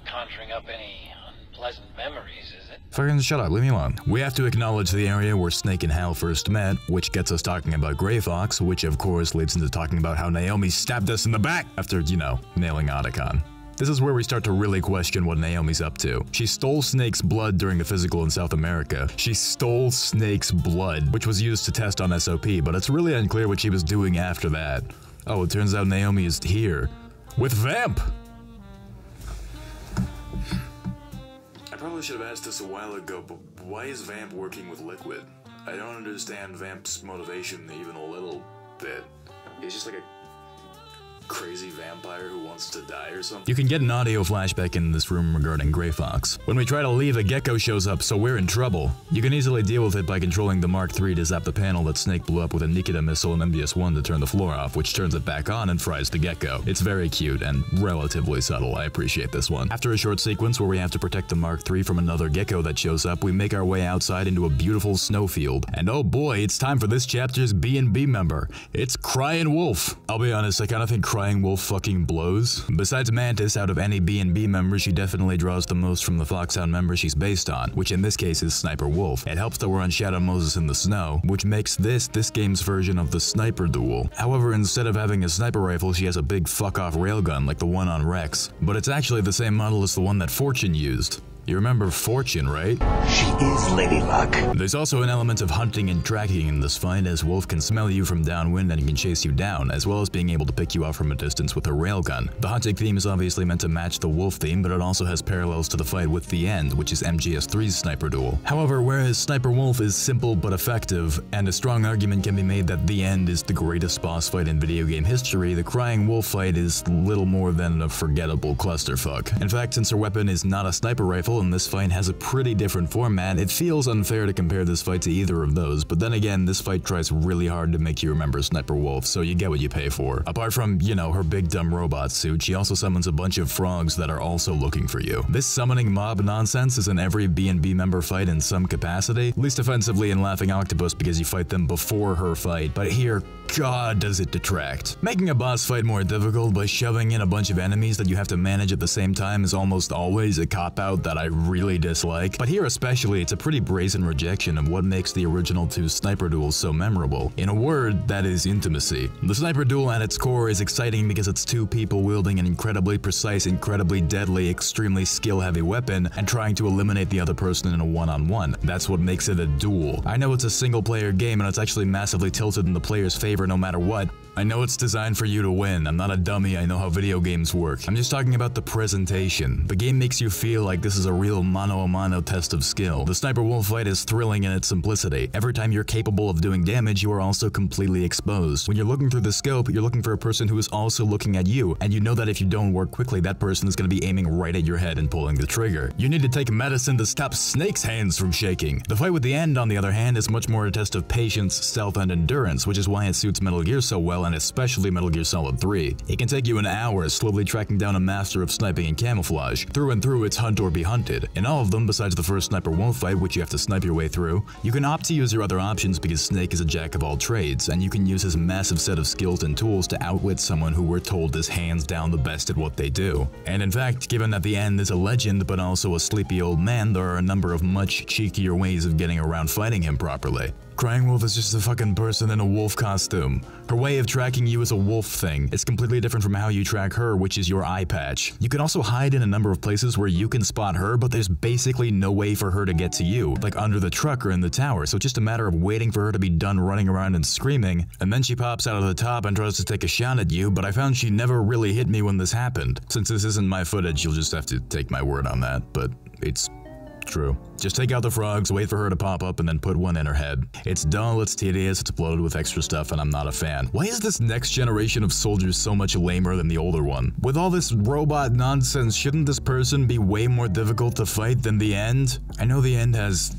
Conjuring up any unpleasant memories, is it? Fucking shut up, leave me alone. We have to acknowledge the area where Snake and Hal first met, which gets us talking about Grey Fox, which of course leads into talking about how Naomi stabbed us in the back after, you know, nailing Otacon. This is where we start to really question what Naomi's up to. She stole Snake's blood during the physical in South America. She stole Snake's blood, which was used to test on SOP, but it's really unclear what she was doing after that. Oh, it turns out Naomi is here. With Vamp! I probably should have asked this a while ago, but why is Vamp working with Liquid? I don't understand Vamp's motivation even a little bit. He's just like a crazy vampire who wants to die or something. You can get an audio flashback in this room regarding Grey Fox. When we try to leave, a gecko shows up, so we're in trouble. You can easily deal with it by controlling the Mark III to zap the panel that Snake blew up with a Nikita missile and MVS-1 to turn the floor off, which turns it back on and fries the gecko. It's very cute and relatively subtle. I appreciate this one. After a short sequence where we have to protect the Mark III from another gecko that shows up, we make our way outside into a beautiful snowfield. And oh boy, it's time for this chapter's B&B member. It's Crying Wolf. I'll be honest, I kind of think Crying Wolf fucking blows. Besides Mantis, out of any B&B member, she definitely draws the most from the Foxhound member she's based on, which in this case is Sniper Wolf. It helps that we're on Shadow Moses in the snow, which makes this game's version of the sniper duel. However, instead of having a sniper rifle, she has a big fuck-off railgun like the one on Rex. But it's actually the same model as the one that Fortune used. You remember Fortune, right? She is Lady Luck. There's also an element of hunting and tracking in this fight, as Wolf can smell you from downwind and can chase you down, as well as being able to pick you off from a distance with her railgun. The hunting theme is obviously meant to match the Wolf theme, but it also has parallels to the fight with The End, which is MGS3's sniper duel. However, whereas Sniper Wolf is simple but effective, and a strong argument can be made that The End is the greatest boss fight in video game history, the Crying Wolf fight is little more than a forgettable clusterfuck. In fact, since her weapon is not a sniper rifle, and this fight has a pretty different format, it feels unfair to compare this fight to either of those, but then again, this fight tries really hard to make you remember Sniper Wolf, so you get what you pay for. Apart from, you know, her big dumb robot suit, she also summons a bunch of frogs that are also looking for you. This summoning mob nonsense is in every B&B member fight in some capacity, least offensively in Laughing Octopus because you fight them before her fight, but here, God does it detract. Making a boss fight more difficult by shoving in a bunch of enemies that you have to manage at the same time is almost always a cop-out that I really dislike, but here especially it's a pretty brazen rejection of what makes the original two sniper duels so memorable. In a word, that is intimacy. The sniper duel at its core is exciting because it's two people wielding an incredibly precise, incredibly deadly, extremely skill-heavy weapon and trying to eliminate the other person in a one-on-one. That's what makes it a duel. I know it's a single-player game and it's actually massively tilted in the player's favor no matter what. I know it's designed for you to win. I'm not a dummy, I know how video games work. I'm just talking about the presentation. The game makes you feel like this is a real mano-a-mano test of skill. The Sniper Wolf fight is thrilling in its simplicity. Every time you're capable of doing damage, you are also completely exposed. When you're looking through the scope, you're looking for a person who is also looking at you, and you know that if you don't work quickly, that person is going to be aiming right at your head and pulling the trigger. You need to take medicine to stop Snake's hands from shaking. The fight with The End, on the other hand, is much more a test of patience, stealth, and endurance, which is why it suits Metal Gear so well, and especially Metal Gear Solid 3. It can take you an hour slowly tracking down a master of sniping and camouflage. Through and through, it's hunt or be hunted. In all of them, besides the first Sniper Wolf fight, which you have to snipe your way through, you can opt to use your other options because Snake is a jack of all trades, and you can use his massive set of skills and tools to outwit someone who we're told is hands down the best at what they do. And in fact, given that The End is a legend but also a sleepy old man, there are a number of much cheekier ways of getting around fighting him properly. Crying Wolf is just a fucking person in a wolf costume. Her way of tracking you is a wolf thing. It's completely different from how you track her, which is your eye patch. You can also hide in a number of places where you can spot her, but there's basically no way for her to get to you, like under the truck or in the tower, so it's just a matter of waiting for her to be done running around and screaming, and then she pops out of the top and tries to take a shot at you, but I found she never really hit me when this happened. Since this isn't my footage, you'll just have to take my word on that, but it's true. Just take out the frogs, wait for her to pop up, and then put one in her head. It's dull, it's tedious, it's bloated with extra stuff, and I'm not a fan. Why is this next generation of soldiers so much lamer than the older one? With all this robot nonsense, shouldn't this person be way more difficult to fight than The End? I know The End has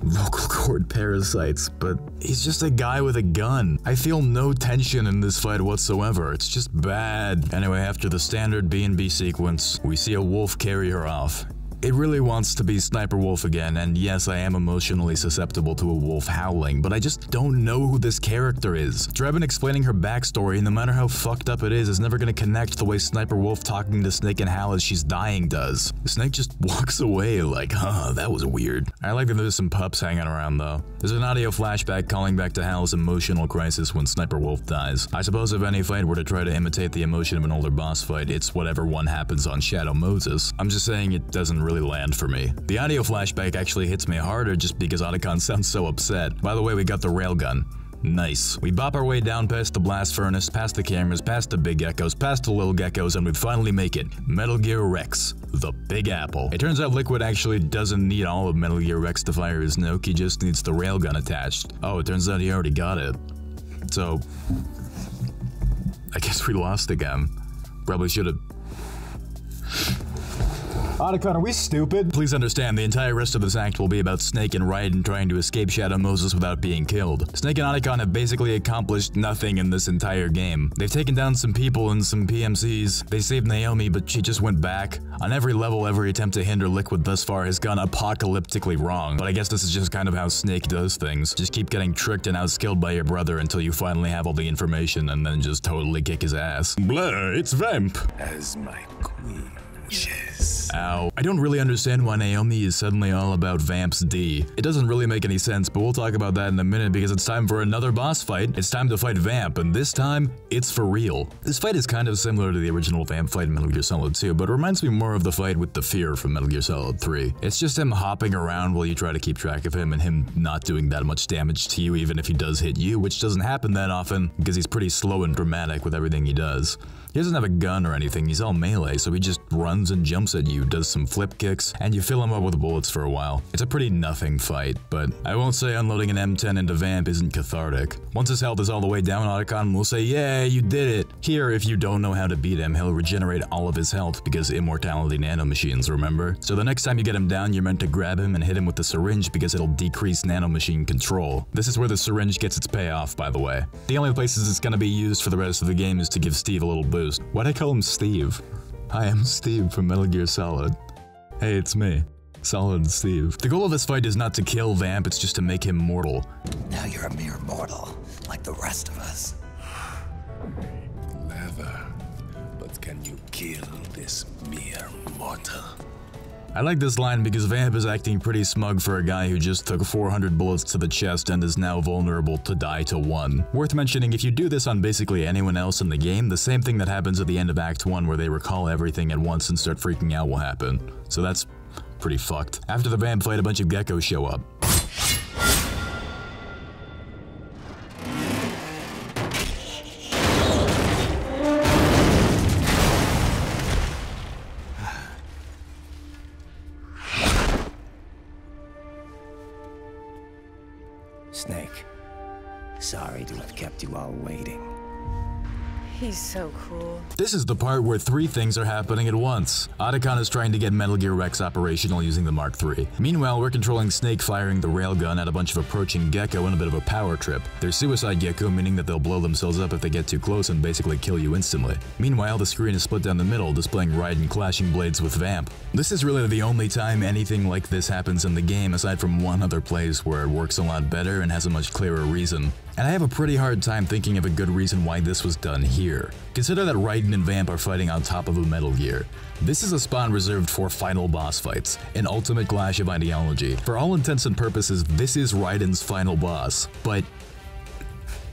vocal cord parasites, but he's just a guy with a gun. I feel no tension in this fight whatsoever. It's just bad. Anyway, after the standard B&B sequence, we see a wolf carry her off. It really wants to be Sniper Wolf again, and yes, I am emotionally susceptible to a wolf howling, but I just don't know who this character is. Drebin explaining her backstory, no matter how fucked up it is never gonna connect the way Sniper Wolf talking to Snake and Hal as she's dying does. Snake just walks away like, huh, that was weird. I like that there's some pups hanging around though. There's an audio flashback calling back to Hal's emotional crisis when Sniper Wolf dies. I suppose if any fight were to try to imitate the emotion of an older boss fight, it's whatever one happens on Shadow Moses. I'm just saying it doesn't really land for me. The audio flashback actually hits me harder just because Otacon sounds so upset. By the way, we got the railgun. Nice. We bop our way down past the blast furnace, past the cameras, past the big geckos, past the little geckos, and we finally make it. Metal Gear Rex, the Big Apple. It turns out Liquid actually doesn't need all of Metal Gear Rex to fire his nuke, he just needs the railgun attached. Oh, it turns out he already got it. So, I guess we lost again. Probably should've... Otacon, are we stupid? Please understand, the entire rest of this act will be about Snake and Raiden trying to escape Shadow Moses without being killed. Snake and Otacon have basically accomplished nothing in this entire game. They've taken down some people and some PMCs, they saved Naomi, but she just went back. On every level, every attempt to hinder Liquid thus far has gone apocalyptically wrong, but I guess this is just kind of how Snake does things. Just keep getting tricked and outskilled by your brother until you finally have all the information and then just totally kick his ass. Blah, it's Vamp. As my queen wishes. Ow. I don't really understand why Naomi is suddenly all about Vamp's D. It doesn't really make any sense, but we'll talk about that in a minute because it's time for another boss fight. It's time to fight Vamp, and this time, it's for real. This fight is kind of similar to the original Vamp fight in Metal Gear Solid 2, but it reminds me more of the fight with the Fear from Metal Gear Solid 3. It's just him hopping around while you try to keep track of him and him not doing that much damage to you even if he does hit you, which doesn't happen that often because he's pretty slow and dramatic with everything he does. He doesn't have a gun or anything, he's all melee, so he just runs and jumps at you, does some flip kicks, and you fill him up with bullets for a while. It's a pretty nothing fight, but I won't say unloading an M10 into Vamp isn't cathartic. Once his health is all the way down, Otacon will say, yeah, you did it. Here, if you don't know how to beat him, he'll regenerate all of his health because immortality nanomachines, remember? So the next time you get him down, you're meant to grab him and hit him with the syringe because it'll decrease nanomachine control. This is where the syringe gets its payoff, by the way. The only places it's gonna be used for the rest of the game is to give Steve a little boost. Why'd I call him Steve? Hi, I'm Steve from Metal Gear Solid. Hey, it's me. Solid Steve. The goal of this fight is not to kill Vamp, it's just to make him mortal. Now you're a mere mortal, like the rest of us. Clever. But can you kill this mere mortal? I like this line because Vamp is acting pretty smug for a guy who just took 400 bullets to the chest and is now vulnerable to die to 1. Worth mentioning, if you do this on basically anyone else in the game, the same thing that happens at the end of Act 1 where they recall everything at once and start freaking out will happen. So that's pretty fucked. After the Vamp fight, a bunch of geckos show up. Snake, sorry to have kept you all waiting. He's so cool. This is the part where 3 things are happening at once. Otacon is trying to get Metal Gear Rex operational using the Mark III. Meanwhile, we're controlling Snake firing the railgun at a bunch of approaching gecko in a bit of a power trip. They're suicide gecko, meaning that they'll blow themselves up if they get too close and basically kill you instantly. Meanwhile, the screen is split down the middle, displaying Raiden clashing blades with Vamp. This is really the only time anything like this happens in the game, aside from one other place where it works a lot better and has a much clearer reason. And I have a pretty hard time thinking of a good reason why this was done here. Consider that Raiden and Vamp are fighting on top of a Metal Gear. This is a spawn reserved for final boss fights, an ultimate clash of ideology. For all intents and purposes, this is Raiden's final boss, but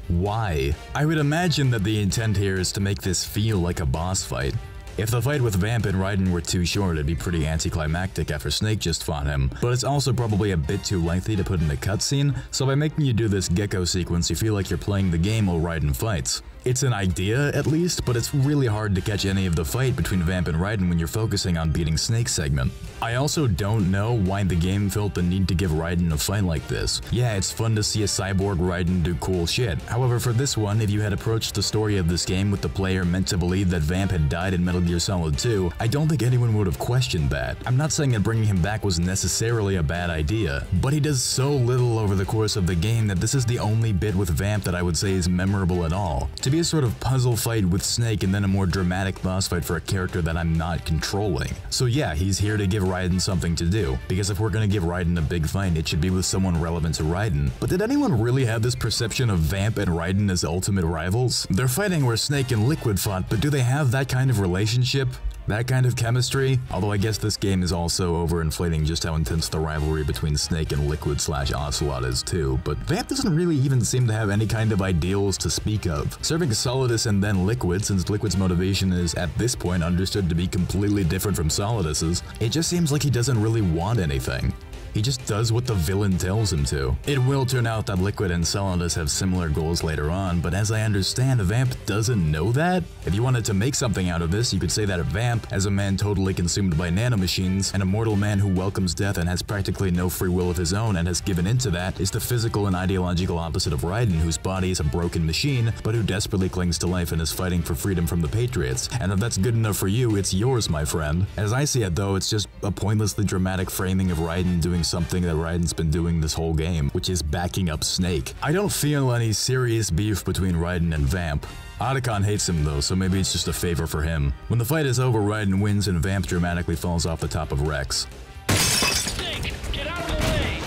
why? I would imagine that the intent here is to make this feel like a boss fight. If the fight with Vamp and Raiden were too short, it'd be pretty anticlimactic after Snake just fought him, but it's also probably a bit too lengthy to put in a cutscene, so by making you do this gecko sequence, you feel like you're playing the game while Raiden fights. It's an idea, at least, but it's really hard to catch any of the fight between Vamp and Raiden when you're focusing on beating Snake's segment. I also don't know why the game felt the need to give Raiden a fight like this. Yeah, it's fun to see a cyborg Raiden do cool shit. However, for this one, if you had approached the story of this game with the player meant to believe that Vamp had died in Metal Gear Solid 2, I don't think anyone would have questioned that. I'm not saying that bringing him back was necessarily a bad idea, but he does so little over the course of the game that this is the only bit with Vamp that I would say is memorable at all. To be a sort of puzzle fight with Snake and then a more dramatic boss fight for a character that I'm not controlling. So yeah, he's here to give Raiden something to do, because if we're gonna give Raiden a big fight, it should be with someone relevant to Raiden. But did anyone really have this perception of Vamp and Raiden as ultimate rivals? They're fighting where Snake and Liquid fought, but do they have that kind of relationship? That kind of chemistry? Although I guess this game is also overinflating just how intense the rivalry between Snake and Liquid/Ocelot is too, but Vamp doesn't really even seem to have any kind of ideals to speak of. Serving Solidus and then Liquid, since Liquid's motivation is at this point understood to be completely different from Solidus's, it just seems like he doesn't really want anything. He just does what the villain tells him to. It will turn out that Liquid and Solidus have similar goals later on, but as I understand, Vamp doesn't know that. If you wanted to make something out of this, you could say that Vamp, as a man totally consumed by nanomachines, an immortal man who welcomes death and has practically no free will of his own and has given into that, is the physical and ideological opposite of Raiden, whose body is a broken machine, but who desperately clings to life and is fighting for freedom from the Patriots. And if that's good enough for you, it's yours, my friend. As I see it though, it's just a pointlessly dramatic framing of Raiden doing something that Raiden's been doing this whole game, which is backing up Snake. I don't feel any serious beef between Raiden and Vamp. Otacon hates him though, so maybe it's just a favor for him. When the fight is over, Raiden wins and Vamp dramatically falls off the top of Rex. Snake, get out of the way!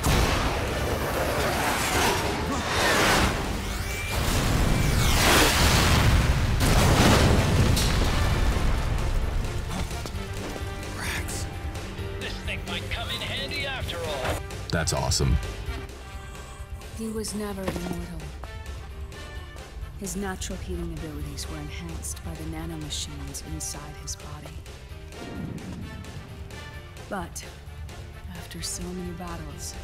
Rex. This thing might come in handy after all. That's awesome. He was never immortal. His natural healing abilities were enhanced by the nanomachines inside his body. But after so many battles,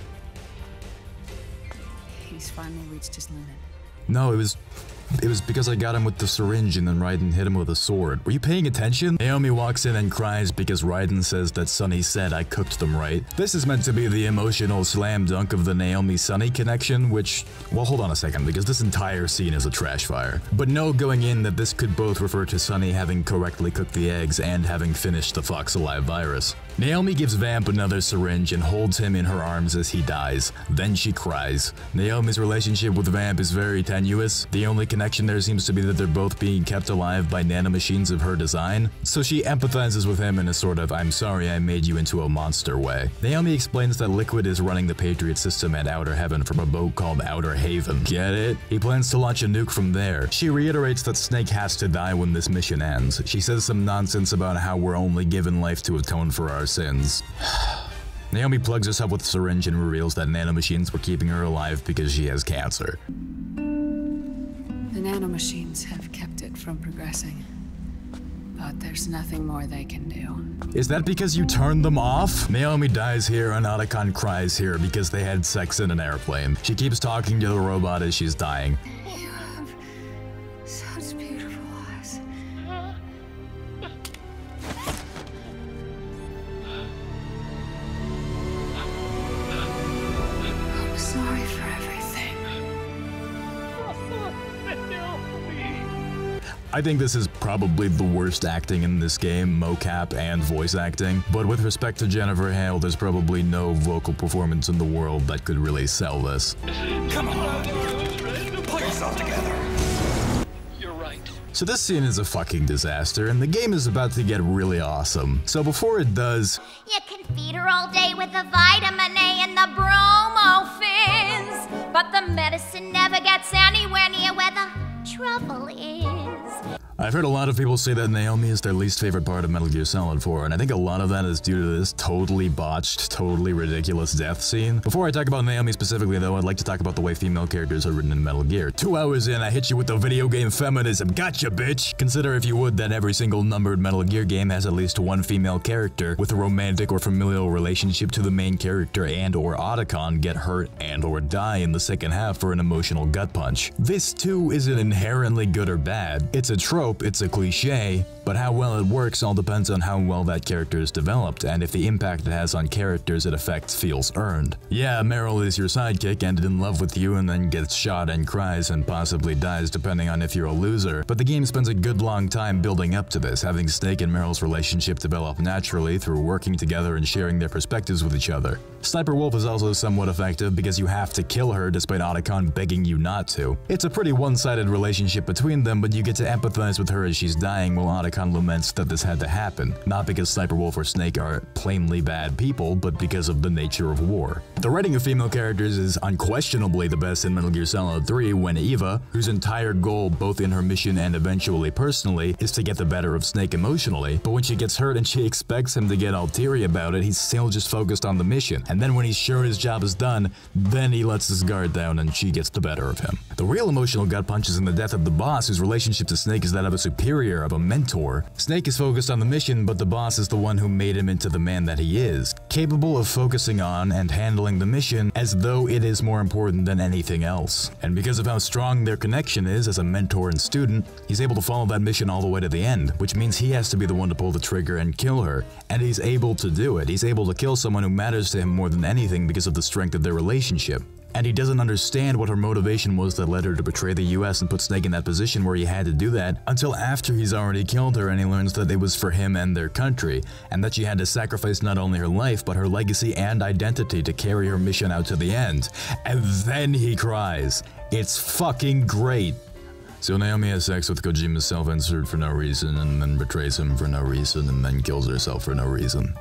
he's finally reached his limit. No, it was because I got him with the syringe and then Raiden hit him with a sword. Were you paying attention? Naomi walks in and cries because Raiden says that Sonny said I cooked them right. This is meant to be the emotional slam dunk of the Naomi-Sonny connection, which, well, hold on a second, because this entire scene is a trash fire. But know going in that this could both refer to Sonny having correctly cooked the eggs and having finished the Fox Alive virus. Naomi gives Vamp another syringe and holds him in her arms as he dies. Then she cries. Naomi's relationship with Vamp is very tenuous. The only connection there seems to be that they're both being kept alive by nanomachines of her design. So she empathizes with him in a sort of I'm sorry I made you into a monster way. Naomi explains that Liquid is running the Patriot system at Outer Heaven from a boat called Outer Haven. Get it? He plans to launch a nuke from there. She reiterates that Snake has to die when this mission ends. She says some nonsense about how we're only given life to atone for our sins. Naomi plugs herself with a syringe and reveals that nanomachines were keeping her alive because she has cancer. The nanomachines have kept it from progressing, but there's nothing more they can do. Is that because you turned them off? Naomi dies here and Otacon cries here because they had sex in an airplane. She keeps talking to the robot as she's dying. You have such beautiful eyes. I'm sorry for everything. I think this is probably the worst acting in this game, mocap and voice acting, but with respect to Jennifer Hale, there's probably no vocal performance in the world that could really sell this. Come on, pull yourself together. You're right. So this scene is a fucking disaster, and the game is about to get really awesome. So before it does, you can feed her all day with the vitamin A and the bromo fizz, but the medicine never gets anywhere near where the trouble is. I've heard a lot of people say that Naomi is their least favorite part of Metal Gear Solid 4, and I think a lot of that is due to this totally botched, totally ridiculous death scene. Before I talk about Naomi specifically though, I'd like to talk about the way female characters are written in Metal Gear. 2 hours in, I hit you with the video game feminism. Gotcha, bitch! Consider if you would that every single numbered Metal Gear game has at least one female character with a romantic or familial relationship to the main character and or Otacon get hurt and or die in the second half for an emotional gut punch. This too isn't inherently good or bad. It's a trope, it's a cliche, but how well it works all depends on how well that character is developed and if the impact it has on characters it affects feels earned. Yeah, Meryl is your sidekick and in love with you and then gets shot and cries and possibly dies depending on if you're a loser, but the game spends a good long time building up to this, having Snake and Meryl's relationship develop naturally through working together and sharing their perspectives with each other. Sniper Wolf is also somewhat effective because you have to kill her despite Otacon begging you not to. It's a pretty one-sided relationship between them, but you get to empathize with her as she's dying while Otacon laments that this had to happen, not because Sniper Wolf or Snake are plainly bad people, but because of the nature of war. The writing of female characters is unquestionably the best in Metal Gear Solid 3 when Eva, whose entire goal both in her mission and eventually personally is to get the better of Snake emotionally, but when she gets hurt and she expects him to get all teary about it, he's still just focused on the mission, and then when he's sure his job is done, then he lets his guard down and she gets the better of him. The real emotional gut punch is in the death of the boss, whose relationship to Snake is that of a superior, of a mentor, for. Snake is focused on the mission, but the boss is the one who made him into the man that he is, capable of focusing on and handling the mission as though it is more important than anything else. And because of how strong their connection is as a mentor and student, he's able to follow that mission all the way to the end, which means he has to be the one to pull the trigger and kill her. And he's able to do it. He's able to kill someone who matters to him more than anything because of the strength of their relationship. And he doesn't understand what her motivation was that led her to betray the US and put Snake in that position where he had to do that until after he's already killed her and he learns that it was for him and their country, and that she had to sacrifice not only her life but her legacy and identity to carry her mission out to the end. And then he cries. It's fucking great. So Naomi has sex with Kojima's self-insert for no reason, and then betrays him for no reason, and then kills herself for no reason.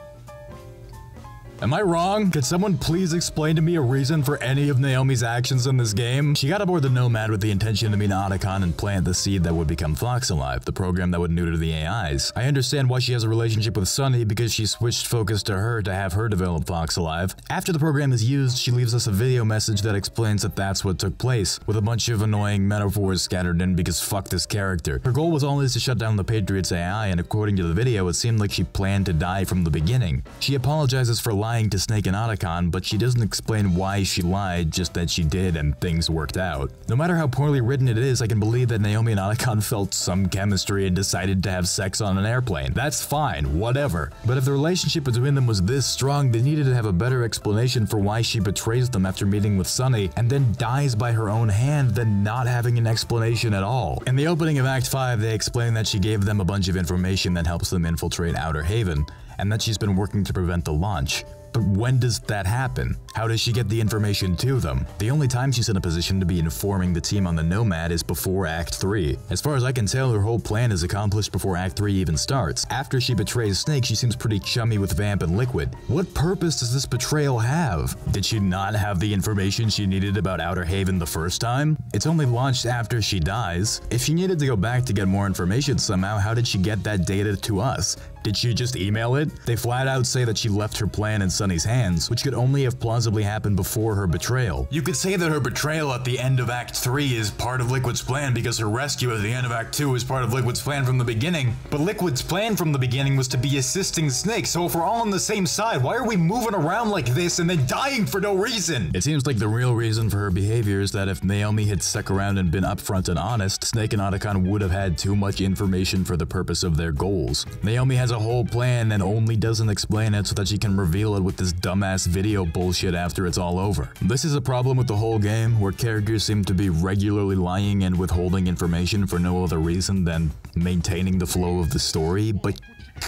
Am I wrong? Could someone please explain to me a reason for any of Naomi's actions in this game? She got aboard the Nomad with the intention to meet Otacon and plant the seed that would become Fox Alive, the program that would neuter the AIs. I understand why she has a relationship with Sunny because she switched focus to her to have her develop Fox Alive. After the program is used, she leaves us a video message that explains that that's what took place, with a bunch of annoying metaphors scattered in because fuck this character. Her goal was always to shut down the Patriots AI, and according to the video, it seemed like she planned to die from the beginning. She apologizes for lying to Snake and Otacon, but she doesn't explain why she lied, just that she did and things worked out. No matter how poorly written it is, I can believe that Naomi and Otacon felt some chemistry and decided to have sex on an airplane. That's fine, whatever. But if the relationship between them was this strong, they needed to have a better explanation for why she betrays them after meeting with Sunny and then dies by her own hand than not having an explanation at all. In the opening of Act 5, they explain that she gave them a bunch of information that helps them infiltrate Outer Haven, and that she's been working to prevent the launch. But when does that happen? How does she get the information to them? The only time she's in a position to be informing the team on the Nomad is before Act 3. As far as I can tell, her whole plan is accomplished before Act 3 even starts. After she betrays Snake, she seems pretty chummy with Vamp and Liquid. What purpose does this betrayal have? Did she not have the information she needed about Outer Haven the first time? It's only launched after she dies. If she needed to go back to get more information somehow, how did she get that data to us? Did she just email it? They flat out say that she left her plan in Sunny's hands, which could only have plausibly happened before her betrayal. You could say that her betrayal at the end of Act 3 is part of Liquid's plan because her rescue at the end of Act 2 is part of Liquid's plan from the beginning, but Liquid's plan from the beginning was to be assisting Snake, so if we're all on the same side, why are we moving around like this and then dying for no reason? It seems like the real reason for her behavior is that if Naomi had stuck around and been upfront and honest, Snake and Otacon would have had too much information for the purpose of their goals. Naomi has a whole plan and only doesn't explain it so that she can reveal it with this dumbass video bullshit after it's all over. This is a problem with the whole game, where characters seem to be regularly lying and withholding information for no other reason than maintaining the flow of the story, but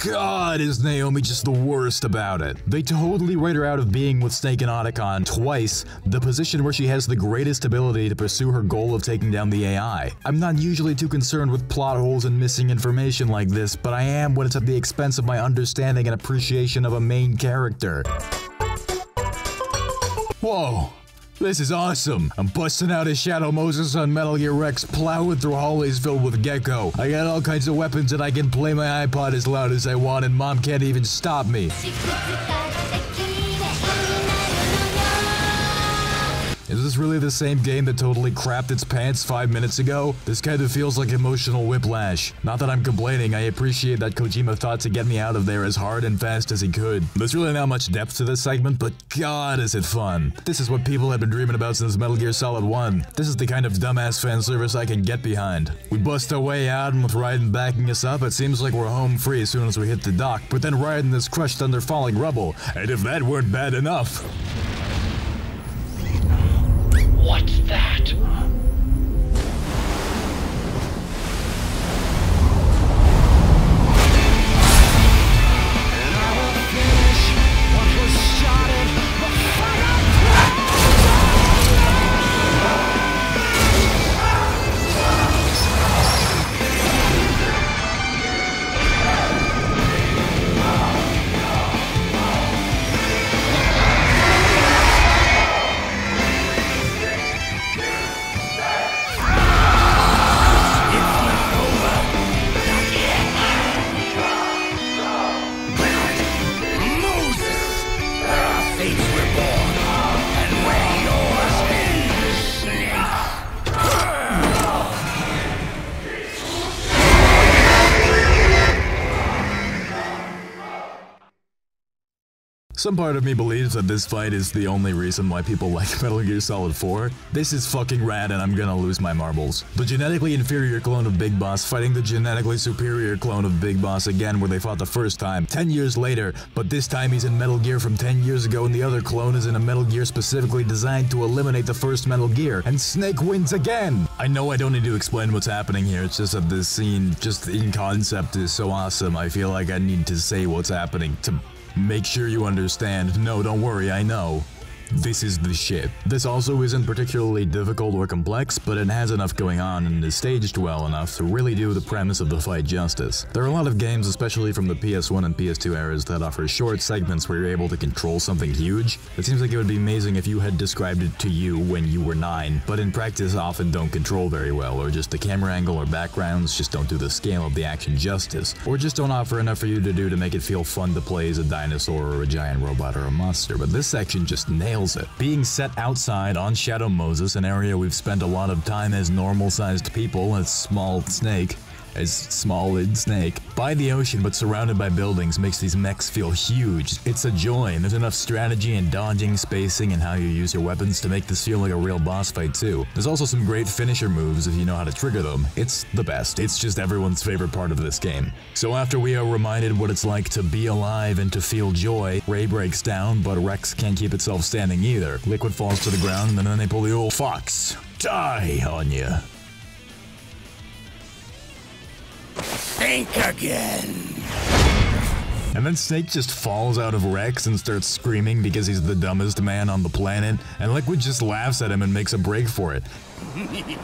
God, is Naomi just the worst about it. They totally write her out of being with Snake and Otacon twice, the position where she has the greatest ability to pursue her goal of taking down the AI. I'm not usually too concerned with plot holes and missing information like this, but I am when it's at the expense of my understanding and appreciation of a main character. Whoa. This is awesome. I'm busting out as Shadow Moses on Metal Gear Rex, plowing through hallways filled with Gecko. I got all kinds of weapons and I can play my iPod as loud as I want and Mom can't even stop me. Is this really the same game that totally crapped its pants 5 minutes ago? This kind of feels like emotional whiplash. Not that I'm complaining, I appreciate that Kojima thought to get me out of there as hard and fast as he could. There's really not much depth to this segment, but God is it fun. This is what people have been dreaming about since Metal Gear Solid 1. This is the kind of dumbass fan service I can get behind. We bust our way out, and with Raiden backing us up, it seems like we're home free as soon as we hit the dock, but then Raiden is crushed under falling rubble, and if that weren't bad enough... What's that? Some part of me believes that this fight is the only reason why people like Metal Gear Solid 4. This is fucking rad and I'm gonna lose my marbles. The genetically inferior clone of Big Boss fighting the genetically superior clone of Big Boss again where they fought the first time, 10 years later, but this time he's in Metal Gear from 10 years ago and the other clone is in a Metal Gear specifically designed to eliminate the first Metal Gear, and Snake wins again! I know I don't need to explain what's happening here, it's just that this scene, just in concept, is so awesome. I feel like I need to say what's happening to make sure you understand. No, don't worry, I know. This is the shit. This also isn't particularly difficult or complex, but it has enough going on and is staged well enough to really do the premise of the fight justice. There are a lot of games, especially from the PS1 and PS2 eras, that offer short segments where you're able to control something huge. It seems like it would be amazing if you had described it to you when you were 9, but in practice often don't control very well, or just the camera angle or backgrounds just don't do the scale of the action justice, or just don't offer enough for you to do to make it feel fun to play as a dinosaur or a giant robot or a monster, but this section just nails it. Being set outside on Shadow Moses, an area we've spent a lot of time as normal-sized people, as small in Snake, by the ocean but surrounded by buildings makes these mechs feel huge. It's a joy, and there's enough strategy and dodging, spacing, and how you use your weapons to make this feel like a real boss fight too. There's also some great finisher moves if you know how to trigger them. It's the best. It's just everyone's favorite part of this game. So after we are reminded what it's like to be alive and to feel joy, Ray breaks down, but Rex can't keep itself standing either. Liquid falls to the ground, and then they pull the old Fox die on you. Think again. And then Snake just falls out of Rex and starts screaming because he's the dumbest man on the planet, and Liquid just laughs at him and makes a break for it. Eat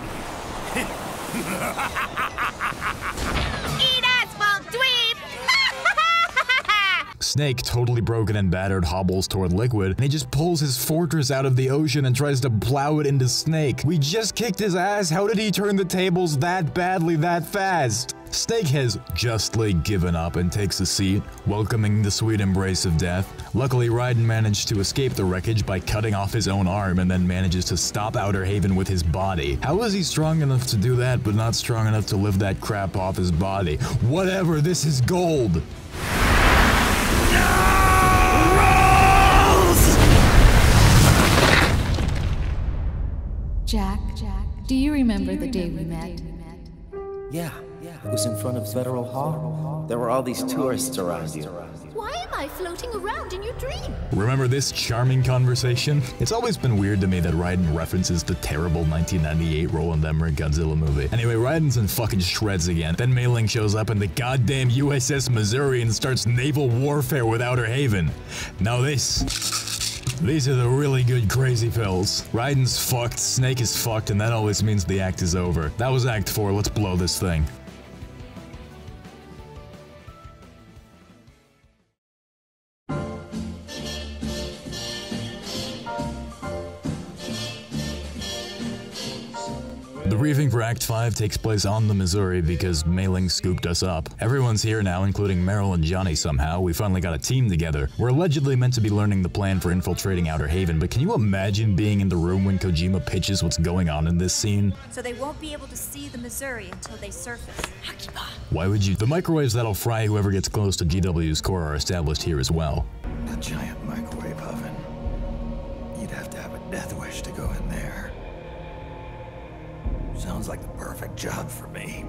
asphalt, dweeb! Snake, totally broken and battered, hobbles toward Liquid, and he just pulls his fortress out of the ocean and tries to plow it into Snake. We just kicked his ass. How did he turn the tables that badly that fast? Snake has justly given up and takes a seat, welcoming the sweet embrace of death. Luckily, Raiden managed to escape the wreckage by cutting off his own arm and then manages to stop Outer Haven with his body. How is he strong enough to do that but not strong enough to lift that crap off his body? Whatever, this is gold! Jack, do you remember the day we met? Yeah, it was in front of Federal Hall. There were all these tourists around you. Why am I floating around in your dream? Remember this charming conversation? It's always been weird to me that Raiden references the terrible 1998 Roland Emmerich Godzilla movie. Anyway, Raiden's in fucking shreds again. Then Mei Ling shows up in the goddamn USS Missouri and starts naval warfare with Outer Haven. Now these are the really good crazy pills. Raiden's fucked, Snake is fucked, and that always means the act is over. That was Act 4, let's blow this thing. The briefing for Act 5 takes place on the Missouri because Mei Ling scooped us up. Everyone's here now, including Meryl and Johnny somehow. We finally got a team together. We're allegedly meant to be learning the plan for infiltrating Outer Haven, but can you imagine being in the room when Kojima pitches what's going on in this scene? So they won't be able to see the Missouri until they surface. Why would you? The microwaves that'll fry whoever gets close to GW's core are established here as well. A giant microwave oven. You'd have to have a death wish to go in there. Sounds like the perfect job for me.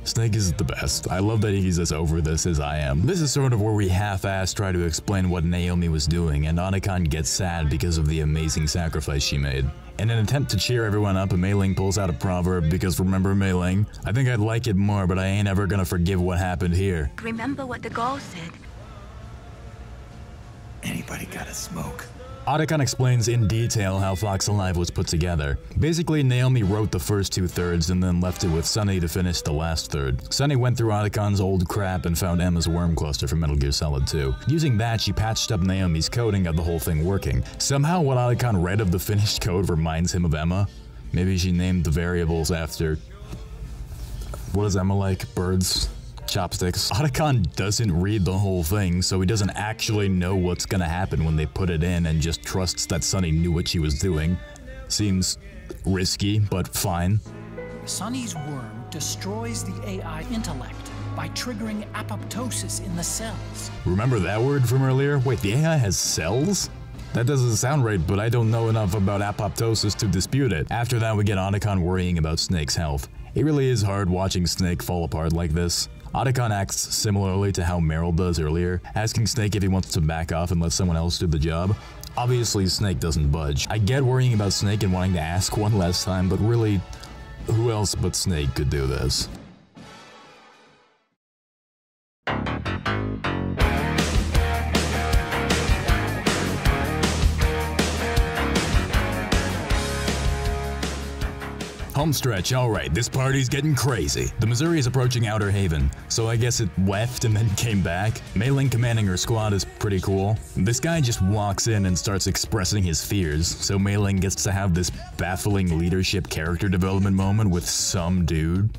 Snake is the best. I love that he's as over this as I am. This is sort of where we half-assed try to explain what Naomi was doing, and Otacon gets sad because of the amazing sacrifice she made. In an attempt to cheer everyone up, Mei Ling pulls out a proverb because remember Mei Ling? I think I'd like it more, but I ain't ever gonna forgive what happened here. Remember what the Gaul said. Anybody got a smoke? Otacon explains in detail how Fox Alive was put together. Basically, Naomi wrote the first 2/3 and then left it with Sunny to finish the last third. Sunny went through Otacon's old crap and found Emma's worm cluster from Metal Gear Solid 2. Using that, she patched up Naomi's code and got the whole thing working. Somehow what Otacon read of the finished code reminds him of Emma. Maybe she named the variables after... what is Emma like? Birds? Chopsticks. Otacon doesn't read the whole thing, so he doesn't actually know what's gonna happen when they put it in and just trusts that Sunny knew what she was doing. Seems risky, but fine. Sunny's worm destroys the AI intellect, by triggering apoptosis in the cells. Remember that word from earlier? Wait, the AI has cells? That doesn't sound right, but I don't know enough about apoptosis to dispute it. After that, we get Otacon worrying about Snake's health. It really is hard watching Snake fall apart like this. Otacon acts similarly to how Meryl does earlier, asking Snake if he wants to back off and let someone else do the job. Obviously, Snake doesn't budge. I get worrying about Snake and wanting to ask one last time, but really, who else but Snake could do this? Homestretch, alright, this party's getting crazy. The Missouri is approaching Outer Haven, so I guess it left and then came back. Mei Ling commanding her squad is pretty cool. This guy just walks in and starts expressing his fears, so Mei Ling gets to have this baffling leadership character development moment with some dude.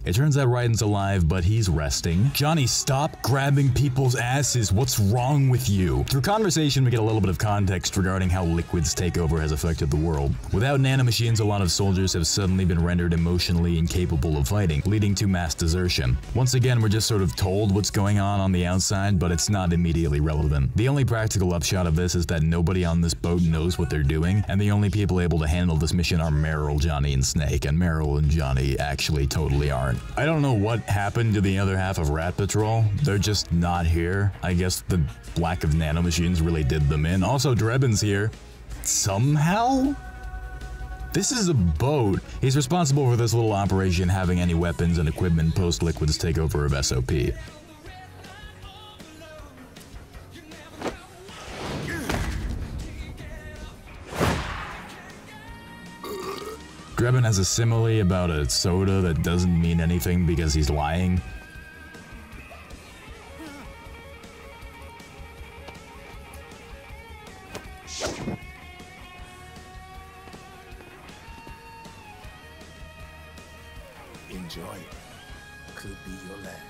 It turns out Raiden's alive, but he's resting. Johnny, stop grabbing people's asses. What's wrong with you? Through conversation, we get a little bit of context regarding how Liquid's takeover has affected the world. Without nanomachines, a lot of soldiers have suddenly been rendered emotionally incapable of fighting, leading to mass desertion. Once again, we're just sort of told what's going on the outside, but it's not immediately relevant. The only practical upshot of this is that nobody on this boat knows what they're doing, and the only people able to handle this mission are Meryl, Johnny, and Snake, and Meryl and Johnny actually totally aren't. I don't know what happened to the other half of Rat Patrol. They're just not here. I guess the lack of nanomachines really did them in. Also, Drebin's here. Somehow? This is a boat. He's responsible for this little operation having any weapons and equipment post-Liquid's takeover of SOP. Drebin has a simile about a soda that doesn't mean anything because he's lying. Enjoy it. Could be your last.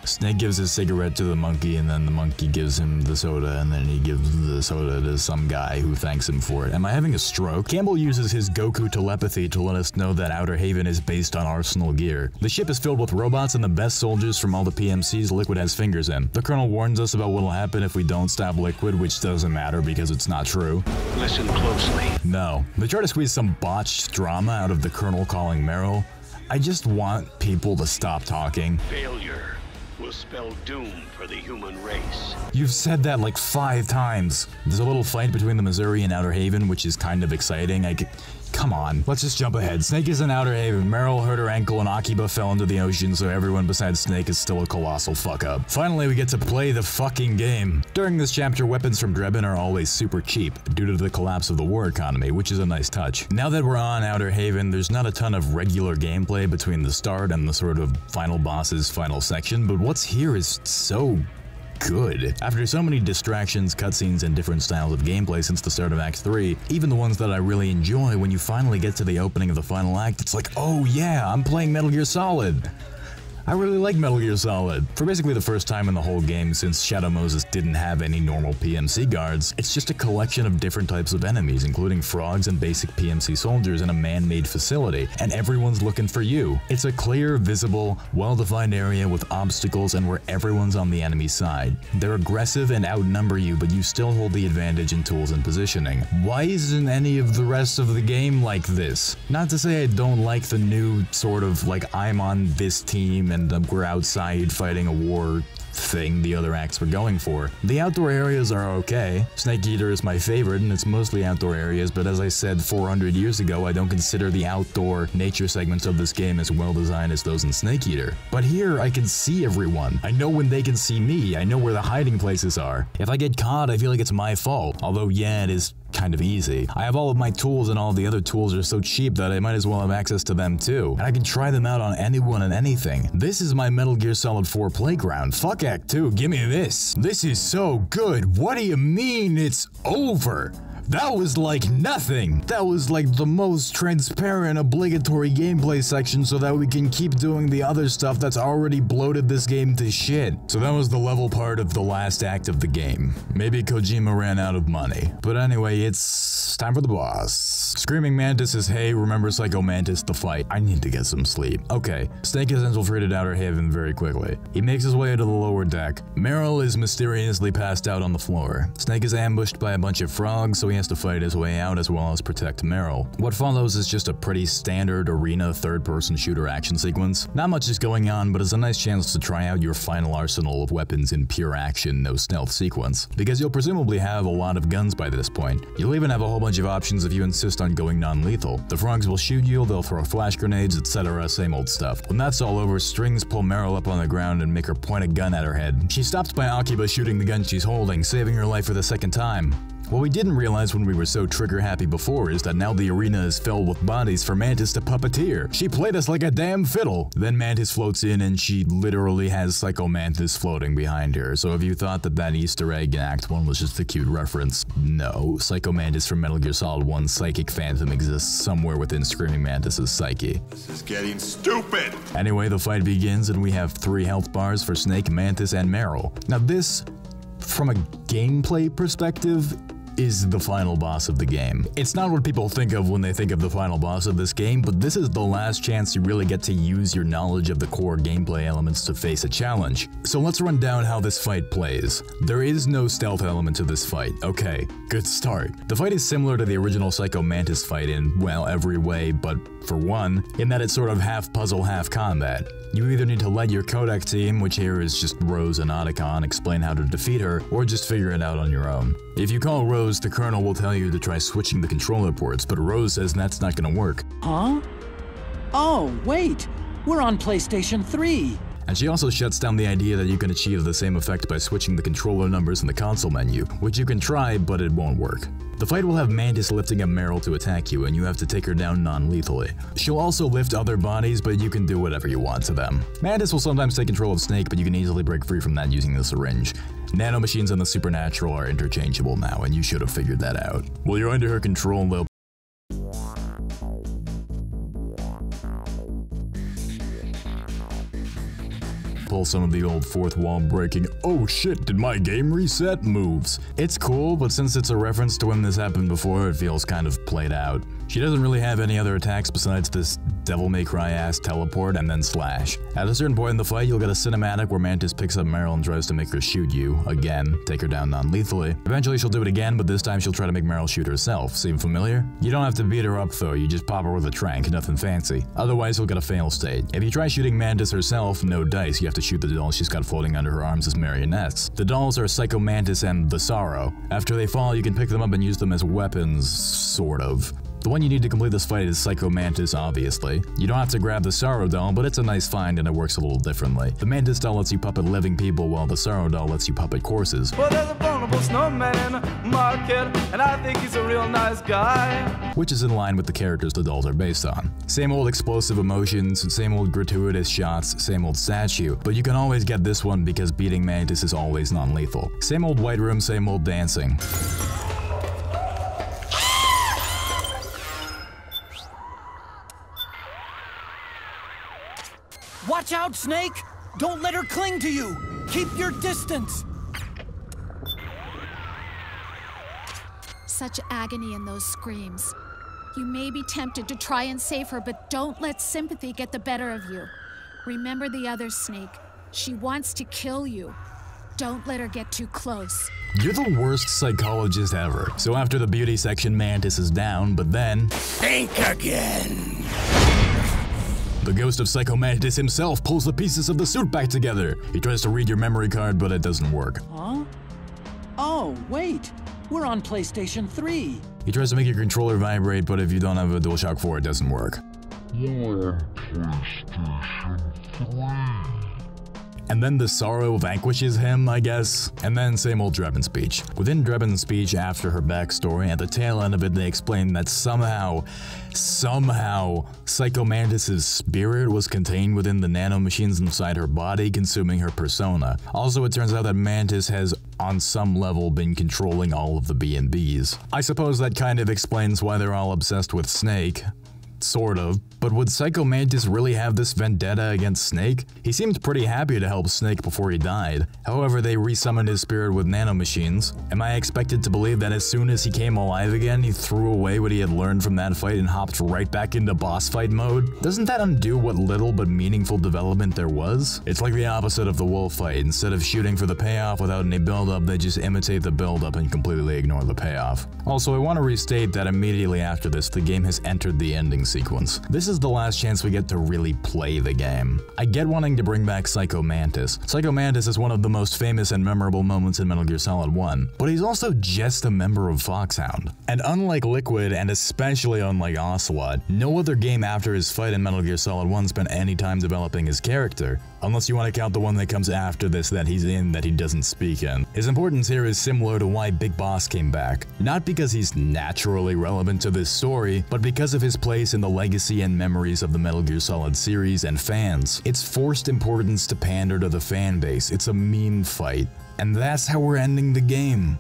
Snake gives his cigarette to the monkey, and then the monkey gives him the soda, and then he gives the soda to some guy who thanks him for it. Am I having a stroke? Campbell uses his Goku telepathy to let us know that Outer Haven is based on Arsenal gear. The ship is filled with robots and the best soldiers from all the PMCs Liquid has fingers in. The Colonel warns us about what'll happen if we don't stop Liquid, which doesn't matter because it's not true. Listen closely. No. They try to squeeze some botched drama out of the Colonel calling Meryl. I just want people to stop talking. Failure will spell doom for the human race. You've said that like 5 times. There's a little fight between the Missouri and Outer Haven, which is kind of exciting. Come on, let's just jump ahead. Snake is in Outer Haven, Meryl hurt her ankle, and Akiba fell into the ocean, so everyone besides Snake is still a colossal fuck-up. Finally, we get to play the fucking game. During this chapter, weapons from Drebin are always super cheap, due to the collapse of the war economy, which is a nice touch. Now that we're on Outer Haven, there's not a ton of regular gameplay between the start and the sort of final boss's final section, but what's here is so good. After so many distractions, cutscenes, and different styles of gameplay since the start of Act 3, even the ones that I really enjoy, when you finally get to the opening of the final act, it's like, oh yeah, I'm playing Metal Gear Solid. I really like Metal Gear Solid. For basically the first time in the whole game since Shadow Moses didn't have any normal PMC guards, it's just a collection of different types of enemies, including frogs and basic PMC soldiers in a man-made facility, and everyone's looking for you. It's a clear, visible, well-defined area with obstacles and where everyone's on the enemy side. They're aggressive and outnumber you, but you still hold the advantage in tools and positioning. Why isn't any of the rest of the game like this? Not to say I don't like the new sort of like I'm on this team and we're outside fighting a war thing the other acts were going for. The outdoor areas are okay. Snake Eater is my favorite, and it's mostly outdoor areas, but as I said 400 years ago, I don't consider the outdoor nature segments of this game as well designed as those in Snake Eater. But here, I can see everyone. I know when they can see me. I know where the hiding places are. If I get caught, I feel like it's my fault. Although, yeah, it is kind of easy. I have all of my tools, and all of the other tools are so cheap that I might as well have access to them too. And I can try them out on anyone and anything. This is my Metal Gear Solid 4 playground. Fuck Act 2, give me this. This is so good. What do you mean it's over? That was like nothing! That was like the most transparent, obligatory gameplay section so that we can keep doing the other stuff that's already bloated this game to shit. So that was the level part of the last act of the game. Maybe Kojima ran out of money. But anyway, it's time for the boss. Screaming Mantis says, hey, remember Psycho Mantis the fight? I need to get some sleep. Okay, Snake has infiltrated Outer Haven very quickly. He makes his way to the lower deck. Meryl is mysteriously passed out on the floor. Snake is ambushed by a bunch of frogs, so he has to fight his way out as well as protect Meryl. What follows is just a pretty standard arena third-person shooter action sequence. Not much is going on, but it's a nice chance to try out your final arsenal of weapons in pure action, no stealth sequence, because you'll presumably have a lot of guns by this point. You'll even have a whole bunch of options if you insist on going non-lethal. The frogs will shoot you, they'll throw flash grenades, etc., same old stuff. When that's all over, Strings pull Meryl up on the ground and make her point a gun at her head. She's stopped by Akiba shooting the gun she's holding, saving her life for the second time. What we didn't realize when we were so trigger-happy before is that now the arena is filled with bodies for Mantis to puppeteer. She played us like a damn fiddle. Then Mantis floats in and she literally has Psycho Mantis floating behind her. So if you thought that that Easter egg in Act 1 was just a cute reference, no. Psycho Mantis from Metal Gear Solid 1's Psychic Phantom exists somewhere within Screaming Mantis' psyche. This is getting stupid! Anyway, the fight begins and we have 3 health bars for Snake, Mantis, and Meryl. Now this, from a gameplay perspective, is the final boss of the game. It's not what people think of when they think of the final boss of this game, but this is the last chance you really get to use your knowledge of the core gameplay elements to face a challenge. So let's run down how this fight plays. There is no stealth element to this fight. Okay, good start. The fight is similar to the original Psycho Mantis fight in, well, every way, but for one, in that it's sort of half puzzle, half combat. You either need to let your Kodak team, which here is just Rose and Otacon, explain how to defeat her, or just figure it out on your own. If you call Rose, the Colonel will tell you to try switching the controller ports, but Rose says that's not gonna work. Huh? Oh, wait! We're on PlayStation 3! And she also shuts down the idea that you can achieve the same effect by switching the controller numbers in the console menu, which you can try, but it won't work. The fight will have Mantis lifting up Meryl to attack you, and you have to take her down non-lethally. She'll also lift other bodies, but you can do whatever you want to them. Mantis will sometimes take control of Snake, but you can easily break free from that using the syringe. Nanomachines and the Supernatural are interchangeable now, and you should have figured that out. While you're under her control, they'll pull some of the old fourth wall breaking "oh shit, did my game reset?" moves. It's cool, but since it's a reference to when this happened before, it feels kind of played out. She doesn't really have any other attacks besides this Devil May Cry ass teleport and then slash. At a certain point in the fight, you'll get a cinematic where Mantis picks up Meryl and tries to make her shoot you, again, take her down non-lethally. Eventually she'll do it again, but this time she'll try to make Meryl shoot herself. Seem familiar? You don't have to beat her up though, you just pop her with a trank, nothing fancy. Otherwise you'll get a fail state. If you try shooting Mantis herself, no dice, you have to shoot the dolls she's got floating under her arms as marionettes. The dolls are Psycho Mantis and the Sorrow. After they fall, you can pick them up and use them as weapons, sort of. The one you need to complete this fight is Psycho Mantis, obviously. You don't have to grab the Sorrow doll, but it's a nice find and it works a little differently. The Mantis doll lets you puppet living people, while the Sorrow doll lets you puppet corpses. Well, there's a vulnerable snowman in the market, and I think he's a real nice guy. Which is in line with the characters the dolls are based on. Same old explosive emotions, same old gratuitous shots, same old statue, but you can always get this one because beating Mantis is always non-lethal. Same old white room, same old dancing. Watch out, Snake! Don't let her cling to you! Keep your distance! Such agony in those screams. You may be tempted to try and save her, but don't let sympathy get the better of you. Remember the other Snake. She wants to kill you. Don't let her get too close. You're the worst psychologist ever. So after the beauty section, Mantis is down, but then... Think again! The ghost of Psycho Mantis himself pulls the pieces of the suit back together. He tries to read your memory card, but it doesn't work. Huh? Oh, wait! We're on PlayStation 3! He tries to make your controller vibrate, but if you don't have a DualShock 4, it doesn't work. We're on PlayStation 3. and then the sorrow vanquishes him, I guess. And then same old Drebin's speech. Within Drebin's speech after her backstory, at the tail end of it they explain that somehow Psycho Mantis' spirit was contained within the nanomachines inside her body, consuming her persona. Also, it turns out that Mantis has on some level been controlling all of the B&Bs. I suppose that kind of explains why they're all obsessed with Snake. Sort of. But would Psycho Mantis really have this vendetta against Snake? He seemed pretty happy to help Snake before he died. However, they resummoned his spirit with nanomachines. Am I expected to believe that as soon as he came alive again, he threw away what he had learned from that fight and hopped right back into boss fight mode? Doesn't that undo what little but meaningful development there was? It's like the opposite of the wolf fight. Instead of shooting for the payoff without any build-up, they just imitate the build-up and completely ignore the payoff. Also, I want to restate that immediately after this, the game has entered the ending sequence. This is the last chance we get to really play the game. I get wanting to bring back Psycho Mantis. Psycho Mantis is one of the most famous and memorable moments in Metal Gear Solid 1, but he's also just a member of Foxhound. And unlike Liquid, and especially unlike Ocelot, no other game after his fight in Metal Gear Solid 1 spent any time developing his character. Unless you want to count the one that comes after this that he's in that he doesn't speak in. His importance here is similar to why Big Boss came back. Not because he's naturally relevant to this story, but because of his place in the legacy and memories of the Metal Gear Solid series and fans. It's forced importance to pander to the fan base. It's a meme fight. And that's how we're ending the game.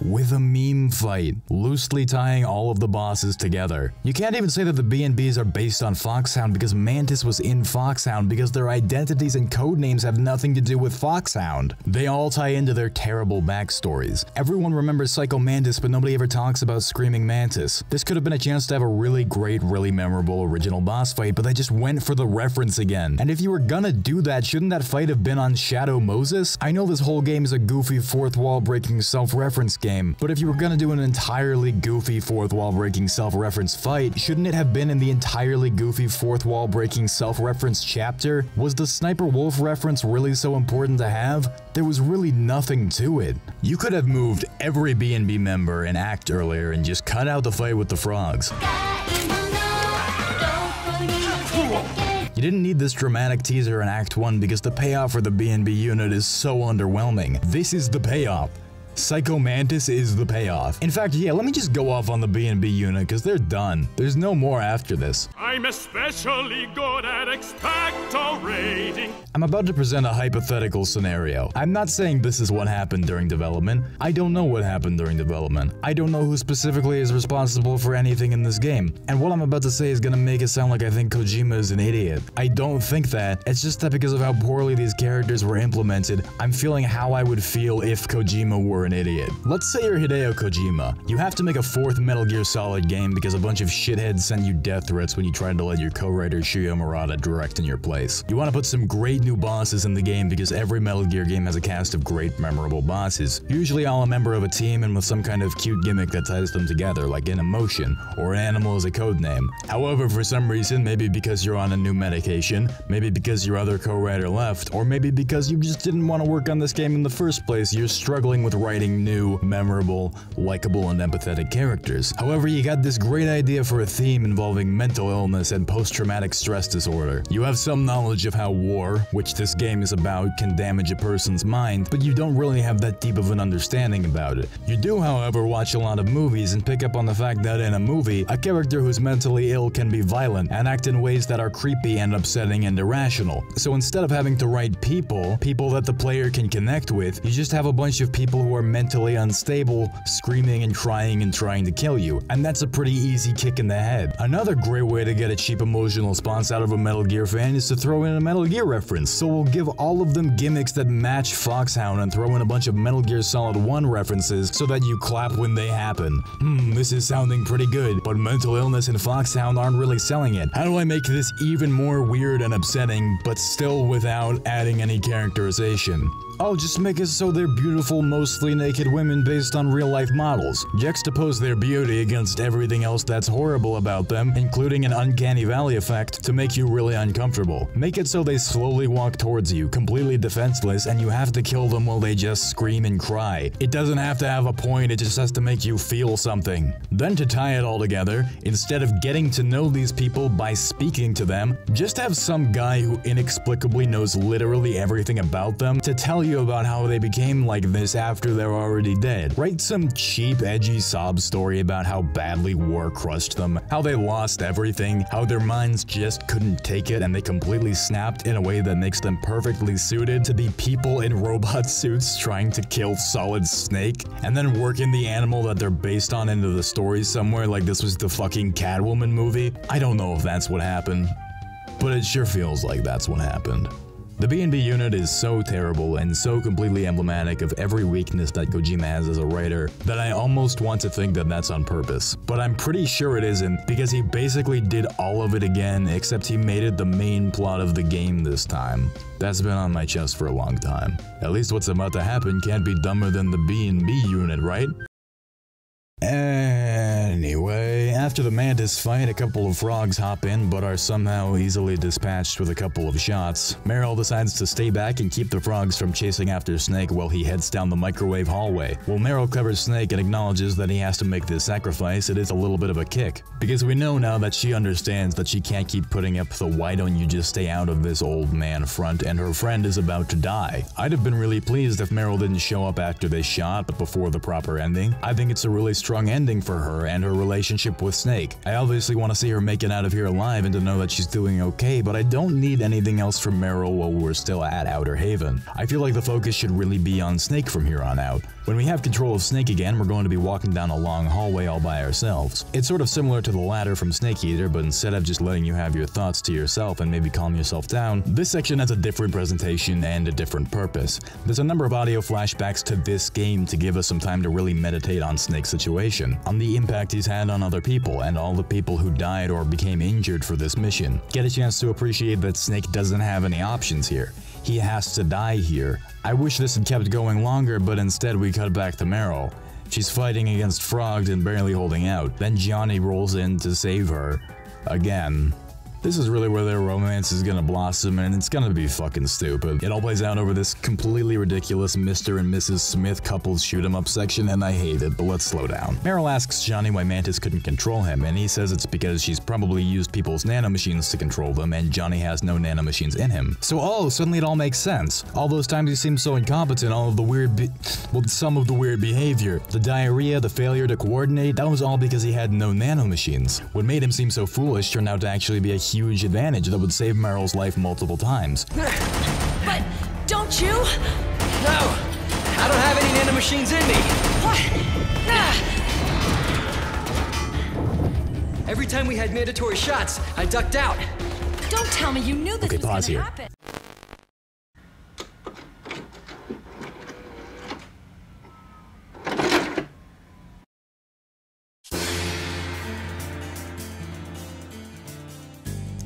With a meme fight, loosely tying all of the bosses together. You can't even say that the B&Bs are based on Foxhound because Mantis was in Foxhound because their identities and codenames have nothing to do with Foxhound. They all tie into their terrible backstories. Everyone remembers Psycho Mantis, but nobody ever talks about Screaming Mantis. This could have been a chance to have a really great, really memorable original boss fight, but they just went for the reference again. And if you were gonna do that, shouldn't that fight have been on Shadow Moses? I know this whole game is a goofy fourth wall breaking self-reference game, but if you were gonna do an entirely goofy fourth wall breaking self-reference fight, shouldn't it have been in the entirely goofy fourth wall breaking self-reference chapter? Was the Sniper Wolf reference really so important to have? There was really nothing to it. You could have moved every B&B member and act earlier and just cut out the fight with the frogs. You didn't need this dramatic teaser in Act 1 because the payoff for the B&B unit is so underwhelming. This is the payoff. Psycho Mantis is the payoff. In fact, yeah, let me just go off on the B&B unit because they're done. There's no more after this. I'm especially good at expectorating. I'm about to present a hypothetical scenario. I'm not saying this is what happened during development. I don't know what happened during development. I don't know who specifically is responsible for anything in this game. And what I'm about to say is gonna make it sound like I think Kojima is an idiot. I don't think that. It's just that because of how poorly these characters were implemented, I'm feeling how I would feel if Kojima were an idiot. Let's say you're Hideo Kojima. You have to make a fourth Metal Gear Solid game because a bunch of shitheads sent you death threats when you tried to let your co-writer Shuya Murata direct in your place. You want to put some great new bosses in the game because every Metal Gear game has a cast of great memorable bosses, usually all a member of a team and with some kind of cute gimmick that ties them together, like an emotion, or an animal as a codename. However, for some reason, maybe because you're on a new medication, maybe because your other co-writer left, or maybe because you just didn't want to work on this game in the first place, you're struggling with writing new, memorable, likable, and empathetic characters. However, you got this great idea for a theme involving mental illness and post-traumatic stress disorder. You have some knowledge of how war, which this game is about, can damage a person's mind, but you don't really have that deep of an understanding about it. You do, however, watch a lot of movies and pick up on the fact that in a movie, a character who's mentally ill can be violent and act in ways that are creepy and upsetting and irrational. So instead of having to write people that the player can connect with, you just have a bunch of people who are mentally unstable, screaming and crying and trying to kill you. And that's a pretty easy kick in the head. Another great way to get a cheap emotional response out of a Metal Gear fan is to throw in a Metal Gear reference. So we'll give all of them gimmicks that match Foxhound and throw in a bunch of Metal Gear Solid 1 references so that you clap when they happen. This is sounding pretty good, but mental illness and Foxhound aren't really selling it. How do I make this even more weird and upsetting, but still without adding any characterization? Oh, just make it so they're beautiful, mostly completely naked women based on real-life models. Juxtapose their beauty against everything else that's horrible about them, including an uncanny valley effect to make you really uncomfortable. Make it so they slowly walk towards you, completely defenseless, and you have to kill them while they just scream and cry. It doesn't have to have a point, it just has to make you feel something. Then to tie it all together, instead of getting to know these people by speaking to them, just have some guy who inexplicably knows literally everything about them to tell you about how they became like this after they're already dead. Write some cheap, edgy sob story about how badly war crushed them, how they lost everything, how their minds just couldn't take it and they completely snapped in a way that makes them perfectly suited to be people in robot suits trying to kill Solid Snake, and then work in the animal that they're based on into the story somewhere like this was the fucking Catwoman movie. I don't know if that's what happened, but it sure feels like that's what happened. The B&B unit is so terrible and so completely emblematic of every weakness that Kojima has as a writer that I almost want to think that that's on purpose. But I'm pretty sure it isn't, because he basically did all of it again, except he made it the main plot of the game this time. That's been on my chest for a long time. At least what's about to happen can't be dumber than the B&B unit, right? Anyway, after the Mantis fight, a couple of frogs hop in but are somehow easily dispatched with a couple of shots. Meryl decides to stay back and keep the frogs from chasing after Snake while he heads down the microwave hallway. While Meryl covers Snake and acknowledges that he has to make this sacrifice, it is a little bit of a kick. Because we know now that she understands that she can't keep putting up the "why don't you just stay out of this old man" front, and her friend is about to die. I'd have been really pleased if Meryl didn't show up after this shot but before the proper ending. I think it's a really strong ending for her and her relationship with Snake. I obviously want to see her make it out of here alive and to know that she's doing okay, but I don't need anything else from Meryl while we're still at Outer Haven. I feel like the focus should really be on Snake from here on out. When we have control of Snake again, we're going to be walking down a long hallway all by ourselves. It's sort of similar to the ladder from Snake Eater, but instead of just letting you have your thoughts to yourself and maybe calm yourself down, this section has a different presentation and a different purpose. There's a number of audio flashbacks to this game to give us some time to really meditate on Snake's situation, on the impact he's had on other people, and all the people who died or became injured for this mission. Get a chance to appreciate that Snake doesn't have any options here. He has to die here. I wish this had kept going longer, but instead we cut back to Meryl. She's fighting against frogs and barely holding out. Then Johnny rolls in to save her. Again. This is really where their romance is gonna blossom, and it's gonna be fucking stupid. It all plays out over this completely ridiculous Mr. and Mrs. Smith couples shoot-em-up section, and I hate it, but let's slow down. Meryl asks Johnny why Mantis couldn't control him, and he says it's because she's probably used people's nanomachines to control them, and Johnny has no nanomachines in him. So suddenly it all makes sense. All those times he seemed so incompetent, all of the some of the weird behavior, the diarrhea, the failure to coordinate, that was all because he had no nanomachines. What made him seem so foolish turned out to actually be a huge advantage that would save Meryl's life multiple times. But don't you? No, I don't have any nanomachines in me. What? Every time we had mandatory shots, I ducked out. Don't tell me you knew this was pause gonna here. happen.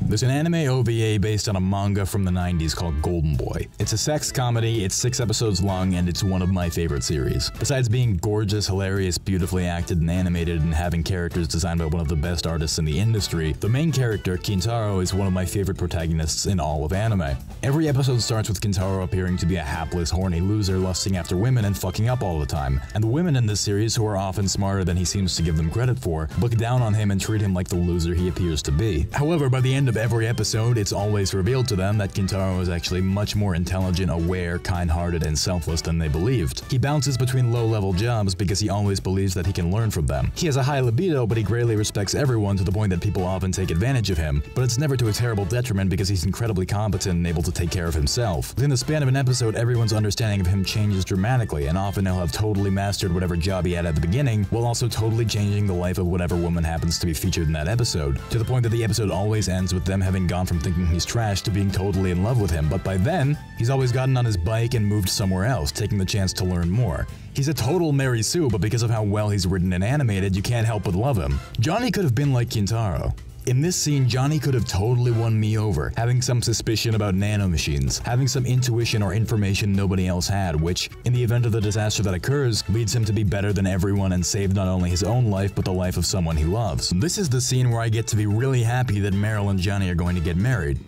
There's an anime OVA based on a manga from the 90s called Golden Boy. It's a sex comedy, it's 6 episodes long, and it's one of my favorite series. Besides being gorgeous, hilarious, beautifully acted and animated, and having characters designed by one of the best artists in the industry, the main character, Kintaro, is one of my favorite protagonists in all of anime. Every episode starts with Kintaro appearing to be a hapless, horny loser lusting after women and fucking up all the time. And the women in this series, who are often smarter than he seems to give them credit for, look down on him and treat him like the loser he appears to be. However, by the end of every episode, it's always revealed to them that Kintaro is actually much more intelligent, aware, kind-hearted, and selfless than they believed. He bounces between low-level jobs because he always believes that he can learn from them. He has a high libido, but he greatly respects everyone to the point that people often take advantage of him, but it's never to a terrible detriment because he's incredibly competent and able to take care of himself. Within the span of an episode, everyone's understanding of him changes dramatically, and often he'll have totally mastered whatever job he had at the beginning, while also totally changing the life of whatever woman happens to be featured in that episode, to the point that the episode always ends with them having gone from thinking he's trash to being totally in love with him, but by then, he's always gotten on his bike and moved somewhere else, taking the chance to learn more. He's a total Mary Sue, but because of how well he's written and animated, you can't help but love him. Johnny could have been like Kintaro. In this scene, Johnny could have totally won me over, having some suspicion about nanomachines, having some intuition or information nobody else had, which, in the event of the disaster that occurs, leads him to be better than everyone and save not only his own life, but the life of someone he loves. This is the scene where I get to be really happy that Meryl and Johnny are going to get married.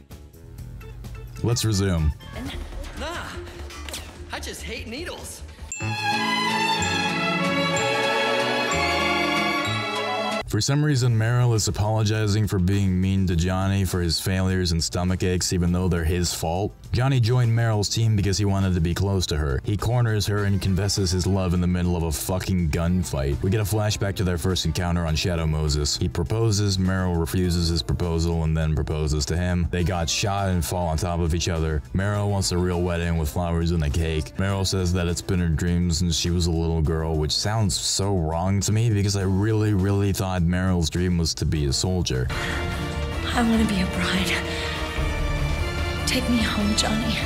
Let's resume. Nah, I just hate needles. For some reason, Meryl is apologizing for being mean to Johnny for his failures and stomach aches even though they're his fault. Johnny joined Meryl's team because he wanted to be close to her. He corners her and confesses his love in the middle of a fucking gunfight. We get a flashback to their first encounter on Shadow Moses. He proposes, Meryl refuses his proposal and then proposes to him. They got shot and fall on top of each other. Meryl wants a real wedding with flowers and a cake. Meryl says that it's been her dream since she was a little girl, which sounds so wrong to me because I really thought Meryl's dream was to be a soldier. I want to be a bride. Take me home, Johnny.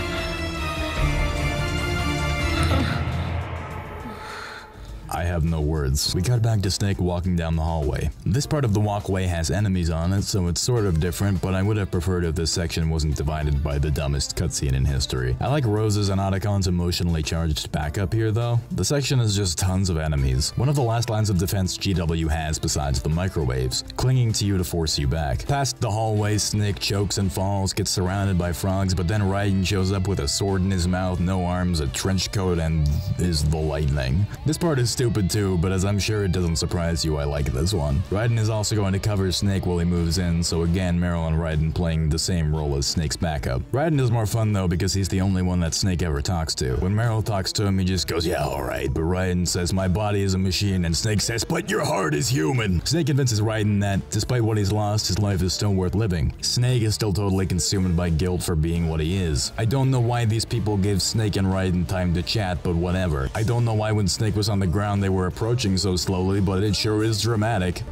I have no words. We cut back to Snake walking down the hallway. This part of the walkway has enemies on it, so it's sort of different, but I would have preferred if this section wasn't divided by the dumbest cutscene in history. I like Rose's and Otacon's emotionally charged backup here, though. The section is just tons of enemies. One of the last lines of defense GW has, besides the microwaves, clinging to you to force you back. Past the hallway, Snake chokes and falls, gets surrounded by frogs, but then Raiden shows up with a sword in his mouth, no arms, a trench coat, and is the lightning. This part is stupid too, but as I'm sure it doesn't surprise you, I like this one. Raiden is also going to cover Snake while he moves in, so again Meryl and Raiden playing the same role as Snake's backup. Raiden is more fun though because he's the only one that Snake ever talks to. When Meryl talks to him, he just goes, yeah, alright, but Raiden says, my body is a machine, and Snake says, but your heart is human. Snake convinces Raiden that, despite what he's lost, his life is still worth living. Snake is still totally consumed by guilt for being what he is. I don't know why these people gave Snake and Raiden time to chat, but whatever. I don't know why when Snake was on the ground they were approaching so slowly, but it sure is dramatic.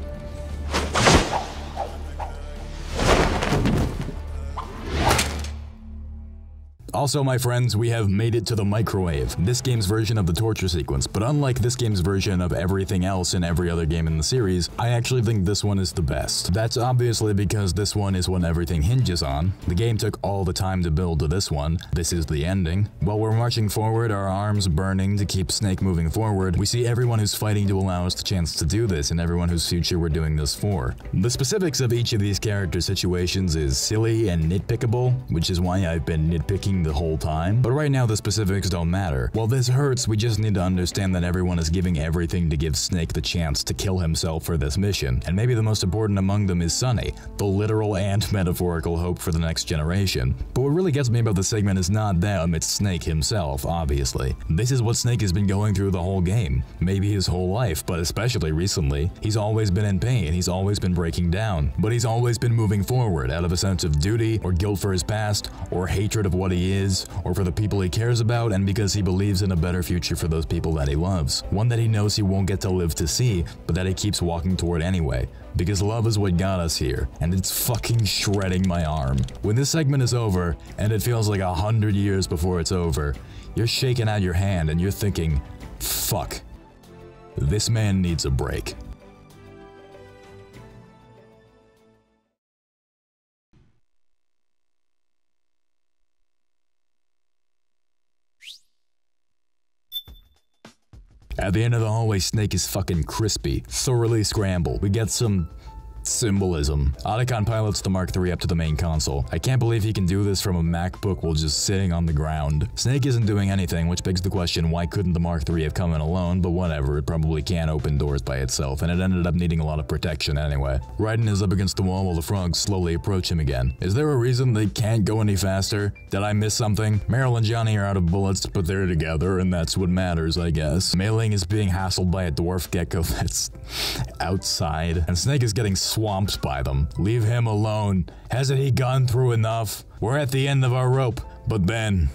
Also, my friends, we have made it to the microwave, this game's version of the torture sequence, but unlike this game's version of everything else in every other game in the series, I actually think this one is the best. That's obviously because this one is what everything hinges on. The game took all the time to build to this one. This is the ending. While we're marching forward, our arms burning to keep Snake moving forward, we see everyone who's fighting to allow us the chance to do this and everyone whose future we're doing this for. The specifics of each of these character situations is silly and nitpickable, which is why I've been nitpicking the whole time, but right now the specifics don't matter. While this hurts, we just need to understand that everyone is giving everything to give Snake the chance to kill himself for this mission, and maybe the most important among them is Sonny, the literal and metaphorical hope for the next generation. But what really gets me about the segment is not them, it's Snake himself, obviously. This is what Snake has been going through the whole game, maybe his whole life, but especially recently. He's always been in pain, he's always been breaking down, but he's always been moving forward out of a sense of duty, or guilt for his past, or hatred of what he is, or for the people he cares about, and because he believes in a better future for those people that he loves. One that he knows he won't get to live to see, but that he keeps walking toward anyway. Because love is what got us here, and it's fucking shredding my arm. When this segment is over, and it feels like 100 years before it's over, you're shaking out your hand and you're thinking, fuck, this man needs a break. At the end of the hallway, Snake is fucking crispy, thoroughly scrambled. We get some symbolism. Otacon pilots the Mark III up to the main console. I can't believe he can do this from a MacBook while just sitting on the ground. Snake isn't doing anything, which begs the question, why couldn't the Mark III have come in alone? But whatever, it probably can't open doors by itself, and it ended up needing a lot of protection anyway. Raiden is up against the wall while the frogs slowly approach him again. Is there a reason they can't go any faster? Did I miss something? Meryl and Johnny are out of bullets, but they're together, and that's what matters, I guess. Mei Ling is being hassled by a dwarf gecko that's outside, and Snake is getting swamped by them. Leave him alone. Hasn't he gone through enough? We're at the end of our rope, but then...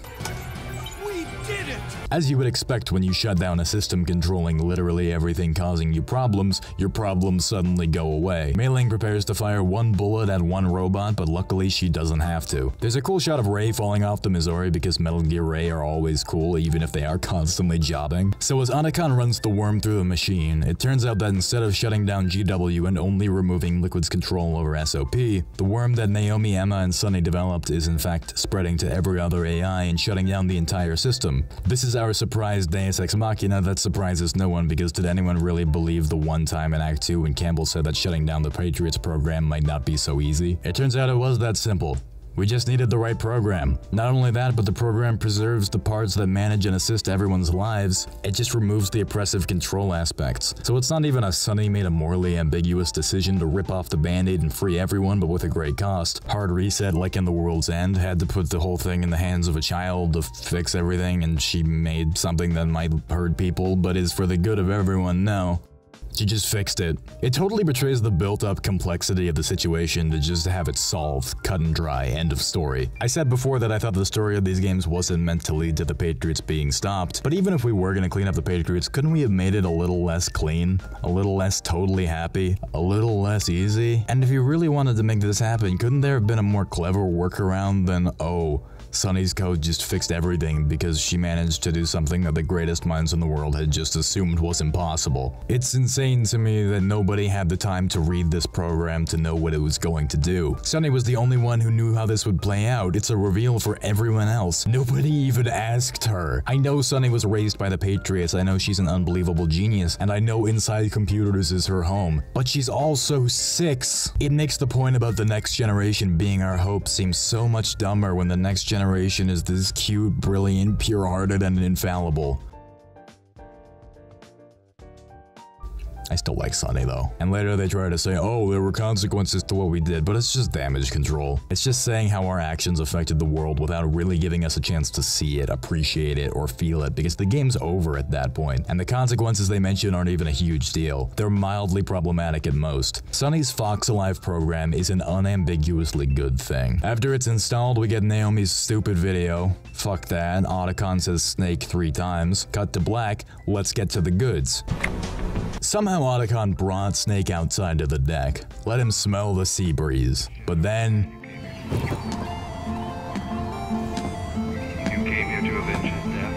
We did it! As you would expect when you shut down a system controlling literally everything causing you problems, your problems suddenly go away. Mei Ling prepares to fire one bullet at one robot, but luckily she doesn't have to. There's a cool shot of Ray falling off the Missouri because Metal Gear Ray are always cool even if they are constantly jobbing. So as Otacon runs the worm through the machine, it turns out that instead of shutting down GW and only removing Liquid's control over SOP, the worm that Naomi, Emma, and Sunny developed is in fact spreading to every other AI and shutting down the entire system. This is our surprise Deus Ex Machina that surprises no one, because did anyone really believe the one time in Act 2 when Campbell said that shutting down the Patriots program might not be so easy? It turns out it was that simple. We just needed the right program. Not only that, but the program preserves the parts that manage and assist everyone's lives. It just removes the oppressive control aspects. So it's not even a Sunny made a morally ambiguous decision to rip off the band-aid and free everyone, but with a great cost. Hard reset like in The World's End, had to put the whole thing in the hands of a child to fix everything, and she made something that might hurt people, but is for the good of everyone. No. She just fixed it. It totally betrays the built-up complexity of the situation to just have it solved, cut and dry, end of story. I said before that I thought the story of these games wasn't meant to lead to the Patriots being stopped, but even if we were gonna clean up the Patriots, couldn't we have made it a little less clean? A little less totally happy? A little less easy? And if you really wanted to make this happen, couldn't there have been a more clever workaround than, oh, Sunny's code just fixed everything because she managed to do something that the greatest minds in the world had just assumed was impossible? It's insane to me that nobody had the time to read this program to know what it was going to do. Sunny was the only one who knew how this would play out. It's a reveal for everyone else. Nobody even asked her. I know Sunny was raised by the Patriots, I know she's an unbelievable genius, and I know Inside Computers is her home, but she's also 6. It makes the point about the next generation being our hope seem so much dumber when the next generation is this cute, brilliant, pure-hearted, and infallible. I still like Sunny though. And later they try to say, oh, there were consequences to what we did, but it's just damage control. It's just saying how our actions affected the world without really giving us a chance to see it, appreciate it, or feel it, because the game's over at that point, and the consequences they mention aren't even a huge deal. They're mildly problematic at most. Sunny's Fox Alive program is an unambiguously good thing. After it's installed, we get Naomi's stupid video. Fuck that, Otacon says Snake 3 times. Cut to black, let's get to the goods. Somehow Otacon brought Snake outside to the deck, let him smell the sea breeze, but then... You came here to avenge his death.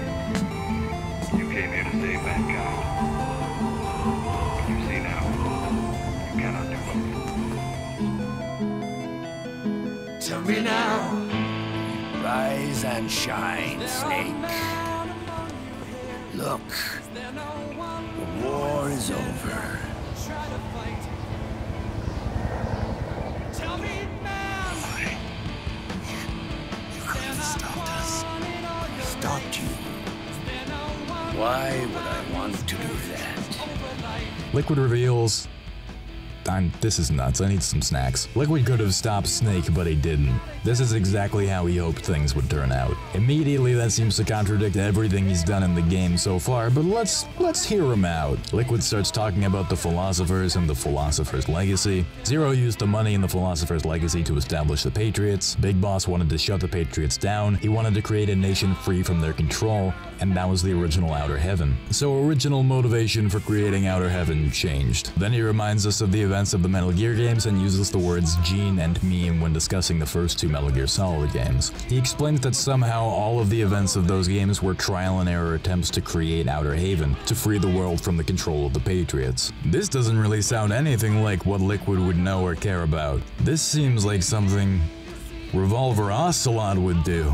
You came here to save mankind. You see now, you cannot do both. Tell me now. Rise and shine, Snake. Look. The war is over. Tell me, man. You could have stopped us. Stopped you. Why would I want to do that? Liquid reveals... this is nuts, I need some snacks. Liquid could have stopped Snake, but he didn't. This is exactly how he hoped things would turn out. Immediately, that seems to contradict everything he's done in the game so far, but let's hear him out. Liquid starts talking about the Philosophers and the Philosopher's Legacy. Zero used the money in the Philosopher's Legacy to establish the Patriots. Big Boss wanted to shut the Patriots down. He wanted to create a nation free from their control, and that was the original Outer Heaven. So original motivation for creating Outer Heaven changed. Then he reminds us of the events of the Metal Gear games and uses the words Gene and meme when discussing the first 2 Metal Gear Solid games. He explains that somehow all of the events of those games were trial and error attempts to create Outer Haven, to free the world from the control of the Patriots. This doesn't really sound anything like what Liquid would know or care about. This seems like something Revolver Ocelot would do.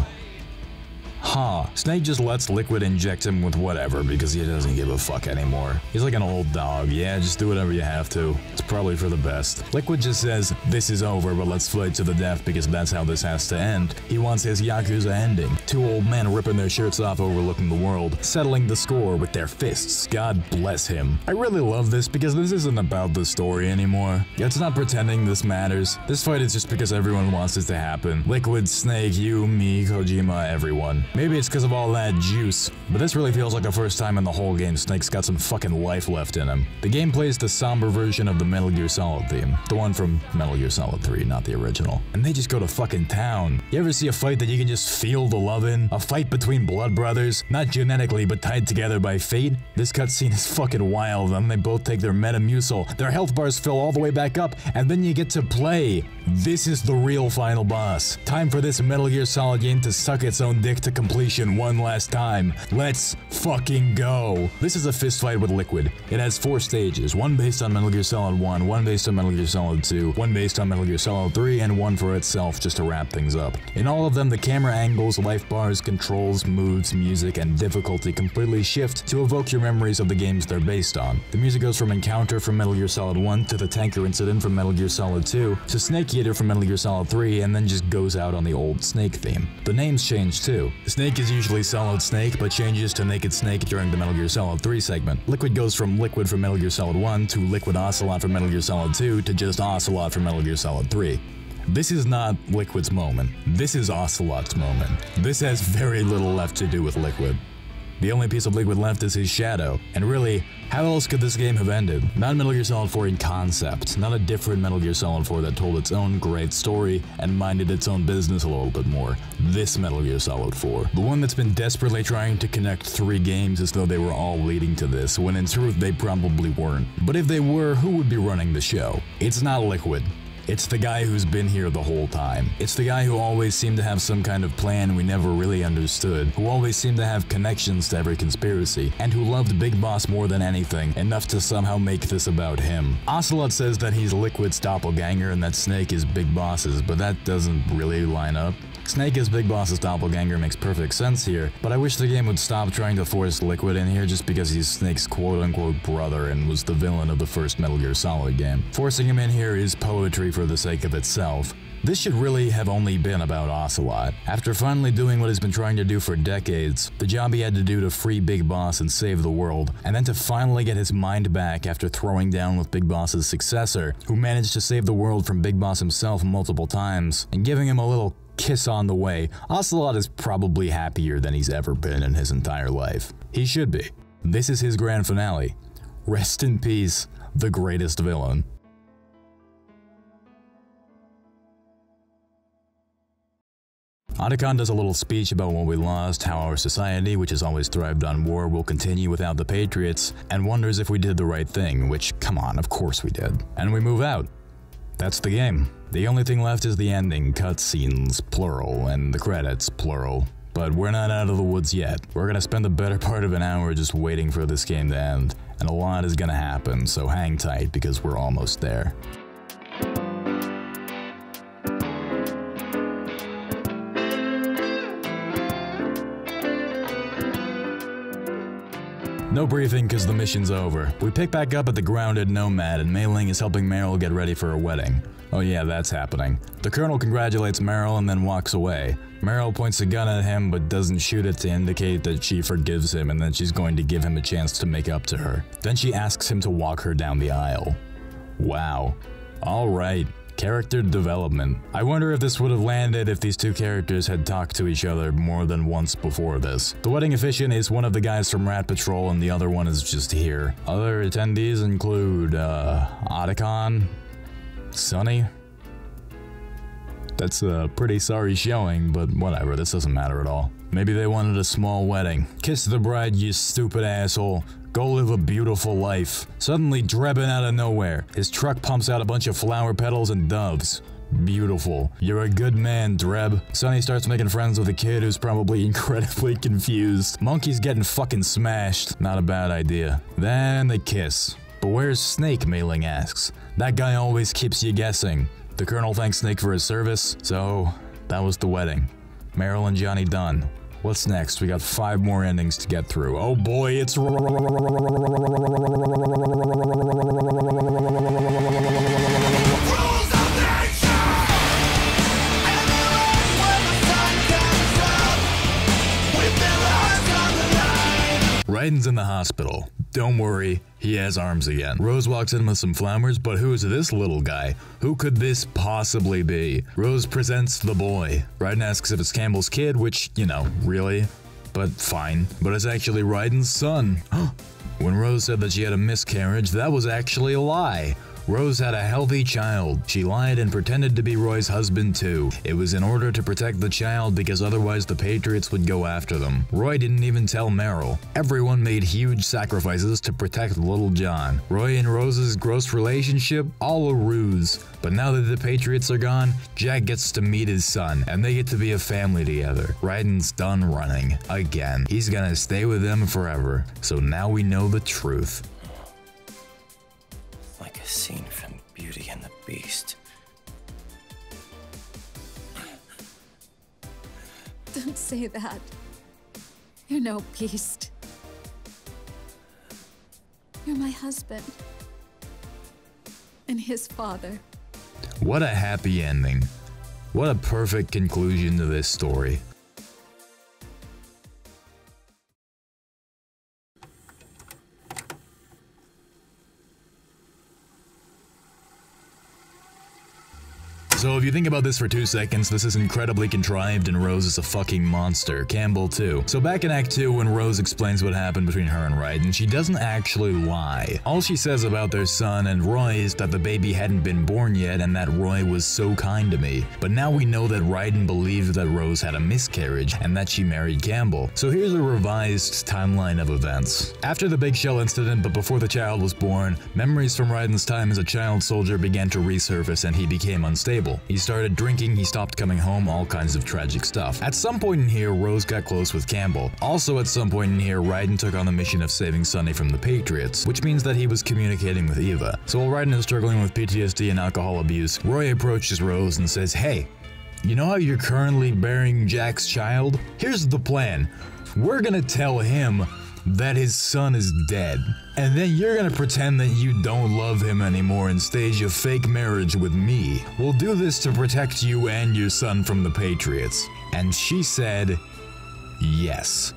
Huh. Snake just lets Liquid inject him with whatever because he doesn't give a fuck anymore. He's like an old dog. Yeah, just do whatever you have to. It's probably for the best. Liquid just says, this is over, but let's fight to the death because that's how this has to end. He wants his Yakuza ending. 2 old men ripping their shirts off overlooking the world, settling the score with their fists. God bless him. I really love this because this isn't about the story anymore. It's not pretending this matters. This fight is just because everyone wants it to happen. Liquid, Snake, you, me, Kojima, everyone. Maybe it's because of all that juice, but this really feels like the first time in the whole game Snake's got some fucking life left in him. The game plays the somber version of the Metal Gear Solid theme, the one from Metal Gear Solid 3, not the original. And they just go to fucking town. You ever see a fight that you can just feel the love in? A fight between blood brothers, not genetically but tied together by fate? This cutscene is fucking wild, and they both take their Metamucil, their health bars fill all the way back up, and then you get to play. This is the real final boss. Time for this Metal Gear Solid game to suck its own dick to completion one last time. Let's fucking go. This is a fist fight with Liquid. It has 4 stages, one based on Metal Gear Solid 1, one based on Metal Gear Solid 2, one based on Metal Gear Solid 3, and one for itself just to wrap things up. In all of them, the camera angles, life bars, controls, moods, music, and difficulty completely shift to evoke your memories of the games they're based on. The music goes from Encounter from Metal Gear Solid 1 to the Tanker Incident from Metal Gear Solid 2 to Snake Eater from Metal Gear Solid 3, and then just goes out on the old Snake theme. The names change too. Snake is usually Solid Snake, but changes to Naked Snake during the Metal Gear Solid 3 segment. Liquid goes from Liquid from Metal Gear Solid 1 to Liquid Ocelot from Metal Gear Solid 2 to just Ocelot from Metal Gear Solid 3. This is not Liquid's moment. This is Ocelot's moment. This has very little left to do with Liquid. The only piece of Liquid left is his shadow, and really, how else could this game have ended? Not Metal Gear Solid 4 in concept, not a different Metal Gear Solid 4 that told its own great story and minded its own business a little bit more. This Metal Gear Solid 4. The one that's been desperately trying to connect 3 games as though they were all leading to this, when in truth they probably weren't. But if they were, who would be running the show? It's not Liquid. It's the guy who's been here the whole time. It's the guy who always seemed to have some kind of plan we never really understood, who always seemed to have connections to every conspiracy, and who loved Big Boss more than anything, enough to somehow make this about him. Ocelot says that he's Liquid's doppelganger and that Snake is Big Boss's, but that doesn't really line up. Snake as Big Boss's doppelganger makes perfect sense here, but I wish the game would stop trying to force Liquid in here just because he's Snake's quote-unquote brother and was the villain of the first Metal Gear Solid game. Forcing him in here is poetry for the sake of itself. This should really have only been about Ocelot. After finally doing what he's been trying to do for decades, the job he had to do to free Big Boss and save the world, and then to finally get his mind back after throwing down with Big Boss's successor, who managed to save the world from Big Boss himself multiple times, and giving him a little kiss on the way, Ocelot is probably happier than he's ever been in his entire life. He should be. This is his grand finale. Rest in peace, the greatest villain. Otacon does a little speech about what we lost, how our society, which has always thrived on war, will continue without the Patriots, and wonders if we did the right thing, which, come on, of course we did. And we move out. That's the game. The only thing left is the ending, cutscenes, plural, and the credits, plural. But we're not out of the woods yet. We're gonna spend the better part of an hour just waiting for this game to end, and a lot is gonna happen, so hang tight because we're almost there. No briefing cause the mission's over. We pick back up at the grounded Nomad and Mei Ling is helping Meryl get ready for her wedding. Oh yeah, that's happening. The Colonel congratulates Meryl and then walks away. Meryl points a gun at him but doesn't shoot it to indicate that she forgives him and that she's going to give him a chance to make up to her. Then she asks him to walk her down the aisle. Wow. Alright. Character development. I wonder if this would have landed if these two characters had talked to each other more than once before this. The wedding officiant is one of the guys from Rat Patrol and the other one is just here. Other attendees include, Otacon, Sonny. That's a pretty sorry showing, but whatever, this doesn't matter at all. Maybe they wanted a small wedding. Kiss the bride, you stupid asshole. Go live a beautiful life. Suddenly, Drebin out of nowhere. His truck pumps out a bunch of flower petals and doves. Beautiful. You're a good man, Dreb. Sonny starts making friends with a kid who's probably incredibly confused. Monkey's getting fucking smashed. Not a bad idea. Then they kiss. But where's Snake, Mei Ling asks. That guy always keeps you guessing. The Colonel thanks Snake for his service, so that was the wedding. Meryl and Johnny done. What's next? We got 5 more endings to get through. Oh boy, it's Raiden's in the hospital. Don't worry, he has arms again. Rose walks in with some flowers, but who is this little guy? Who could this possibly be? Rose presents the boy. Raiden asks if it's Campbell's kid, which, you know, really? But fine. But it's actually Raiden's son. When Rose said that she had a miscarriage, that was actually a lie. Rose had a healthy child. She lied and pretended to be Roy's husband too. It was in order to protect the child because otherwise the Patriots would go after them. Roy didn't even tell Meryl. Everyone made huge sacrifices to protect little John. Roy and Rose's gross relationship, all a ruse. But now that the Patriots are gone, Jack gets to meet his son, and they get to be a family together. Raiden's done running. Again. He's gonna stay with them forever. So now we know the truth. Like a scene from Beauty and the Beast. Don't say that. You're no beast. You're my husband. And his father. What a happy ending. What a perfect conclusion to this story. So if you think about this for 2 seconds, this is incredibly contrived and Rose is a fucking monster. Campbell too. So back in Act 2 when Rose explains what happened between her and Raiden, she doesn't actually lie. All she says about their son and Roy is that the baby hadn't been born yet and that Roy was so kind to me. But now we know that Raiden believed that Rose had a miscarriage and that she married Campbell. So here's a revised timeline of events. After the Big Shell incident but before the child was born, memories from Raiden's time as a child soldier began to resurface and he became unstable. He started drinking, he stopped coming home, all kinds of tragic stuff. At some point in here, Rose got close with Campbell. Also at some point in here, Raiden took on the mission of saving Sunny from the Patriots, which means that he was communicating with Eva. So while Raiden is struggling with PTSD and alcohol abuse, Roy approaches Rose and says, "Hey, you know how you're currently bearing Jack's child? Here's the plan. We're gonna tell him that his son is dead. And then you're gonna pretend that you don't love him anymore and stage a fake marriage with me. We'll do this to protect you and your son from the Patriots." And she said, yes.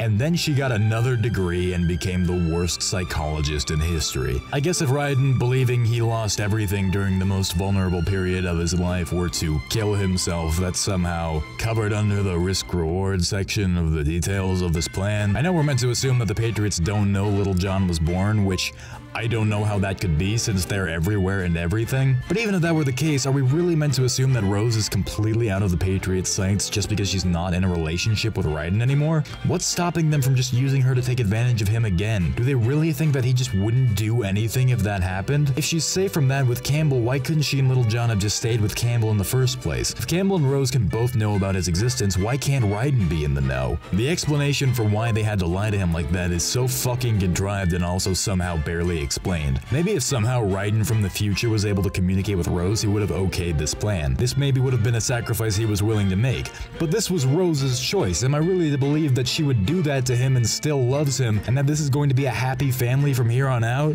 And then she got another degree and became the worst psychologist in history. I guess if Raiden, believing he lost everything during the most vulnerable period of his life, were to kill himself, that's somehow covered under the risk-reward section of the details of this plan. I know we're meant to assume that the Patriots don't know little John was born, which I don't know how that could be since they're everywhere and everything. But even if that were the case, are we really meant to assume that Rose is completely out of the Patriots' sights just because she's not in a relationship with Raiden anymore? What's stopping them from just using her to take advantage of him again? Do they really think that he just wouldn't do anything if that happened? If she's safe from that with Campbell, why couldn't she and little John have just stayed with Campbell in the first place? If Campbell and Rose can both know about his existence, why can't Raiden be in the know? The explanation for why they had to lie to him like that is so fucking contrived and also somehow barely explained. Maybe if somehow Raiden from the future was able to communicate with Rose, he would have okayed this plan. This maybe would have been a sacrifice he was willing to make. But this was Rose's choice. Am I really to believe that she would do that to him and still loves him, and that this is going to be a happy family from here on out?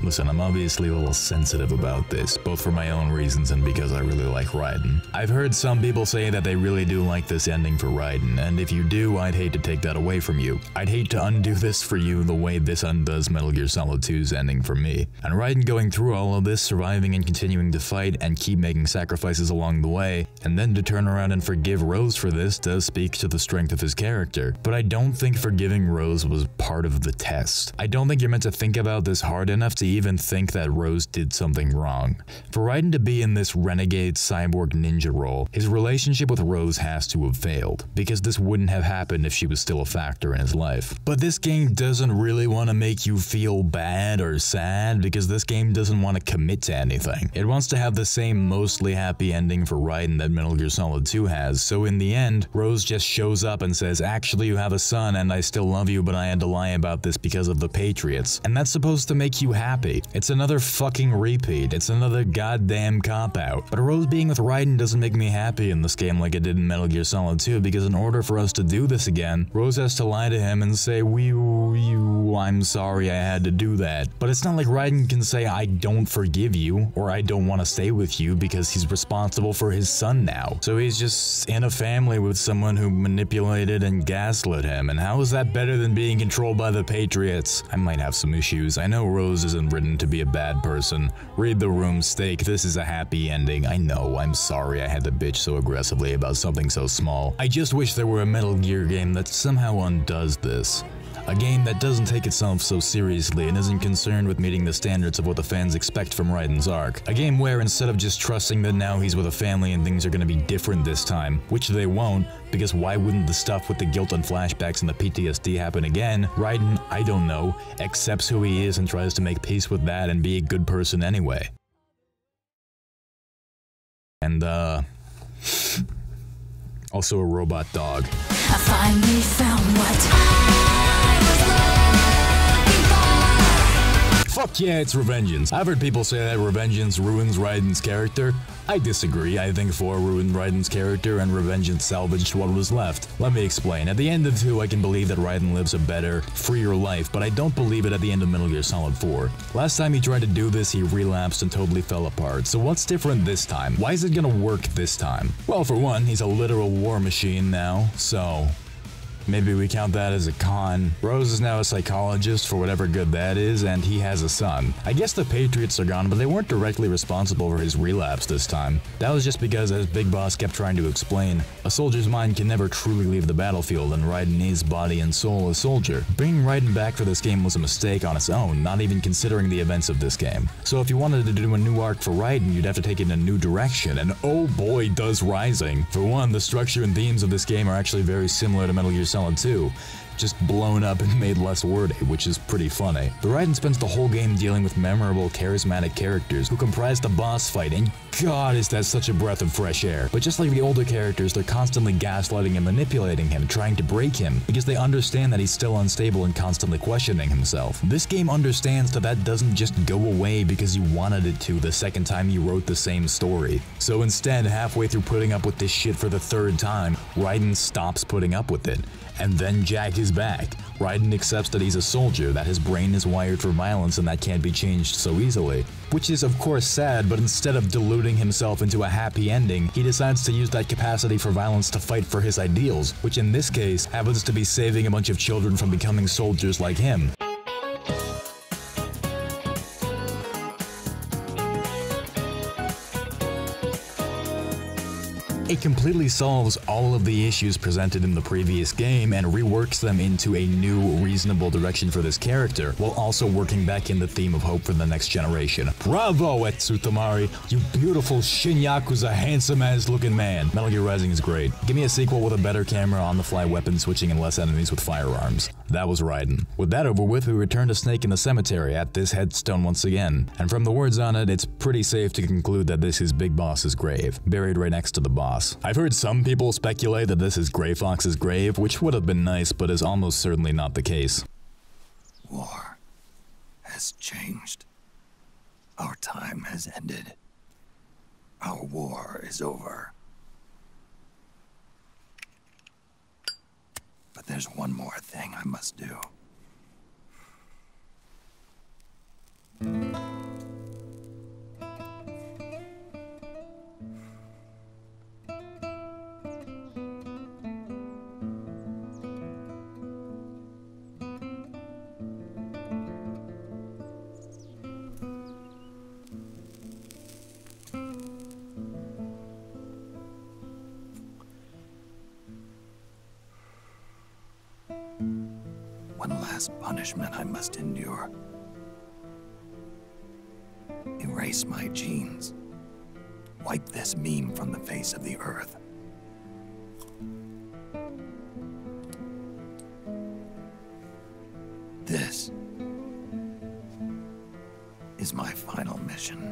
Listen, I'm obviously a little sensitive about this, both for my own reasons and because I really like Raiden. I've heard some people say that they really do like this ending for Raiden, and if you do, I'd hate to take that away from you. I'd hate to undo this for you the way this undoes Metal Gear Solid 2's ending for me. And Raiden going through all of this, surviving and continuing to fight and keep making sacrifices along the way, and then to turn around and forgive Rose for this does speak to the strength of his character. But I don't think forgiving Rose was part of the test. I don't think you're meant to think about this hard enough to even think that Rose did something wrong. For Raiden to be in this renegade cyborg ninja role, his relationship with Rose has to have failed, because this wouldn't have happened if she was still a factor in his life. But this game doesn't really want to make you feel bad or sad, because this game doesn't want to commit to anything. It wants to have the same mostly happy ending for Raiden that Metal Gear Solid 2 has, so in the end, Rose just shows up and says, "Actually, you have a son and I still love you, but I had to lie about this because of the Patriots." And that's supposed to make you happy. happy. It's another fucking repeat. It's another goddamn cop-out. But Rose being with Raiden doesn't make me happy in this game like it did in Metal Gear Solid 2, because in order for us to do this again, Rose has to lie to him and say, I'm sorry I had to do that. But it's not like Raiden can say, I don't forgive you, or I don't want to stay with you, because he's responsible for his son now. So he's just in a family with someone who manipulated and gaslit him, and how is that better than being controlled by the Patriots? I might have some issues. I know Rose isn't written to be a bad person. Read the room, Steak. This is a happy ending. I know, I'm sorry I had to bitch so aggressively about something so small. I just wish there were a Metal Gear game that somehow undoes this. A game that doesn't take itself so seriously and isn't concerned with meeting the standards of what the fans expect from Raiden's arc. A game where instead of just trusting that now he's with a family and things are gonna be different this time, which they won't, because why wouldn't the stuff with the guilt and flashbacks and the PTSD happen again? Raiden, I don't know, accepts who he is and tries to make peace with that and be a good person anyway. And, also a robot dog. I finally found what Fuck yeah, it's Revengeance. I've heard people say that Revengeance ruins Raiden's character. I disagree. I think 4 ruined Raiden's character and Revengeance salvaged what was left. Let me explain. At the end of 2, I can believe that Raiden lives a better, freer life, but I don't believe it at the end of Metal Gear Solid 4. Last time he tried to do this, he relapsed and totally fell apart. So what's different this time? Why is it gonna work this time? Well, for one, he's a literal war machine now, so maybe we count that as a con. Rose is now a psychologist for whatever good that is, and he has a son. I guess the Patriots are gone, but they weren't directly responsible for his relapse this time. That was just because, as Big Boss kept trying to explain, a soldier's mind can never truly leave the battlefield, and Raiden is body and soul a soldier. Bringing Raiden back for this game was a mistake on its own, not even considering the events of this game. So if you wanted to do a new arc for Raiden, you'd have to take it in a new direction, and oh boy does Rising. For one, the structure and themes of this game are actually very similar to Metal Gear Solid 2, just blown up and made less wordy, which is pretty funny. The Raiden spends the whole game dealing with memorable, charismatic characters who comprise the boss fight, and god is that such a breath of fresh air. But just like the older characters, they're constantly gaslighting and manipulating him, trying to break him, because they understand that he's still unstable and constantly questioning himself. This game understands that that doesn't just go away because you wanted it to the second time you wrote the same story. So instead, halfway through putting up with this shit for the 3rd time, Raiden stops putting up with it. And then Jack is back. Raiden accepts that he's a soldier, that his brain is wired for violence and that can't be changed so easily. Which is of course sad, but instead of deluding himself into a happy ending, he decides to use that capacity for violence to fight for his ideals, which in this case happens to be saving a bunch of children from becoming soldiers like him. It completely solves all of the issues presented in the previous game and reworks them into a new, reasonable direction for this character, while also working back in the theme of hope for the next generation. Bravo, Etsutamari! You beautiful Shin Yakuza handsome-ass looking man! Metal Gear Rising is great. Give me a sequel with a better camera, on-the-fly weapon switching, and less enemies with firearms. That was Raiden. With that over with, we return to Snake in the cemetery at this headstone once again. And from the words on it, it's pretty safe to conclude that this is Big Boss's grave, buried right next to the boss. I've heard some people speculate that this is Gray Fox's grave, which would have been nice, but is almost certainly not the case. War has changed. Our time has ended. Our war is over. But there's one more thing I must do. One last punishment I must endure. Erase my genes. Wipe this meme from the face of the earth. This is my final mission.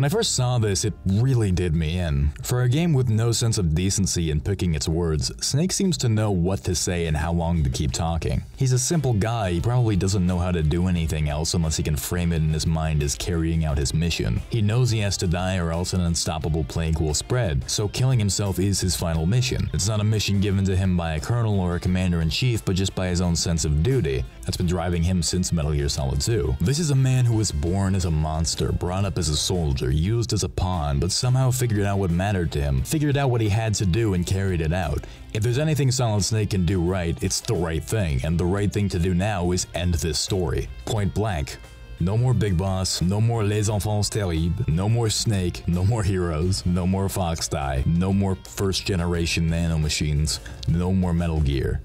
When I first saw this, it really did me in. For a game with no sense of decency in picking its words, Snake seems to know what to say and how long to keep talking. He's a simple guy, he probably doesn't know how to do anything else unless he can frame it in his mind as carrying out his mission. He knows he has to die or else an unstoppable plague will spread, so killing himself is his final mission. It's not a mission given to him by a colonel or a commander-in-chief, but just by his own sense of duty. That's been driving him since Metal Gear Solid 2. This is a man who was born as a monster, brought up as a soldier, used as a pawn, but somehow figured out what mattered to him, figured out what he had to do and carried it out. If there's anything Solid Snake can do right, it's the right thing, and the right thing to do now is end this story. Point blank. No more Big Boss, no more Les Enfants Terribles, no more Snake, no more Heroes, no more Fox Die, no more first-generation nanomachines, no more Metal Gear.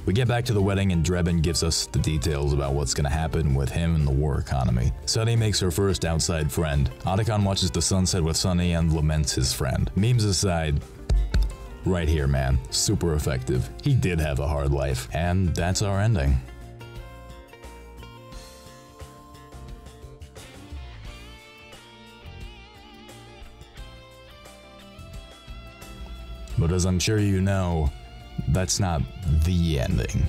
We get back to the wedding and Drebin gives us the details about what's gonna happen with him and the war economy. Sunny makes her first outside friend. Otacon watches the sunset with Sunny and laments his friend. Memes aside, right here, man. Super effective. He did have a hard life. And that's our ending. But as I'm sure you know, that's not the ending.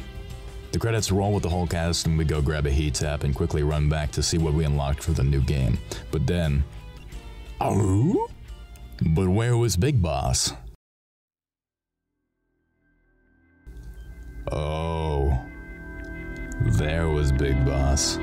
The credits roll with the whole cast and we go grab a heat tap and quickly run back to see what we unlocked for the new game. But then... oh? But where was Big Boss? Oh. There was Big Boss.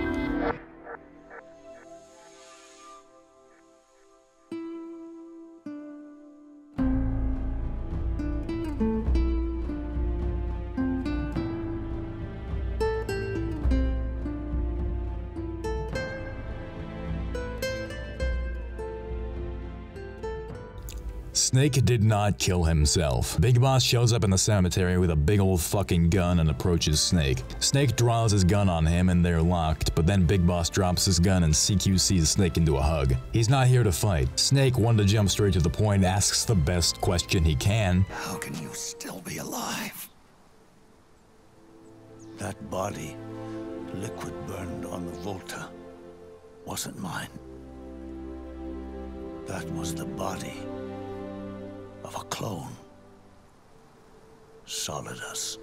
Snake did not kill himself. Big Boss shows up in the cemetery with a big old fucking gun and approaches Snake. Snake draws his gun on him and they're locked, but then Big Boss drops his gun and CQCs Snake into a hug. He's not here to fight. Snake, one to jump straight to the point, asks the best question he can. How can you still be alive? That body, liquid burned on the Volta, wasn't mine. That was the body of a clone. Solidus.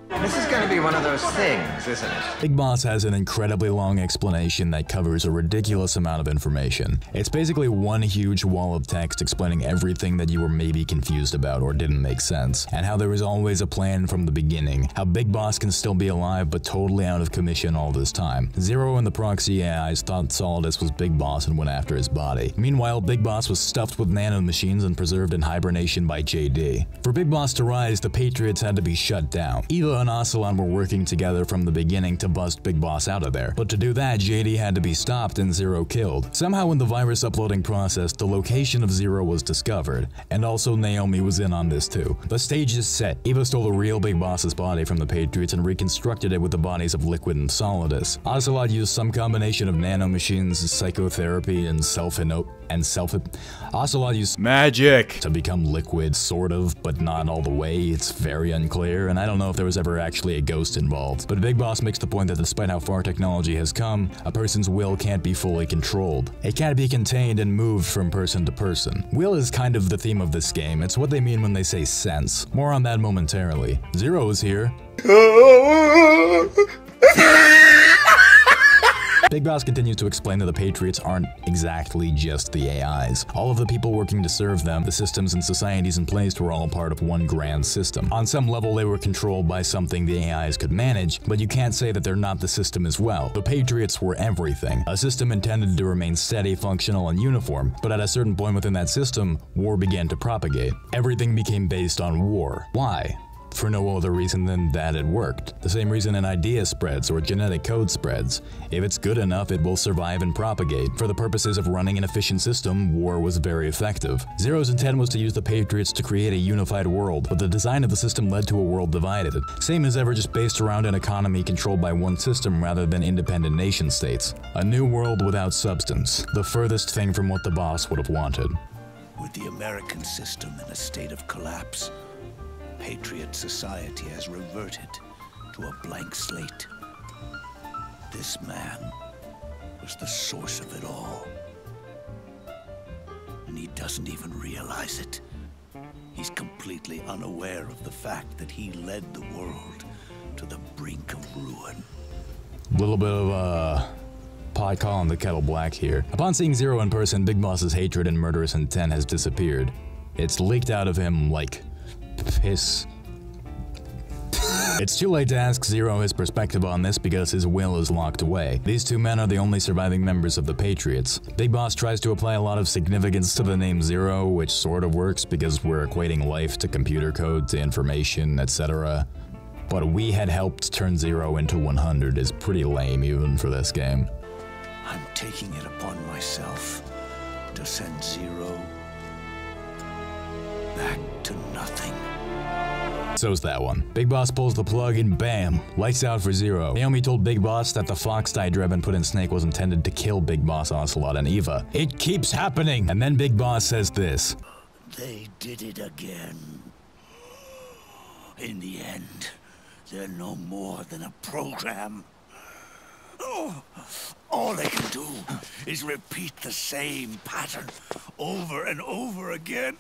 This is gonna be one of those things, isn't it? Big Boss has an incredibly long explanation that covers a ridiculous amount of information. It's basically one huge wall of text explaining everything that you were maybe confused about or didn't make sense, and how there was always a plan from the beginning, how Big Boss can still be alive but totally out of commission all this time. Zero and the proxy AIs thought Solidus was Big Boss and went after his body. Meanwhile, Big Boss was stuffed with nanomachines and preserved in hibernation by JD. For Big Boss to rise, the Patriots had to be shut down. Eva and Ocelot were working together from the beginning to bust Big Boss out of there, but to do that, JD had to be stopped and Zero killed. Somehow in the virus uploading process, the location of Zero was discovered, and also Naomi was in on this too. The stage is set. Eva stole the real Big Boss's body from the Patriots and reconstructed it with the bodies of Liquid and Solidus. Ocelot used some combination of nanomachines, psychotherapy, and Ocelot used magic to become Liquid, sort of, but not all the way. It's very unclear, and I don't know if there was ever actually a ghost involved. But Big Boss makes the point that despite how far technology has come, a person's will can't be fully controlled. It can't be contained and moved from person to person. Will is kind of the theme of this game. It's what they mean when they say sense. More on that momentarily. Zero is here. Big Boss continues to explain that the Patriots aren't exactly just the AIs. All of the people working to serve them, the systems and societies in place were all part of one grand system. On some level, they were controlled by something the AIs could manage, but you can't say that they're not the system as well. The Patriots were everything, a system intended to remain steady, functional, and uniform, but at a certain point within that system, war began to propagate. Everything became based on war. Why? For no other reason than that it worked. The same reason an idea spreads or genetic code spreads. If it's good enough, it will survive and propagate. For the purposes of running an efficient system, war was very effective. Zero's intent was to use the Patriots to create a unified world, but the design of the system led to a world divided. Same as ever, just based around an economy controlled by one system rather than independent nation states. A new world without substance. The furthest thing from what the boss would have wanted. With the American system in a state of collapse, Patriot society has reverted to a blank slate. This man was the source of it all. And he doesn't even realize it. He's completely unaware of the fact that he led the world to the brink of ruin. Little bit of pot calling the kettle black here. Upon seeing Zero in person, Big Boss's hatred and murderous intent has disappeared. It's leaked out of him like piss. It's too late to ask Zero his perspective on this because his will is locked away. These two men are the only surviving members of the Patriots. Big Boss tries to apply a lot of significance to the name Zero, which sort of works because we're equating life to computer code to information, etc. But we had helped turn 0 into 100 is pretty lame even for this game. I'm taking it upon myself to send 0 back to nothing. So's that one. Big Boss pulls the plug and bam, lights out for 0. Naomi told Big Boss that the fox dye Drebin put in Snake was intended to kill Big Boss, Ocelot, and Eva. It keeps happening! And then Big Boss says this. They did it again. In the end, they're no more than a program. Oh, all they can do is repeat the same pattern over and over again.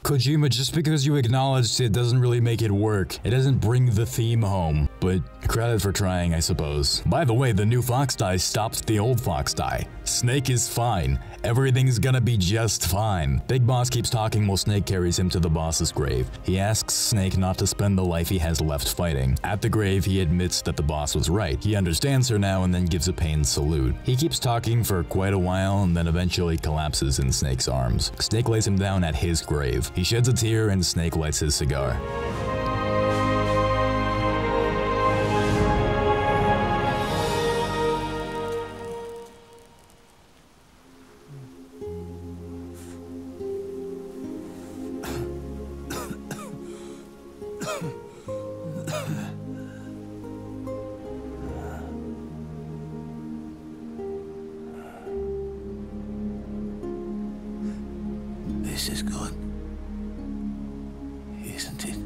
Kojima, just because you acknowledged it doesn't really make it work. It doesn't bring the theme home, but credit for trying, I suppose. By the way, the new fox dye stops the old fox dye. Snake is fine. Everything's gonna be just fine. Big Boss keeps talking while Snake carries him to the boss's grave. He asks Snake not to spend the life he has left fighting. At the grave, he admits that the boss was right. He understands her now and then gives a pained salute. He keeps talking for quite a while and then eventually collapses in Snake's arms. Snake lays him down at his grave. He sheds a tear and Snake lights his cigar. This is good, isn't it?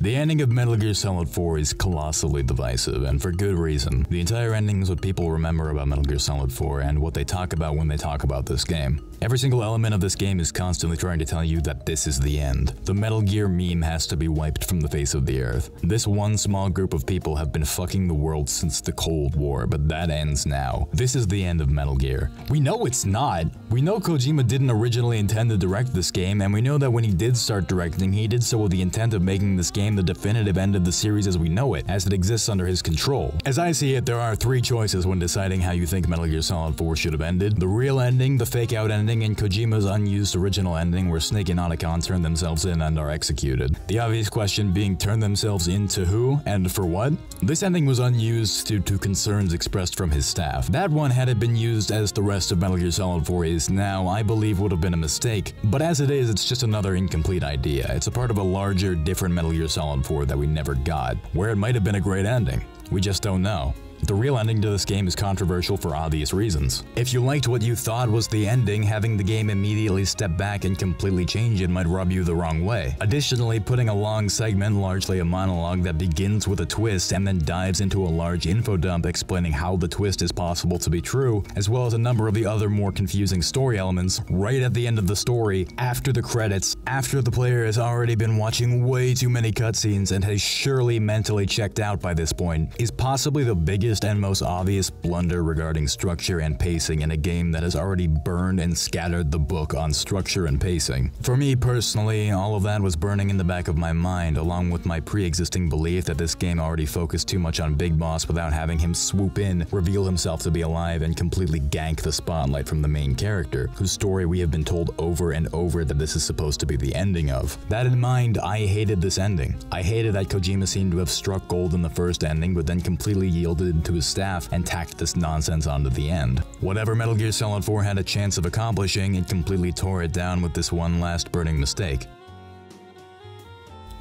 The ending of Metal Gear Solid 4 is colossally divisive, and for good reason. The entire ending is what people remember about Metal Gear Solid 4 and what they talk about when they talk about this game. Every single element of this game is constantly trying to tell you that this is the end. The Metal Gear meme has to be wiped from the face of the earth. This one small group of people have been fucking the world since the Cold War, but that ends now. This is the end of Metal Gear. We know it's not. We know Kojima didn't originally intend to direct this game, and we know that when he did start directing, he did so with the intent of making this game the definitive end of the series as we know it, as it exists under his control. As I see it, there are three choices when deciding how you think Metal Gear Solid 4 should have ended. The real ending, the fake out ending, and Kojima's unused original ending where Snake and Otacon turn themselves in and are executed. The obvious question being turn themselves into who and for what? This ending was unused due to concerns expressed from his staff. That one, had it been used as the rest of Metal Gear Solid 4 is now, I believe would have been a mistake, but as it is, it's just another incomplete idea. It's a part of a larger, different Metal Gear Solid 4 that we never got, where it might have been a great ending. We just don't know. The real ending to this game is controversial for obvious reasons. If you liked what you thought was the ending, having the game immediately step back and completely change it might rub you the wrong way. Additionally, putting a long segment, largely a monologue that begins with a twist and then dives into a large info dump explaining how the twist is possible to be true, as well as a number of the other more confusing story elements, right at the end of the story, after the credits, after the player has already been watching way too many cutscenes and has surely mentally checked out by this point, is possibly the biggest and most obvious blunder regarding structure and pacing in a game that has already burned and scattered the book on structure and pacing. For me personally, all of that was burning in the back of my mind, along with my pre-existing belief that this game already focused too much on Big Boss without having him swoop in, reveal himself to be alive, and completely gank the spotlight from the main character, whose story we have been told over and over that this is supposed to be the ending of. That in mind, I hated this ending. I hated that Kojima seemed to have struck gold in the first ending, but then completely yielded to his staff and tacked this nonsense onto the end. Whatever Metal Gear Solid 4 had a chance of accomplishing, it completely tore it down with this one last burning mistake.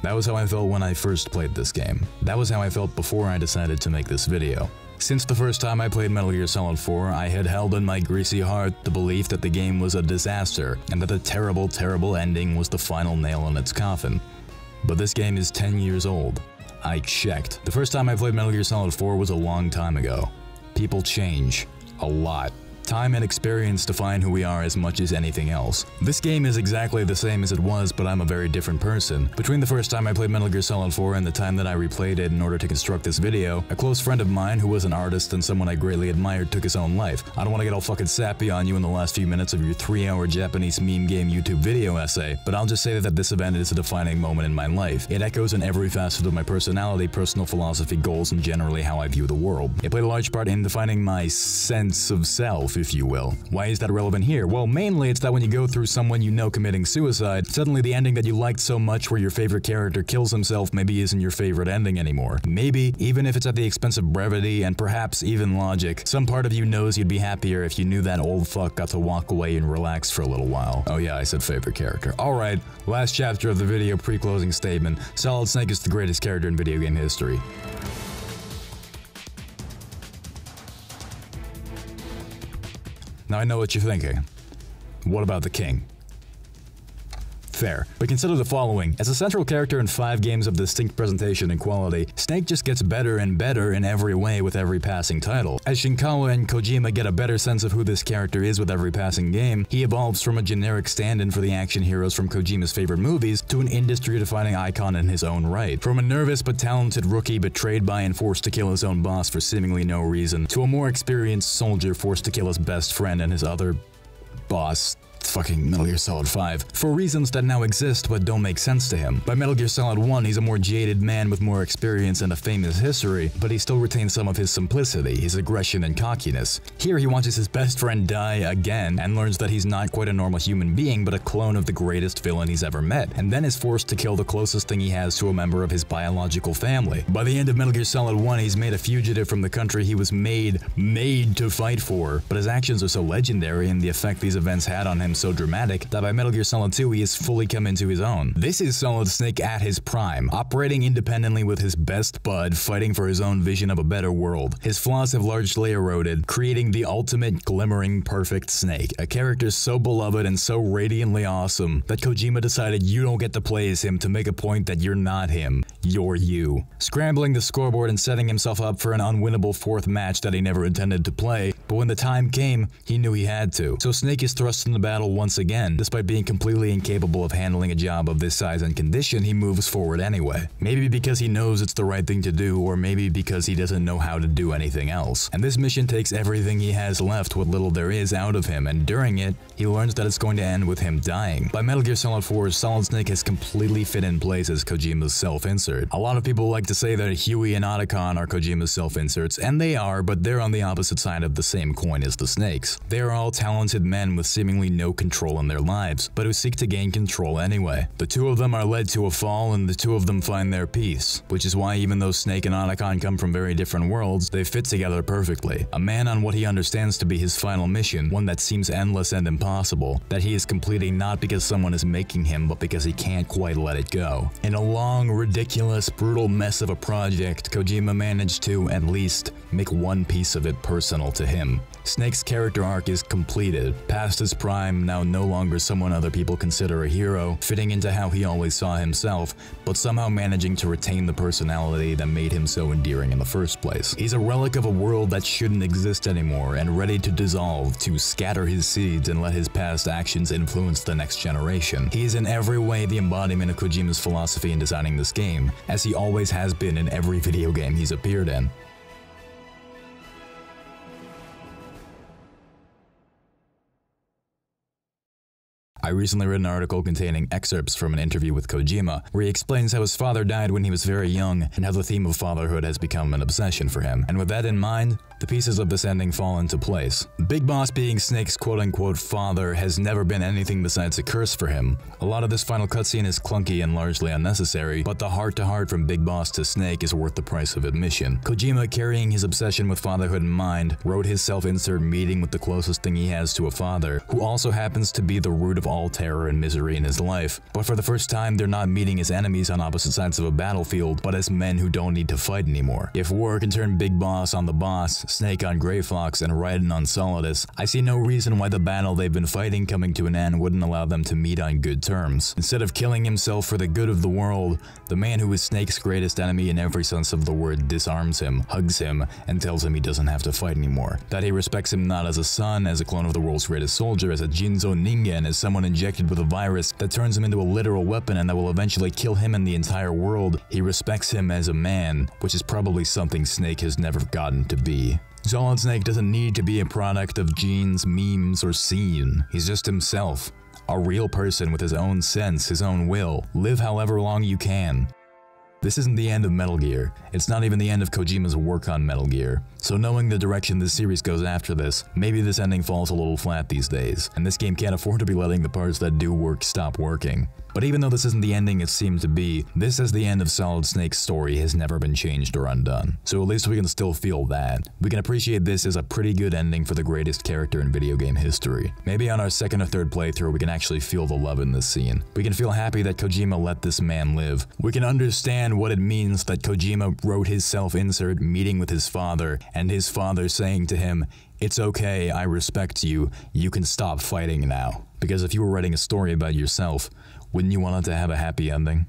That was how I felt when I first played this game. That was how I felt before I decided to make this video. Since the first time I played Metal Gear Solid 4, I had held in my greasy heart the belief that the game was a disaster, and that the terrible, terrible ending was the final nail in its coffin. But this game is 10 years old. I checked. The first time I played Metal Gear Solid 4 was a long time ago. People change. A lot. Time and experience define who we are as much as anything else. This game is exactly the same as it was, but I'm a very different person. Between the first time I played Metal Gear Solid 4 and the time that I replayed it in order to construct this video, a close friend of mine who was an artist and someone I greatly admired took his own life. I don't want to get all fucking sappy on you in the last few minutes of your 3-hour Japanese meme game YouTube video essay, but I'll just say that this event is a defining moment in my life. It echoes in every facet of my personality, personal philosophy, goals, and generally how I view the world. It played a large part in defining my sense of self, if you will. Why is that relevant here? Well, mainly it's that when you go through someone you know committing suicide, suddenly the ending that you liked so much where your favorite character kills himself maybe isn't your favorite ending anymore. Maybe, even if it's at the expense of brevity and perhaps even logic, some part of you knows you'd be happier if you knew that old fuck got to walk away and relax for a little while. Oh yeah, I said favorite character. Alright, last chapter of the video pre-closing statement. Solid Snake is the greatest character in video game history. Now I know what you're thinking. What about the king? Fair, but consider the following. As a central character in 5 games of distinct presentation and quality, Snake just gets better and better in every way with every passing title. As Shinkawa and Kojima get a better sense of who this character is with every passing game, he evolves from a generic stand-in for the action heroes from Kojima's favorite movies to an industry-defining icon in his own right. From a nervous but talented rookie betrayed by and forced to kill his own boss for seemingly no reason, to a more experienced soldier forced to kill his best friend and his other boss. Fucking Metal Gear Solid 5, for reasons that now exist but don't make sense to him. By Metal Gear Solid 1, he's a more jaded man with more experience and a famous history, but he still retains some of his simplicity, his aggression and cockiness. Here he watches his best friend die again and learns that he's not quite a normal human being but a clone of the greatest villain he's ever met, and then is forced to kill the closest thing he has to a member of his biological family. By the end of Metal Gear Solid 1, he's made a fugitive from the country he was made to fight for, but his actions are so legendary and the effect these events had on him so dramatic that by Metal Gear Solid 2 he has fully come into his own. This is Solid Snake at his prime, operating independently with his best bud, fighting for his own vision of a better world. His flaws have largely eroded, creating the ultimate glimmering perfect Snake, a character so beloved and so radiantly awesome that Kojima decided you don't get to play as him to make a point that you're not him, you're you. Scrambling the scoreboard and setting himself up for an unwinnable 4th match that he never intended to play, but when the time came, he knew he had to. So Snake is thrust into battle once again. Despite being completely incapable of handling a job of this size and condition, he moves forward anyway. Maybe because he knows it's the right thing to do, or maybe because he doesn't know how to do anything else. And this mission takes everything he has left, what little there is, out of him, and during it, he learns that it's going to end with him dying. By Metal Gear Solid 4, Solid Snake has completely fit in place as Kojima's self-insert. A lot of people like to say that Huey and Otacon are Kojima's self-inserts, and they are, but they're on the opposite side of the same coin as the Snakes. They are all talented men with seemingly no control in their lives, but who seek to gain control anyway. The two of them are led to a fall, and the two of them find their peace, which is why even though Snake and Otacon come from very different worlds, they fit together perfectly. A man on what he understands to be his final mission, one that seems endless and impossible, that he is completing not because someone is making him, but because he can't quite let it go. In a long, ridiculous, brutal mess of a project, Kojima managed to, at least, make one piece of it personal to him. Snake's character arc is completed, past his prime, now no longer someone other people consider a hero, fitting into how he always saw himself, but somehow managing to retain the personality that made him so endearing in the first place. He's a relic of a world that shouldn't exist anymore, and ready to dissolve, to scatter his seeds and let his past actions influence the next generation. He is in every way the embodiment of Kojima's philosophy in designing this game, as he always has been in every video game he's appeared in. I recently read an article containing excerpts from an interview with Kojima, where he explains how his father died when he was very young and how the theme of fatherhood has become an obsession for him. And with that in mind, the pieces of this ending fall into place. Big Boss being Snake's quote-unquote father has never been anything besides a curse for him. A lot of this final cutscene is clunky and largely unnecessary, but the heart-to-heart from Big Boss to Snake is worth the price of admission. Kojima, carrying his obsession with fatherhood in mind, wrote his self-insert meeting with the closest thing he has to a father, who also happens to be the root of all terror and misery in his life. But for the first time, they're not meeting as enemies on opposite sides of a battlefield, but as men who don't need to fight anymore. If war can turn Big Boss on the boss, Snake on Grey Fox, and Raiden on Solidus, I see no reason why the battle they've been fighting coming to an end wouldn't allow them to meet on good terms. Instead of killing himself for the good of the world, the man who is Snake's greatest enemy in every sense of the word disarms him, hugs him, and tells him he doesn't have to fight anymore. That he respects him not as a son, as a clone of the world's greatest soldier, as a Jinzo Ningen, as someone injected with a virus that turns him into a literal weapon and that will eventually kill him and the entire world. He respects him as a man, which is probably something Snake has never gotten to be. Solid Snake doesn't need to be a product of genes, memes, or scene. He's just himself. A real person with his own sense, his own will. Live however long you can. This isn't the end of Metal Gear. It's not even the end of Kojima's work on Metal Gear. So knowing the direction this series goes after this, maybe this ending falls a little flat these days, and this game can't afford to be letting the parts that do work stop working. But even though this isn't the ending it seemed to be, this as the end of Solid Snake's story has never been changed or undone. So at least we can still feel that. We can appreciate this as a pretty good ending for the greatest character in video game history. Maybe on our second or third playthrough we can actually feel the love in this scene. We can feel happy that Kojima let this man live. We can understand what it means that Kojima wrote his self-insert meeting with his father, and his father saying to him, "It's okay, I respect you, you can stop fighting now." Because if you were writing a story about yourself, wouldn't you want it to have a happy ending?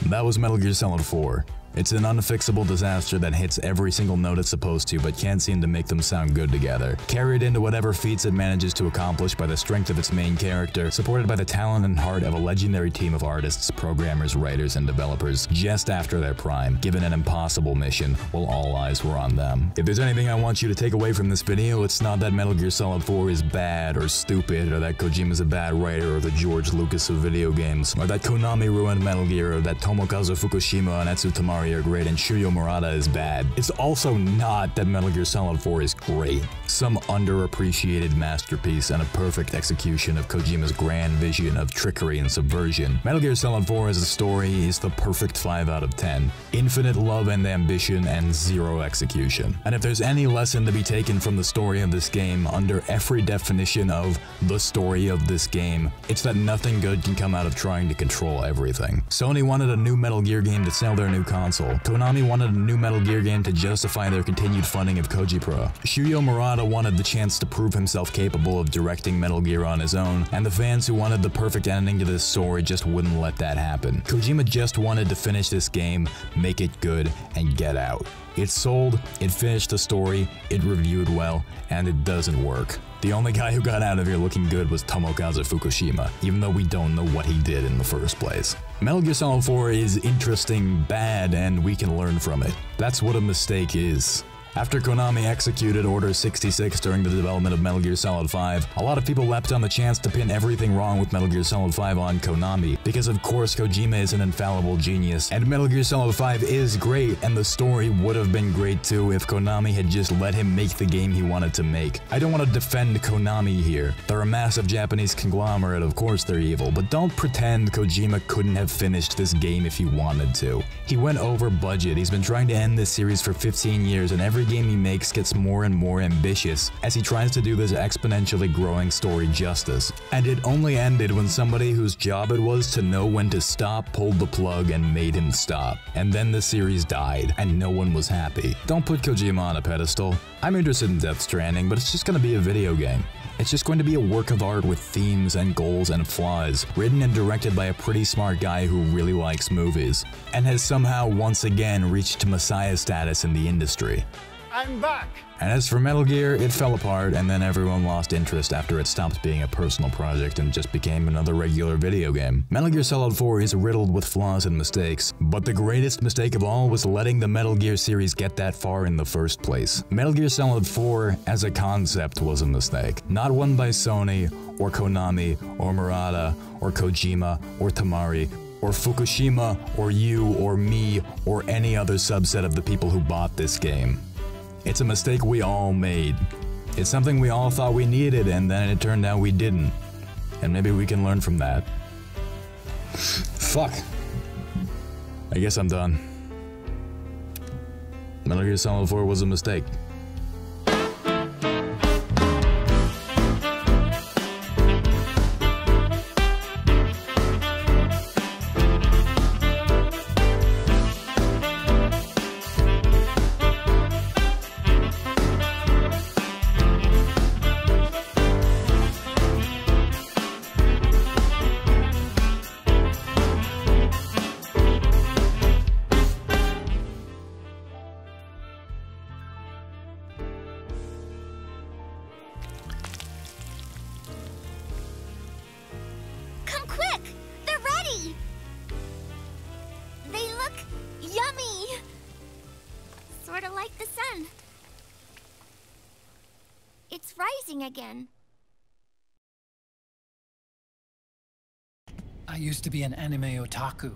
That was Metal Gear Solid 4. It's an unfixable disaster that hits every single note it's supposed to but can't seem to make them sound good together. Carried into whatever feats it manages to accomplish by the strength of its main character, supported by the talent and heart of a legendary team of artists, programmers, writers, and developers just after their prime, given an impossible mission while all eyes were on them. If there's anything I want you to take away from this video, it's not that Metal Gear Solid 4 is bad or stupid, or that Kojima's a bad writer or the George Lucas of video games, or that Konami ruined Metal Gear, or that Tomokazu Fukushima and Etsu Tamari are great and Shuyo Murata is bad. It's also not that Metal Gear Solid 4 is great. Some underappreciated masterpiece and a perfect execution of Kojima's grand vision of trickery and subversion. Metal Gear Solid 4 as a story is the perfect 5 out of 10. Infinite love and ambition and zero execution. And if there's any lesson to be taken from the story of this game under every definition of the story of this game, it's that nothing good can come out of trying to control everything. Sony wanted a new Metal Gear game to sell their new console. Konami wanted a new Metal Gear game to justify their continued funding of Koji Pro. Shuyo Murata wanted the chance to prove himself capable of directing Metal Gear on his own, and the fans who wanted the perfect ending to this story just wouldn't let that happen. Kojima just wanted to finish this game, make it good, and get out. It sold, it finished the story, it reviewed well, and it doesn't work. The only guy who got out of here looking good was Tomokazu Fukushima, even though we don't know what he did in the first place. Metal Gear Solid 4 is interesting, bad, and we can learn from it. That's what a mistake is. After Konami executed Order 66 during the development of Metal Gear Solid 5, a lot of people leapt on the chance to pin everything wrong with Metal Gear Solid 5 on Konami, because of course Kojima is an infallible genius, and Metal Gear Solid 5 is great, and the story would have been great too if Konami had just let him make the game he wanted to make. I don't want to defend Konami here. They're a massive Japanese conglomerate, of course they're evil, but don't pretend Kojima couldn't have finished this game if he wanted to. He went over budget, he's been trying to end this series for 15 years, and every game he makes gets more and more ambitious as he tries to do this exponentially growing story justice. And it only ended when somebody whose job it was to know when to stop pulled the plug and made him stop. And then the series died, and no one was happy. Don't put Kojima on a pedestal. I'm interested in Death Stranding, but it's just gonna be a video game. It's just going to be a work of art with themes and goals and flaws, written and directed by a pretty smart guy who really likes movies, and has somehow once again reached messiah status in the industry. I'm back! And as for Metal Gear, it fell apart, and then everyone lost interest after it stopped being a personal project and just became another regular video game. Metal Gear Solid 4 is riddled with flaws and mistakes, but the greatest mistake of all was letting the Metal Gear series get that far in the first place. Metal Gear Solid 4 as a concept was a mistake. Not one by Sony, or Konami, or Murata, or Kojima, or Tamari, or Fukushima, or you, or me, or any other subset of the people who bought this game. It's a mistake we all made. It's something we all thought we needed, and then it turned out we didn't. And maybe we can learn from that. Fuck. I guess I'm done. Metal Gear Solid 4 was a mistake. Sorta like the sun. It's rising again. I used to be an anime otaku.